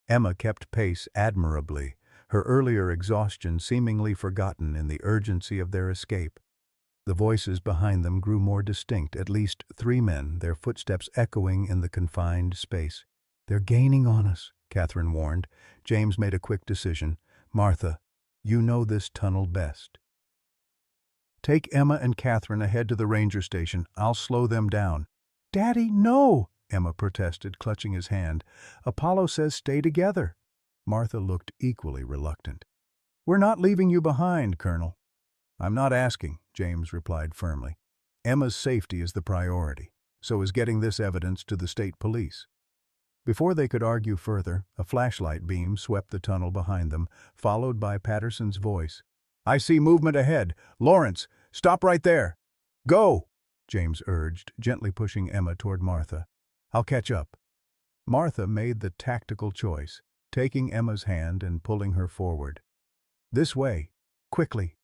Emma kept pace admirably, her earlier exhaustion seemingly forgotten in the urgency of their escape. The voices behind them grew more distinct, at least 3 men, their footsteps echoing in the confined space. "They're gaining on us," Catherine warned. James made a quick decision. "Martha, you know this tunnel best. Take Emma and Catherine ahead to the ranger station. I'll slow them down." "Daddy, no!" Emma protested, clutching his hand. "Apollo says stay together." Martha looked equally reluctant. "We're not leaving you behind, Colonel." "I'm not asking," James replied firmly. "Emma's safety is the priority. So is getting this evidence to the state police." Before they could argue further, a flashlight beam swept the tunnel behind them, followed by Patterson's voice. "I see movement ahead. Lawrence, stop right there." "Go," James urged, gently pushing Emma toward Martha. "I'll catch up." Martha made the tactical choice, taking Emma's hand and pulling her forward. "This way, quickly."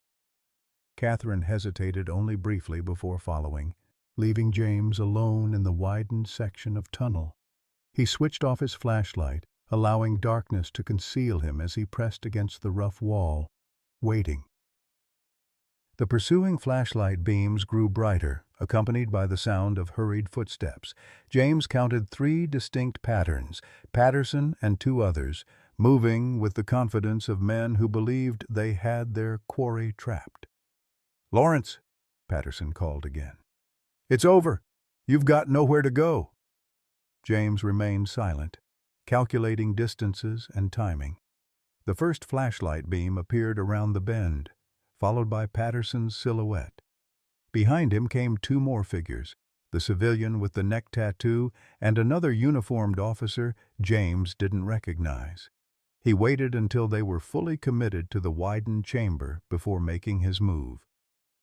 Catherine hesitated only briefly before following, leaving James alone in the widened section of tunnel. He switched off his flashlight, allowing darkness to conceal him as he pressed against the rough wall, waiting. The pursuing flashlight beams grew brighter, accompanied by the sound of hurried footsteps. James counted 3 distinct patterns, Patterson and 2 others, moving with the confidence of men who believed they had their quarry trapped. "Lawrence," Patterson called again. "It's over. You've got nowhere to go." James remained silent, calculating distances and timing. The first flashlight beam appeared around the bend, followed by Patterson's silhouette. Behind him came 2 more figures, the civilian with the neck tattoo and another uniformed officer James didn't recognize. He waited until they were fully committed to the widened chamber before making his move.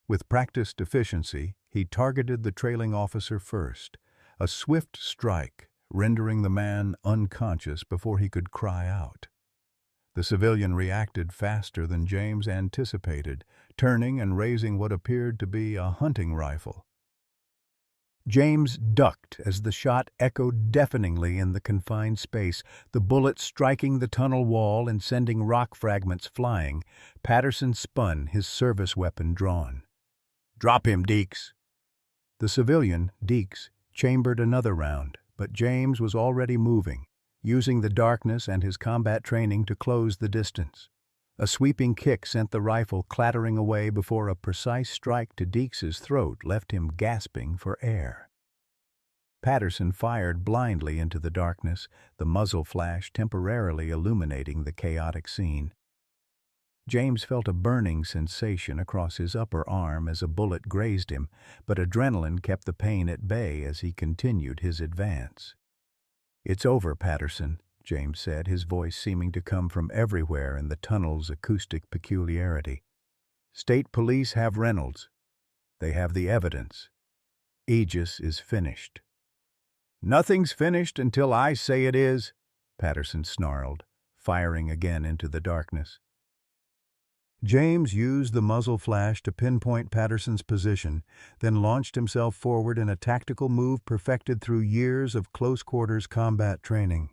With practiced efficiency, he targeted the trailing officer first, a swift strike, rendering the man unconscious before he could cry out. The civilian reacted faster than James anticipated, turning and raising what appeared to be a hunting rifle. James ducked as the shot echoed deafeningly in the confined space, the bullet striking the tunnel wall and sending rock fragments flying. Patterson spun, his service weapon drawn. "Drop him, Deeks." The civilian, Deeks, chambered another round, but James was already moving, using the darkness and his combat training to close the distance. A sweeping kick sent the rifle clattering away before a precise strike to Deeks's throat left him gasping for air. Patterson fired blindly into the darkness, the muzzle flash temporarily illuminating the chaotic scene. James felt a burning sensation across his upper arm as a bullet grazed him, but adrenaline kept the pain at bay as he continued his advance. "It's over, Patterson," James said, his voice seeming to come from everywhere in the tunnel's acoustic peculiarity. "State Police have Reynolds. They have the evidence. Aegis is finished." "Nothing's finished until I say it is," Patterson snarled, firing again into the darkness. James used the muzzle flash to pinpoint Patterson's position, then launched himself forward in a tactical move perfected through years of close-quarters combat training.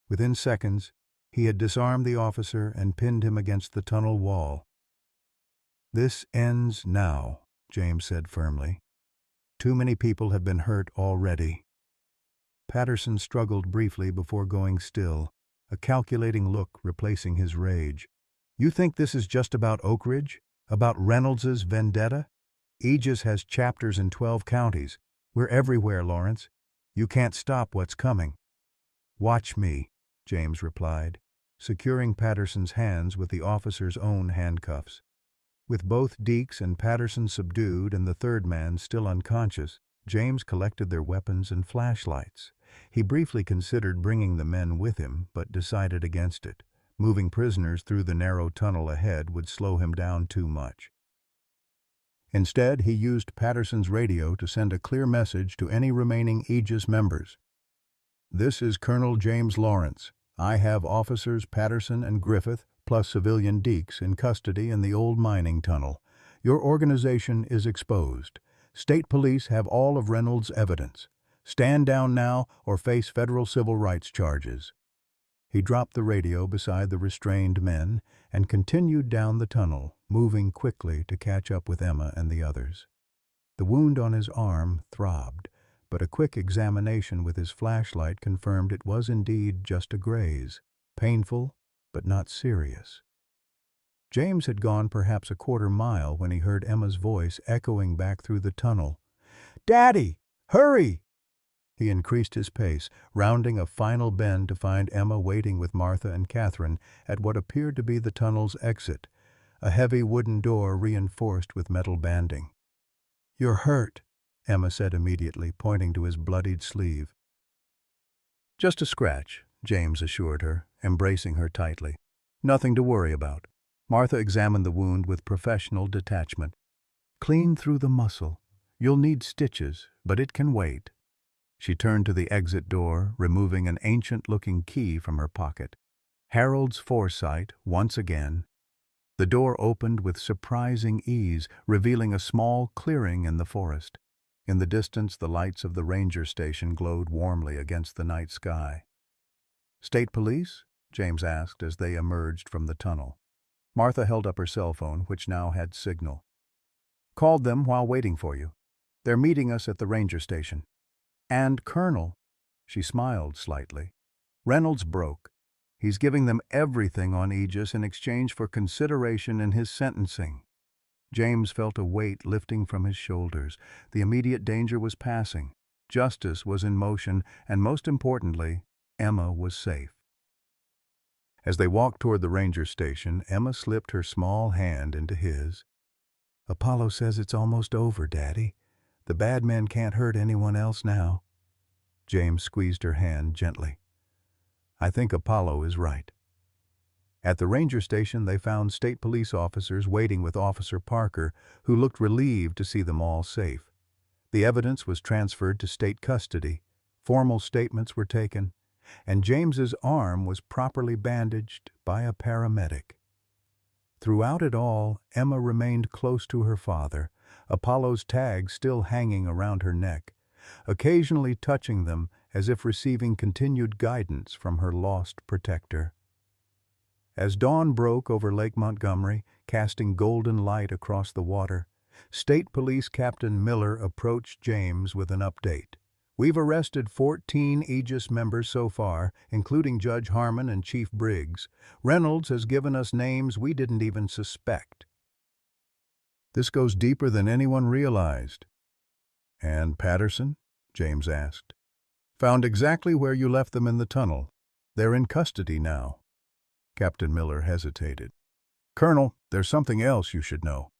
Within seconds, he had disarmed the officer and pinned him against the tunnel wall. "This ends now," James said firmly. "Too many people have been hurt already." Patterson struggled briefly before going still, a calculating look replacing his rage. "You think this is just about Oak Ridge? About Reynolds's vendetta? Aegis has chapters in 12 counties. We're everywhere, Lawrence. You can't stop what's coming." "Watch me," James replied, securing Patterson's hands with the officer's own handcuffs. With both Deeks and Patterson subdued and the third man still unconscious, James collected their weapons and flashlights. He briefly considered bringing the men with him, but decided against it. Moving prisoners through the narrow tunnel ahead would slow him down too much. Instead, he used Patterson's radio to send a clear message to any remaining Aegis members. "This is Colonel James Lawrence. I have officers Patterson and Griffith, plus civilian Deeks, in custody in the old mining tunnel. Your organization is exposed. State Police have all of Reynolds' evidence. Stand down now or face federal civil rights charges." He dropped the radio beside the restrained men and continued down the tunnel, moving quickly to catch up with Emma and the others. The wound on his arm throbbed, but a quick examination with his flashlight confirmed it was indeed just a graze, painful but not serious. James had gone perhaps a quarter-mile when he heard Emma's voice echoing back through the tunnel. "Daddy, hurry!" He increased his pace, rounding a final bend to find Emma waiting with Martha and Catherine at what appeared to be the tunnel's exit, a heavy wooden door reinforced with metal banding. "You're hurt," Emma said immediately, pointing to his bloodied sleeve. "Just a scratch," James assured her, embracing her tightly. "Nothing to worry about." Martha examined the wound with professional detachment. "Clean through the muscle. You'll need stitches, but it can wait." She turned to the exit door, removing an ancient-looking key from her pocket. Harold's foresight, once again. The door opened with surprising ease, revealing a small clearing in the forest. In the distance, the lights of the ranger station glowed warmly against the night sky. "State Police?" James asked as they emerged from the tunnel. Martha held up her cell phone, which now had signal. "Called them while waiting for you. They're meeting us at the ranger station. And Colonel," she smiled slightly, "Reynolds broke. He's giving them everything on Aegis in exchange for consideration in his sentencing." James felt a weight lifting from his shoulders. The immediate danger was passing. Justice was in motion, and most importantly, Emma was safe. As they walked toward the ranger station, Emma slipped her small hand into his. "Apollo says it's almost over, Daddy. The bad men can't hurt anyone else now." James squeezed her hand gently. "I think Apollo is right." At the ranger station, they found state police officers waiting with Officer Parker, who looked relieved to see them all safe. The evidence was transferred to state custody. Formal statements were taken, and James's arm was properly bandaged by a paramedic. Throughout it all, Emma remained close to her father, Apollo's tag still hanging around her neck, occasionally touching them as if receiving continued guidance from her lost protector. As dawn broke over Lake Montgomery, casting golden light across the water, State Police Captain Miller approached James with an update. "We've arrested 14 Aegis members so far, including Judge Harmon and Chief Briggs. Reynolds has given us names we didn't even suspect." "This goes deeper than anyone realized." "And Patterson?" James asked. "Found exactly where you left them in the tunnel. They're in custody now." Captain Miller hesitated. "Colonel, there's something else you should know.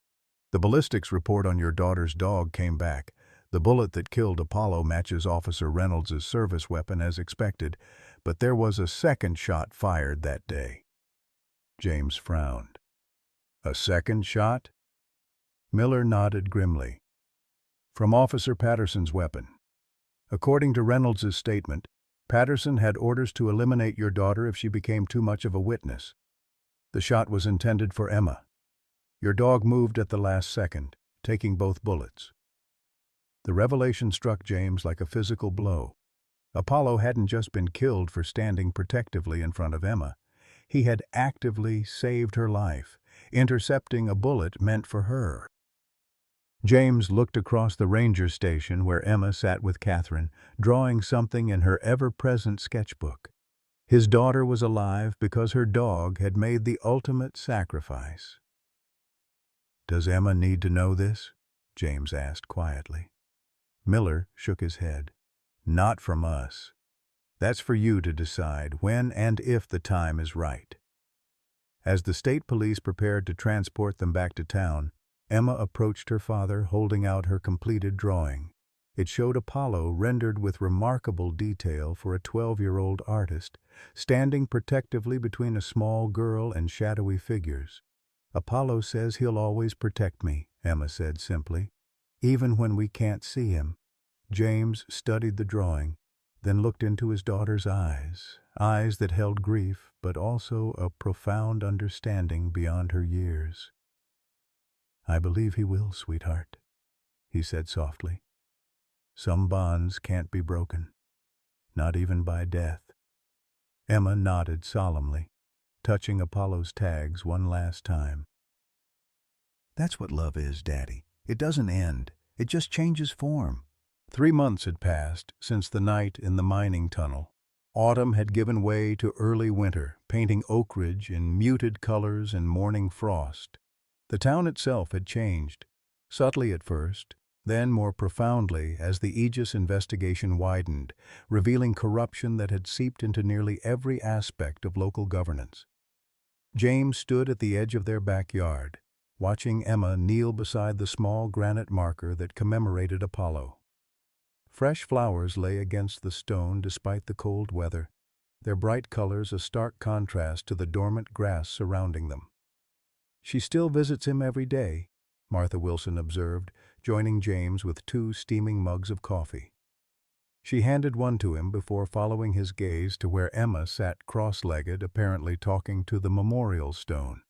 The ballistics report on your daughter's dog came back. The bullet that killed Apollo matches Officer Reynolds' service weapon as expected, but there was a second shot fired that day." James frowned. "A second shot?" Miller nodded grimly. "From Officer Patterson's weapon. According to Reynolds' statement, Patterson had orders to eliminate your daughter if she became too much of a witness. The shot was intended for Emma. Your dog moved at the last second, taking both bullets." The revelation struck James like a physical blow. Apollo hadn't just been killed for standing protectively in front of Emma. He had actively saved her life, intercepting a bullet meant for her. James looked across the ranger station where Emma sat with Catherine, drawing something in her ever-present sketchbook. His daughter was alive because her dog had made the ultimate sacrifice. "Does Emma need to know this?" James asked quietly. Miller shook his head. "Not from us. That's for you to decide when and if the time is right." As the state police prepared to transport them back to town, Emma approached her father holding out her completed drawing. It showed Apollo rendered with remarkable detail for a 12-year-old artist, standing protectively between a small girl and shadowy figures. "Apollo says he'll always protect me," Emma said simply, "even when we can't see him." James studied the drawing, then looked into his daughter's eyes, eyes that held grief but also a profound understanding beyond her years. "I believe he will, sweetheart," he said softly. "Some bonds can't be broken, not even by death." Emma nodded solemnly, touching Apollo's tags one last time. "That's what love is, Daddy. It doesn't end. It just changes form." 3 months had passed since the night in the mining tunnel. Autumn had given way to early winter, painting Oak Ridge in muted colors and morning frost. The town itself had changed, subtly at first, then more profoundly as the Aegis investigation widened, revealing corruption that had seeped into nearly every aspect of local governance. James stood at the edge of their backyard, watching Emma kneel beside the small granite marker that commemorated Apollo. Fresh flowers lay against the stone despite the cold weather, their bright colors a stark contrast to the dormant grass surrounding them. "She still visits him every day," Martha Wilson observed, joining James with 2 steaming mugs of coffee. She handed one to him before following his gaze to where Emma sat cross-legged, apparently talking to the memorial stone.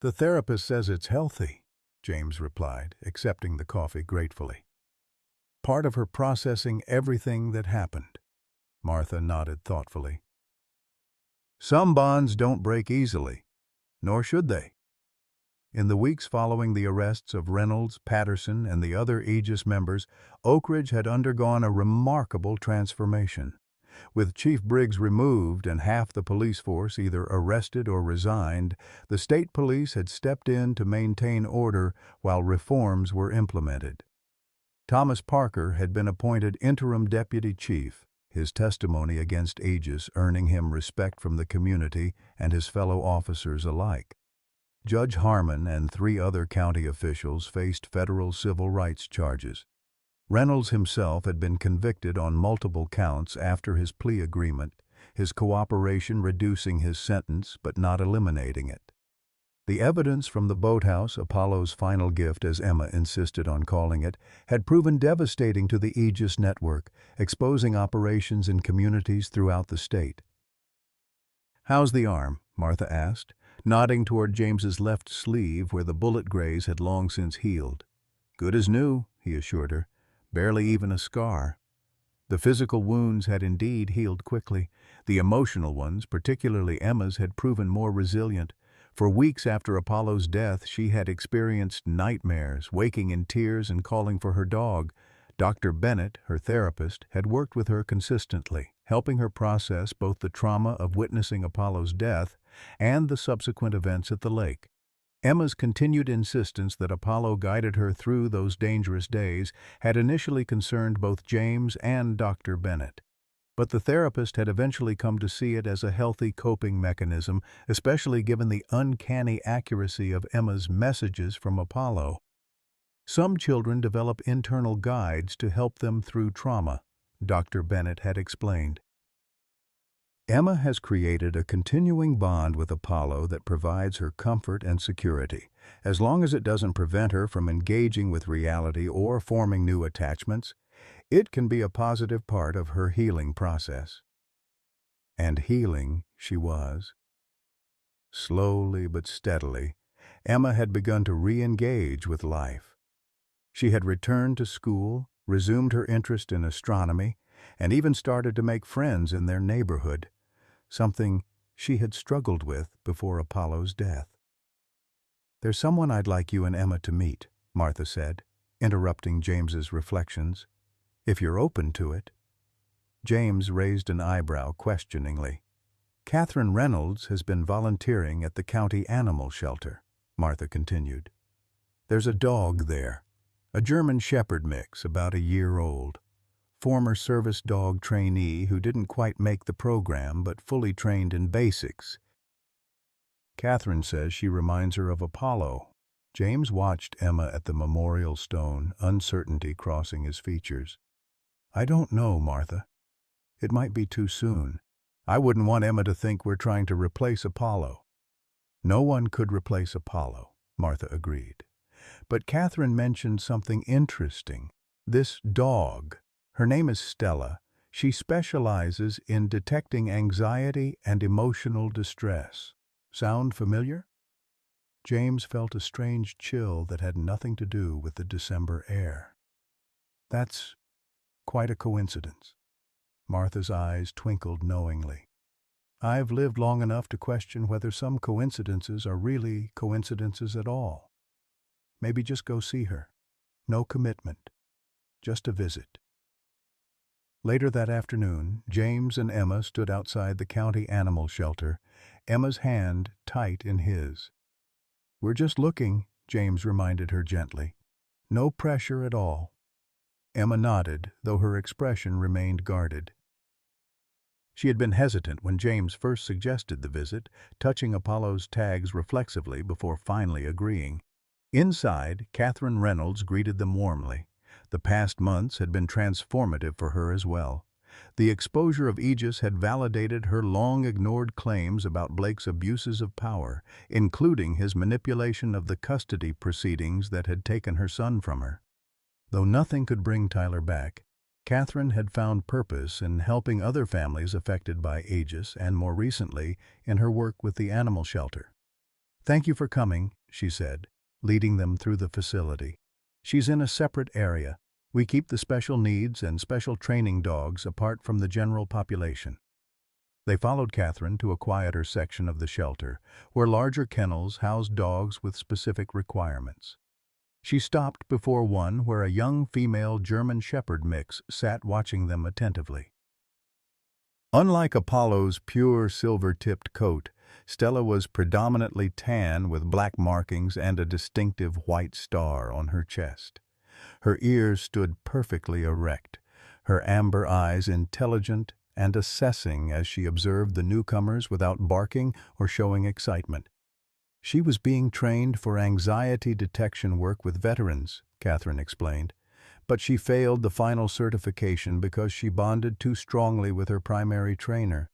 "The therapist says it's healthy," James replied, accepting the coffee gratefully. "Part of her processing everything that happened." Martha nodded thoughtfully. "Some bonds don't break easily, nor should they." In the weeks following the arrests of Reynolds, Patterson, and the other Aegis members, Oak Ridge had undergone a remarkable transformation. With Chief Briggs removed and half the police force either arrested or resigned, the state police had stepped in to maintain order while reforms were implemented. Thomas Parker had been appointed interim deputy chief, his testimony against Aegis earning him respect from the community and his fellow officers alike. Judge Harmon and 3 other county officials faced federal civil rights charges. Reynolds himself had been convicted on multiple counts after his plea agreement, his cooperation reducing his sentence but not eliminating it. The evidence from the boathouse, Apollo's final gift as Emma insisted on calling it, had proven devastating to the Aegis network, exposing operations in communities throughout the state. "How's the arm?" Martha asked, nodding toward James's left sleeve where the bullet graze had long since healed. "Good as new," he assured her. "Barely even a scar." The physical wounds had indeed healed quickly. The emotional ones, particularly Emma's, had proven more resilient. For weeks after Apollo's death, she had experienced nightmares, waking in tears and calling for her dog. Dr. Bennett, her therapist, had worked with her consistently, helping her process both the trauma of witnessing Apollo's death and the subsequent events at the lake. Emma's continued insistence that Apollo guided her through those dangerous days had initially concerned both James and Dr. Bennett. But the therapist had eventually come to see it as a healthy coping mechanism, especially given the uncanny accuracy of Emma's messages from Apollo. Some children develop internal guides to help them through trauma, Dr. Bennett had explained. Emma has created a continuing bond with Apollo that provides her comfort and security, as long as it doesn't prevent her from engaging with reality or forming new attachments. It can be a positive part of her healing process. And healing she was. Slowly but steadily, Emma had begun to re-engage with life. She had returned to school, resumed her interest in astronomy, and even started to make friends in their neighborhood, something she had struggled with before Apollo's death. "There's someone I'd like you and Emma to meet," Martha said, interrupting James's reflections. "If you're open to it." James raised an eyebrow questioningly. "Catherine Reynolds has been volunteering at the county animal shelter," Martha continued. "There's a dog there, a German Shepherd mix about a year old. Former service dog trainee who didn't quite make the program but fully trained in basics. Catherine says she reminds her of Apollo." James watched Emma at the memorial stone, uncertainty crossing his features. "I don't know, Martha. It might be too soon. I wouldn't want Emma to think we're trying to replace Apollo." "No one could replace Apollo," Martha agreed. "But Catherine mentioned something interesting. This dog. Her name is Stella. She specializes in detecting anxiety and emotional distress. Sound familiar?" James felt a strange chill that had nothing to do with the December air. "That's quite a coincidence." Martha's eyes twinkled knowingly. "I've lived long enough to question whether some coincidences are really coincidences at all. Maybe just go see her. No commitment. Just a visit." Later that afternoon, James and Emma stood outside the county animal shelter, Emma's hand tight in his. "We're just looking," James reminded her gently. "No pressure at all." Emma nodded, though her expression remained guarded. She had been hesitant when James first suggested the visit, touching Apollo's tags reflexively before finally agreeing. Inside, Catherine Reynolds greeted them warmly. The past months had been transformative for her as well. The exposure of Aegis had validated her long-ignored claims about Blake's abuses of power, including his manipulation of the custody proceedings that had taken her son from her. Though nothing could bring Tyler back, Catherine had found purpose in helping other families affected by Aegis and, more recently, in her work with the animal shelter. "Thank you for coming," she said, leading them through the facility. "She's in a separate area. We keep the special needs and special training dogs apart from the general population." They followed Catherine to a quieter section of the shelter, where larger kennels housed dogs with specific requirements. She stopped before one where a young female German Shepherd mix sat watching them attentively. Unlike Apollo's pure silver-tipped coat, Stella was predominantly tan with black markings and a distinctive white star on her chest. Her ears stood perfectly erect, her amber eyes intelligent and assessing as she observed the newcomers without barking or showing excitement. She was being trained for anxiety detection work with veterans, Catherine explained, but she failed the final certification because she bonded too strongly with her primary trainer.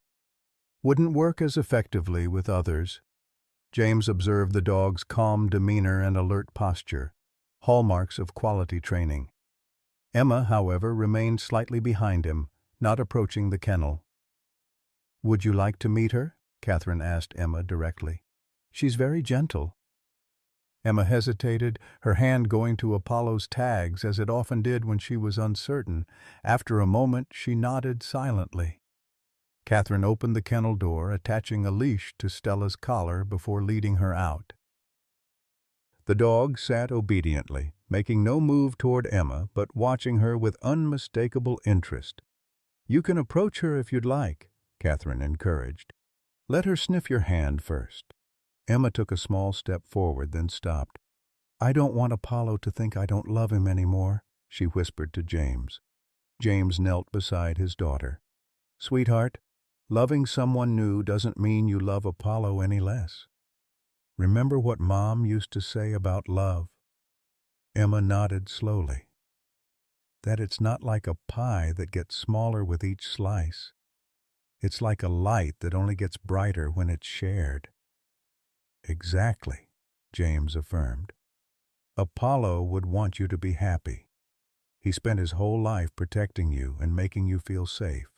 Wouldn't work as effectively with others. James observed the dog's calm demeanor and alert posture, hallmarks of quality training. Emma, however, remained slightly behind him, not approaching the kennel. "Would you like to meet her?" Catherine asked Emma directly. "She's very gentle." Emma hesitated, her hand going to Apollo's tags as it often did when she was uncertain. After a moment, she nodded silently. Catherine opened the kennel door, attaching a leash to Stella's collar before leading her out. The dog sat obediently, making no move toward Emma, but watching her with unmistakable interest. "You can approach her if you'd like," Catherine encouraged. "Let her sniff your hand first." Emma took a small step forward, then stopped. "I don't want Apollo to think I don't love him anymore," she whispered to James. James knelt beside his daughter. "Sweetheart, loving someone new doesn't mean you love Apollo any less. Remember what Mom used to say about love?" Emma nodded slowly. "That it's not like a pie that gets smaller with each slice. It's like a light that only gets brighter when it's shared." "Exactly," James affirmed. "Apollo would want you to be happy. He spent his whole life protecting you and making you feel safe."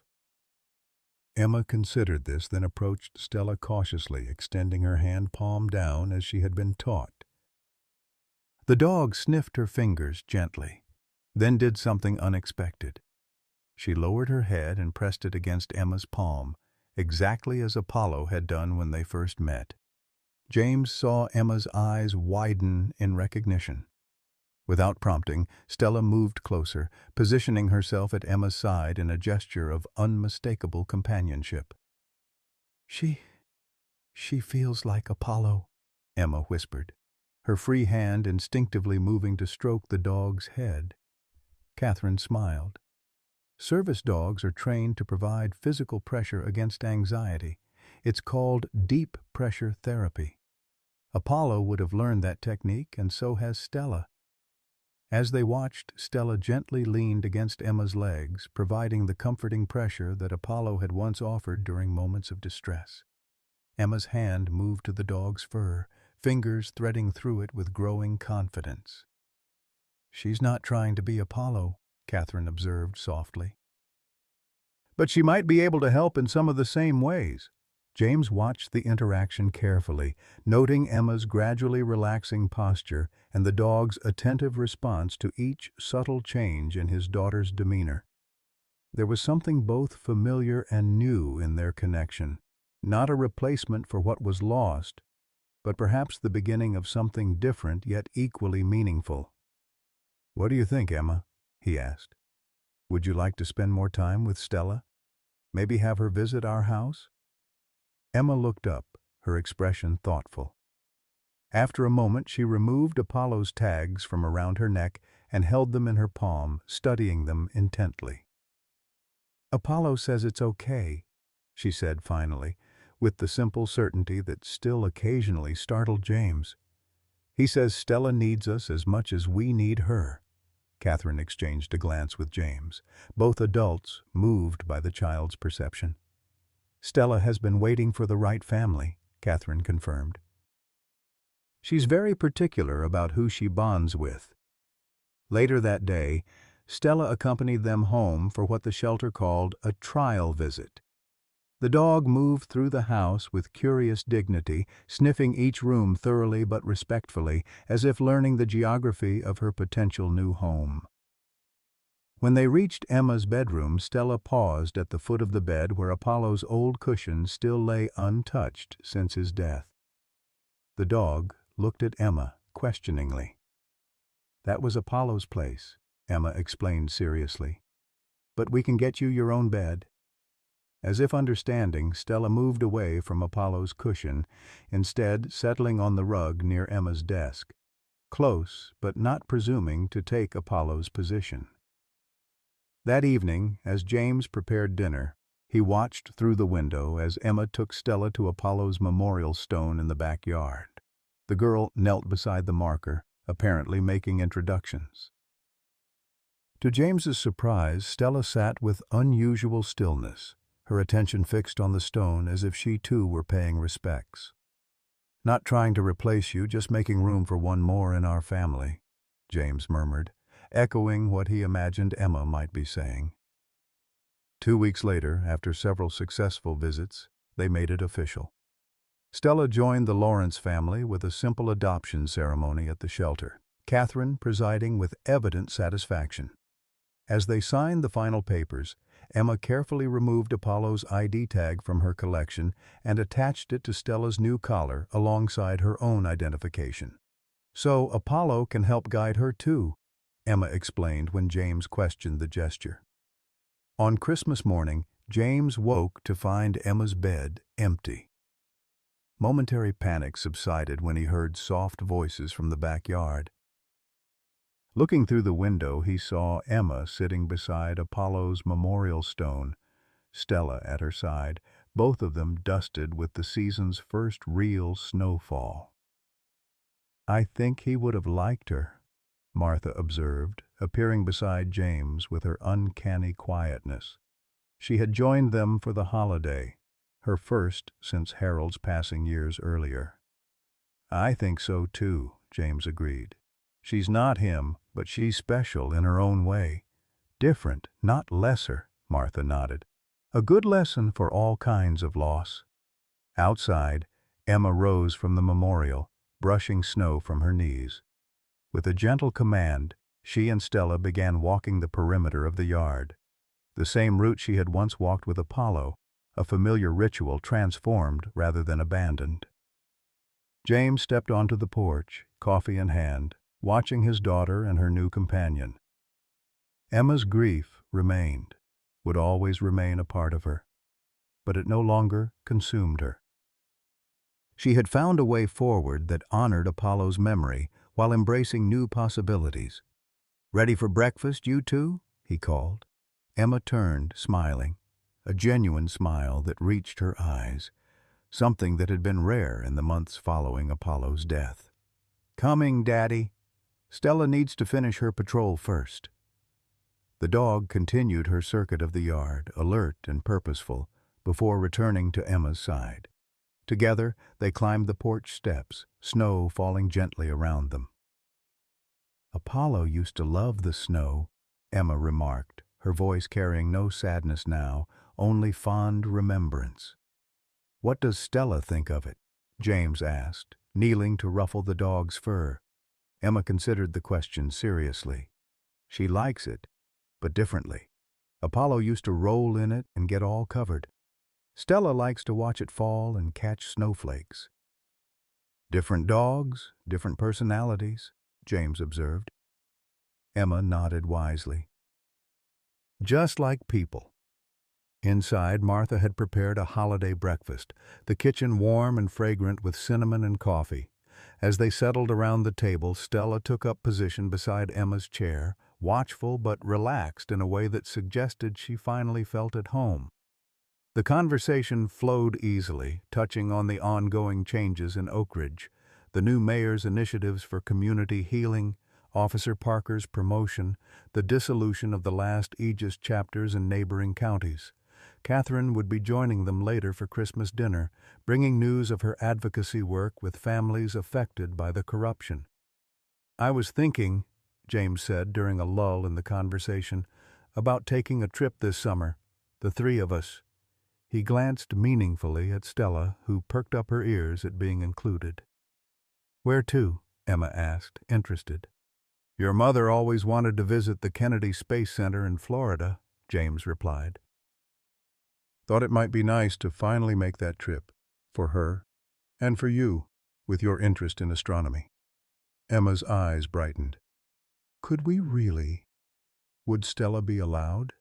Emma considered this, then approached Stella cautiously, extending her hand palm down as she had been taught. The dog sniffed her fingers gently, then did something unexpected. She lowered her head and pressed it against Emma's palm, exactly as Apollo had done when they first met. James saw Emma's eyes widen in recognition. Without prompting, Stella moved closer, positioning herself at Emma's side in a gesture of unmistakable companionship. She feels like Apollo," Emma whispered, her free hand instinctively moving to stroke the dog's head. Catherine smiled. Service dogs are trained to provide physical pressure against anxiety. It's called deep pressure therapy. Apollo would have learned that technique, and so has Stella. As they watched, Stella gently leaned against Emma's legs, providing the comforting pressure that Apollo had once offered during moments of distress. Emma's hand moved to the dog's fur, fingers threading through it with growing confidence. "She's not trying to be Apollo," Catherine observed softly. "But she might be able to help in some of the same ways." James watched the interaction carefully, noting Emma's gradually relaxing posture and the dog's attentive response to each subtle change in his daughter's demeanor. There was something both familiar and new in their connection, not a replacement for what was lost, but perhaps the beginning of something different yet equally meaningful. "What do you think, Emma?" he asked. "Would you like to spend more time with Stella? Maybe have her visit our house?" Emma looked up, her expression thoughtful. After a moment, she removed Apollo's tags from around her neck and held them in her palm, studying them intently. "Apollo says it's okay," she said finally, with the simple certainty that still occasionally startled James. "He says Stella needs us as much as we need her." Catherine exchanged a glance with James, both adults moved by the child's perception. "Stella has been waiting for the right family," Catherine confirmed. "She's very particular about who she bonds with." Later that day, Stella accompanied them home for what the shelter called a trial visit. The dog moved through the house with curious dignity, sniffing each room thoroughly but respectfully, as if learning the geography of her potential new home. When they reached Emma's bedroom, Stella paused at the foot of the bed where Apollo's old cushion still lay untouched since his death. The dog looked at Emma questioningly. "That was Apollo's place," Emma explained seriously. "But we can get you your own bed." As if understanding, Stella moved away from Apollo's cushion, instead settling on the rug near Emma's desk, close but not presuming to take Apollo's position. That evening, as James prepared dinner, he watched through the window as Emma took Stella to Apollo's memorial stone in the backyard. The girl knelt beside the marker, apparently making introductions. To James's surprise, Stella sat with unusual stillness, her attention fixed on the stone as if she too were paying respects. Not trying to replace you, just making room for one more in our family, James murmured, echoing what he imagined Emma might be saying. 2 weeks later, after several successful visits, they made it official. Stella joined the Lawrence family with a simple adoption ceremony at the shelter, Catherine presiding with evident satisfaction. As they signed the final papers, Emma carefully removed Apollo's ID tag from her collection and attached it to Stella's new collar alongside her own identification. "So Apollo can help guide her too," Emma explained when James questioned the gesture. On Christmas morning, James woke to find Emma's bed empty. Momentary panic subsided when he heard soft voices from the backyard. Looking through the window, he saw Emma sitting beside Apollo's memorial stone, Stella at her side, both of them dusted with the season's first real snowfall. "I think he would have liked her," Martha observed, appearing beside James with her uncanny quietness. She had joined them for the holiday, her first since Harold's passing years earlier. "I think so too," James agreed. "She's not him, but she's special in her own way. Different, not lesser," Martha nodded. "A good lesson for all kinds of loss." Outside, Emma rose from the memorial, brushing snow from her knees. With a gentle command, she and Stella began walking the perimeter of the yard, the same route she had once walked with Apollo, a familiar ritual transformed rather than abandoned. James stepped onto the porch, coffee in hand, watching his daughter and her new companion. Emma's grief remained, would always remain a part of her, but it no longer consumed her. She had found a way forward that honored Apollo's memory while embracing new possibilities. "Ready for breakfast, you two?" he called. Emma turned, smiling, a genuine smile that reached her eyes, something that had been rare in the months following Apollo's death. "Coming, Daddy. Stella needs to finish her patrol first." The dog continued her circuit of the yard, alert and purposeful, before returning to Emma's side. Together, they climbed the porch steps, snow falling gently around them. "Apollo used to love the snow," Emma remarked, her voice carrying no sadness now, only fond remembrance. "What does Stella think of it?" James asked, kneeling to ruffle the dog's fur. Emma considered the question seriously. "She likes it, but differently. Apollo used to roll in it and get all covered. Stella likes to watch it fall and catch snowflakes." "Different dogs, different personalities," James observed. Emma nodded wisely. "Just like people." Inside, Martha had prepared a holiday breakfast, the kitchen warm and fragrant with cinnamon and coffee. As they settled around the table, Stella took up position beside Emma's chair, watchful but relaxed in a way that suggested she finally felt at home. The conversation flowed easily, touching on the ongoing changes in Oak Ridge, the new mayor's initiatives for community healing, Officer Parker's promotion, the dissolution of the last Aegis chapters in neighboring counties. Catherine would be joining them later for Christmas dinner, bringing news of her advocacy work with families affected by the corruption. "I was thinking," James said during a lull in the conversation, "about taking a trip this summer, the three of us." He glanced meaningfully at Stella, who perked up her ears at being included. "Where to?" Emma asked, interested. "Your mother always wanted to visit the Kennedy Space Center in Florida," James replied. "Thought it might be nice to finally make that trip, for her, and for you, with your interest in astronomy." Emma's eyes brightened. "Could we really? Would Stella be allowed?"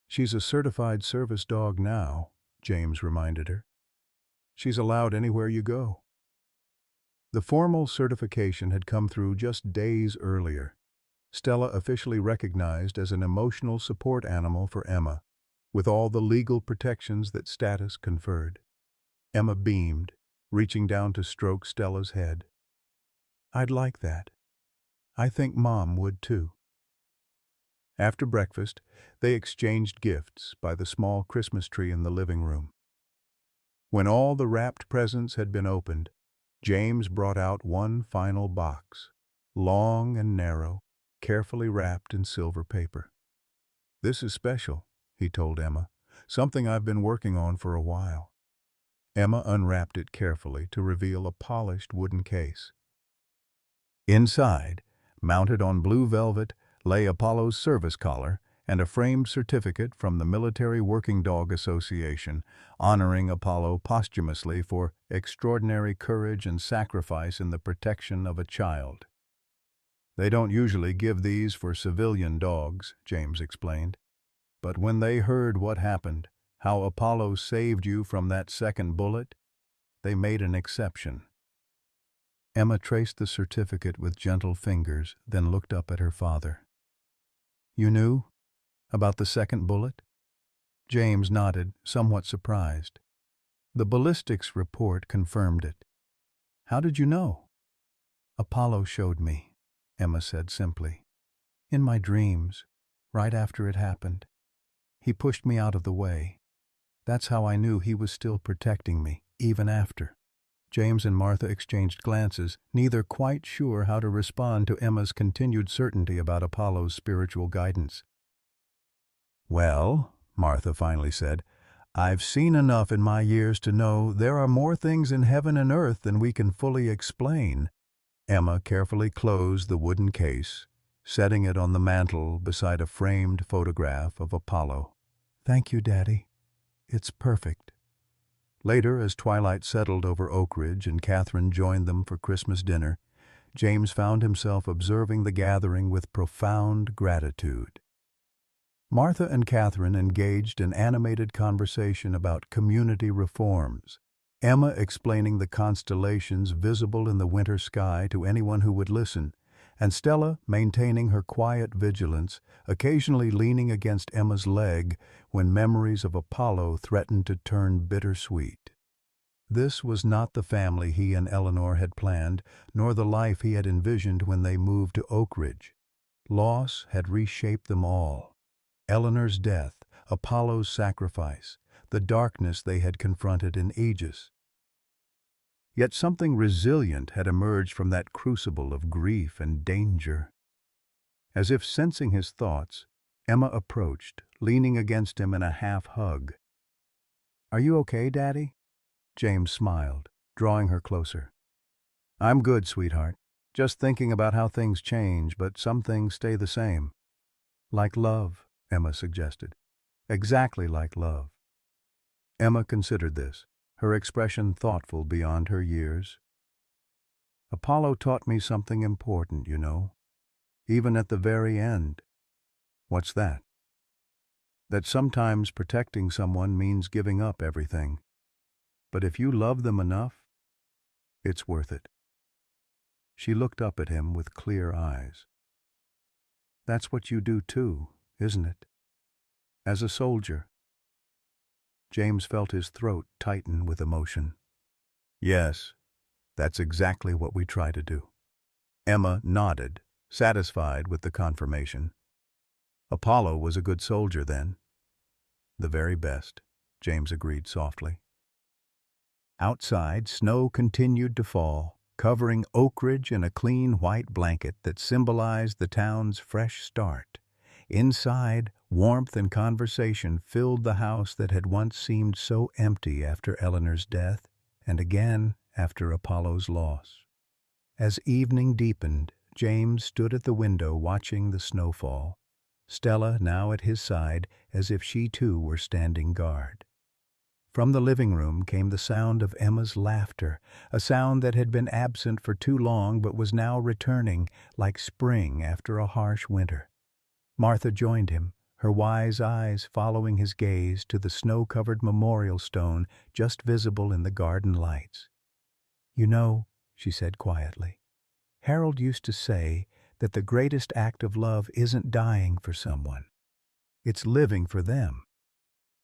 "She's a certified service dog now," James reminded her. "She's allowed anywhere you go." The formal certification had come through just days earlier. Stella officially recognized as an emotional support animal for Emma, with all the legal protections that status conferred. Emma beamed, reaching down to stroke Stella's head. "I'd like that. I think Mom would too." After breakfast, they exchanged gifts by the small Christmas tree in the living room. When all the wrapped presents had been opened, James brought out one final box, long and narrow, carefully wrapped in silver paper. "This is special," he told Emma, "something I've been working on for a while." Emma unwrapped it carefully to reveal a polished wooden case. Inside, mounted on blue velvet, lay Apollo's service collar and a framed certificate from the Military Working Dog Association, honoring Apollo posthumously for extraordinary courage and sacrifice in the protection of a child. "They don't usually give these for civilian dogs," James explained. "But when they heard what happened, how Apollo saved you from that second bullet, they made an exception." Emma traced the certificate with gentle fingers, then looked up at her father. "You knew about the second bullet?" James nodded, somewhat surprised. "The ballistics report confirmed it." "How did you know?" "Apollo showed me," Emma said simply. "In my dreams, right after it happened. He pushed me out of the way. That's how I knew he was still protecting me, even after." James and Martha exchanged glances, neither quite sure how to respond to Emma's continued certainty about Apollo's spiritual guidance. "Well," Martha finally said, "I've seen enough in my years to know there are more things in heaven and earth than we can fully explain." Emma carefully closed the wooden case, setting it on the mantel beside a framed photograph of Apollo. "Thank you, Daddy. It's perfect." Later, as twilight settled over Oak Ridge and Catherine joined them for Christmas dinner, James found himself observing the gathering with profound gratitude. Martha and Catherine engaged in animated conversation about community reforms, Emma explaining the constellations visible in the winter sky to anyone who would listen, and Stella maintaining her quiet vigilance, occasionally leaning against Emma's leg when memories of Apollo threatened to turn bittersweet. This was not the family he and Eleanor had planned, nor the life he had envisioned when they moved to Oak Ridge. Loss had reshaped them all. Eleanor's death, Apollo's sacrifice, the darkness they had confronted in Aegis. Yet something resilient had emerged from that crucible of grief and danger. As if sensing his thoughts, Emma approached, leaning against him in a half-hug. "Are you okay, Daddy?" James smiled, drawing her closer. "I'm good, sweetheart. Just thinking about how things change, but some things stay the same." "Like love," Emma suggested. "Exactly like love." Emma considered this, her expression thoughtful beyond her years. "Apollo taught me something important, you know, even at the very end." "What's that?" "That sometimes protecting someone means giving up everything. But if you love them enough, it's worth it." She looked up at him with clear eyes. "That's what you do too, isn't it? As a soldier." James felt his throat tighten with emotion. "Yes, that's exactly what we try to do." Emma nodded, satisfied with the confirmation. "Apollo was a good soldier then." "The very best," James agreed softly. Outside, snow continued to fall, covering Oak Ridge in a clean white blanket that symbolized the town's fresh start. Inside, warmth and conversation filled the house that had once seemed so empty after Eleanor's death, and again after Apollo's loss. As evening deepened, James stood at the window watching the snowfall, Stella now at his side as if she too were standing guard. From the living room came the sound of Emma's laughter, a sound that had been absent for too long but was now returning like spring after a harsh winter. Martha joined him, her wise eyes following his gaze to the snow-covered memorial stone just visible in the garden lights. "You know," she said quietly, "Harold used to say that the greatest act of love isn't dying for someone. It's living for them,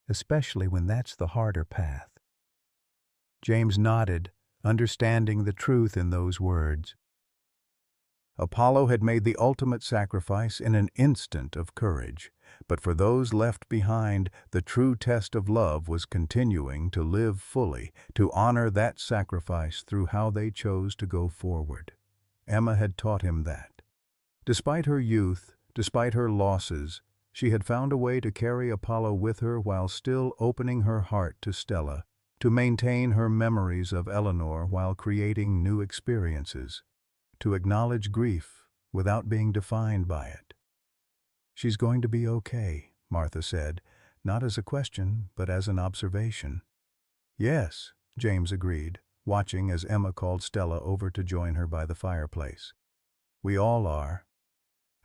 especially when that's the harder path." James nodded, understanding the truth in those words. Apollo had made the ultimate sacrifice in an instant of courage, But for those left behind, the true test of love was continuing to live fully, to honor that sacrifice through how they chose to go forward. Emma had taught him that. Despite her youth, despite her losses, she had found a way to carry Apollo with her while still opening her heart to Stella, to maintain her memories of Eleanor while creating new experiences, to acknowledge grief without being defined by it. "She's going to be okay," Martha said, not as a question, but as an observation. "Yes," James agreed, watching as Emma called Stella over to join her by the fireplace. "We all are."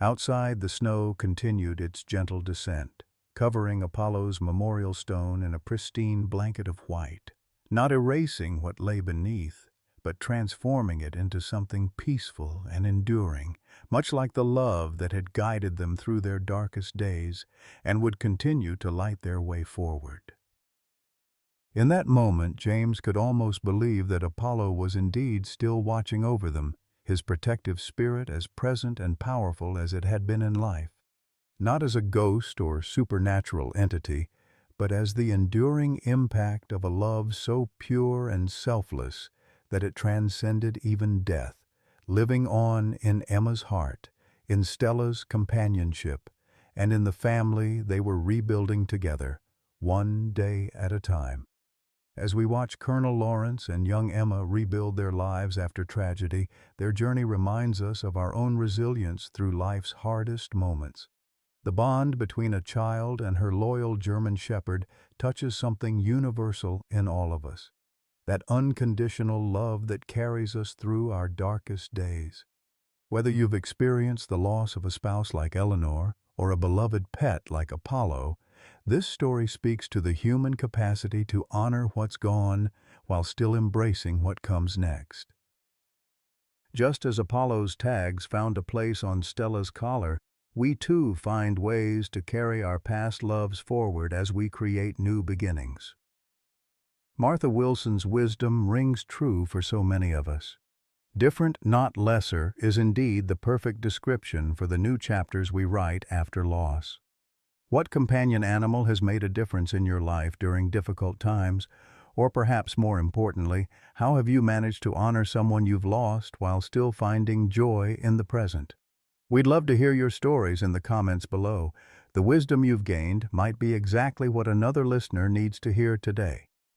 Outside, the snow continued its gentle descent, covering Apollo's memorial stone in a pristine blanket of white, not erasing what lay beneath, but transforming it into something peaceful and enduring, much like the love that had guided them through their darkest days and would continue to light their way forward. In that moment, James could almost believe that Apollo was indeed still watching over them, his protective spirit as present and powerful as it had been in life. Not as a ghost or supernatural entity, but as the enduring impact of a love so pure and selfless that it transcended even death, living on in Emma's heart, in Stella's companionship, and in the family they were rebuilding together, one day at a time. As we watch Colonel Lawrence and young Emma rebuild their lives after tragedy, their journey reminds us of our own resilience through life's hardest moments. The bond between a child and her loyal German shepherd touches something universal in all of us. That unconditional love that carries us through our darkest days. Whether you've experienced the loss of a spouse like Eleanor or a beloved pet like Apollo, this story speaks to the human capacity to honor what's gone while still embracing what comes next. Just as Apollo's tags found a place on Stella's collar, we too find ways to carry our past loves forward as we create new beginnings. Martha Wilson's wisdom rings true for so many of us. Different, not lesser, is indeed the perfect description for the new chapters we write after loss. What companion animal has made a difference in your life during difficult times? Or perhaps more importantly, how have you managed to honor someone you've lost while still finding joy in the present? We'd love to hear your stories in the comments below. The wisdom you've gained might be exactly what another listener needs to hear today.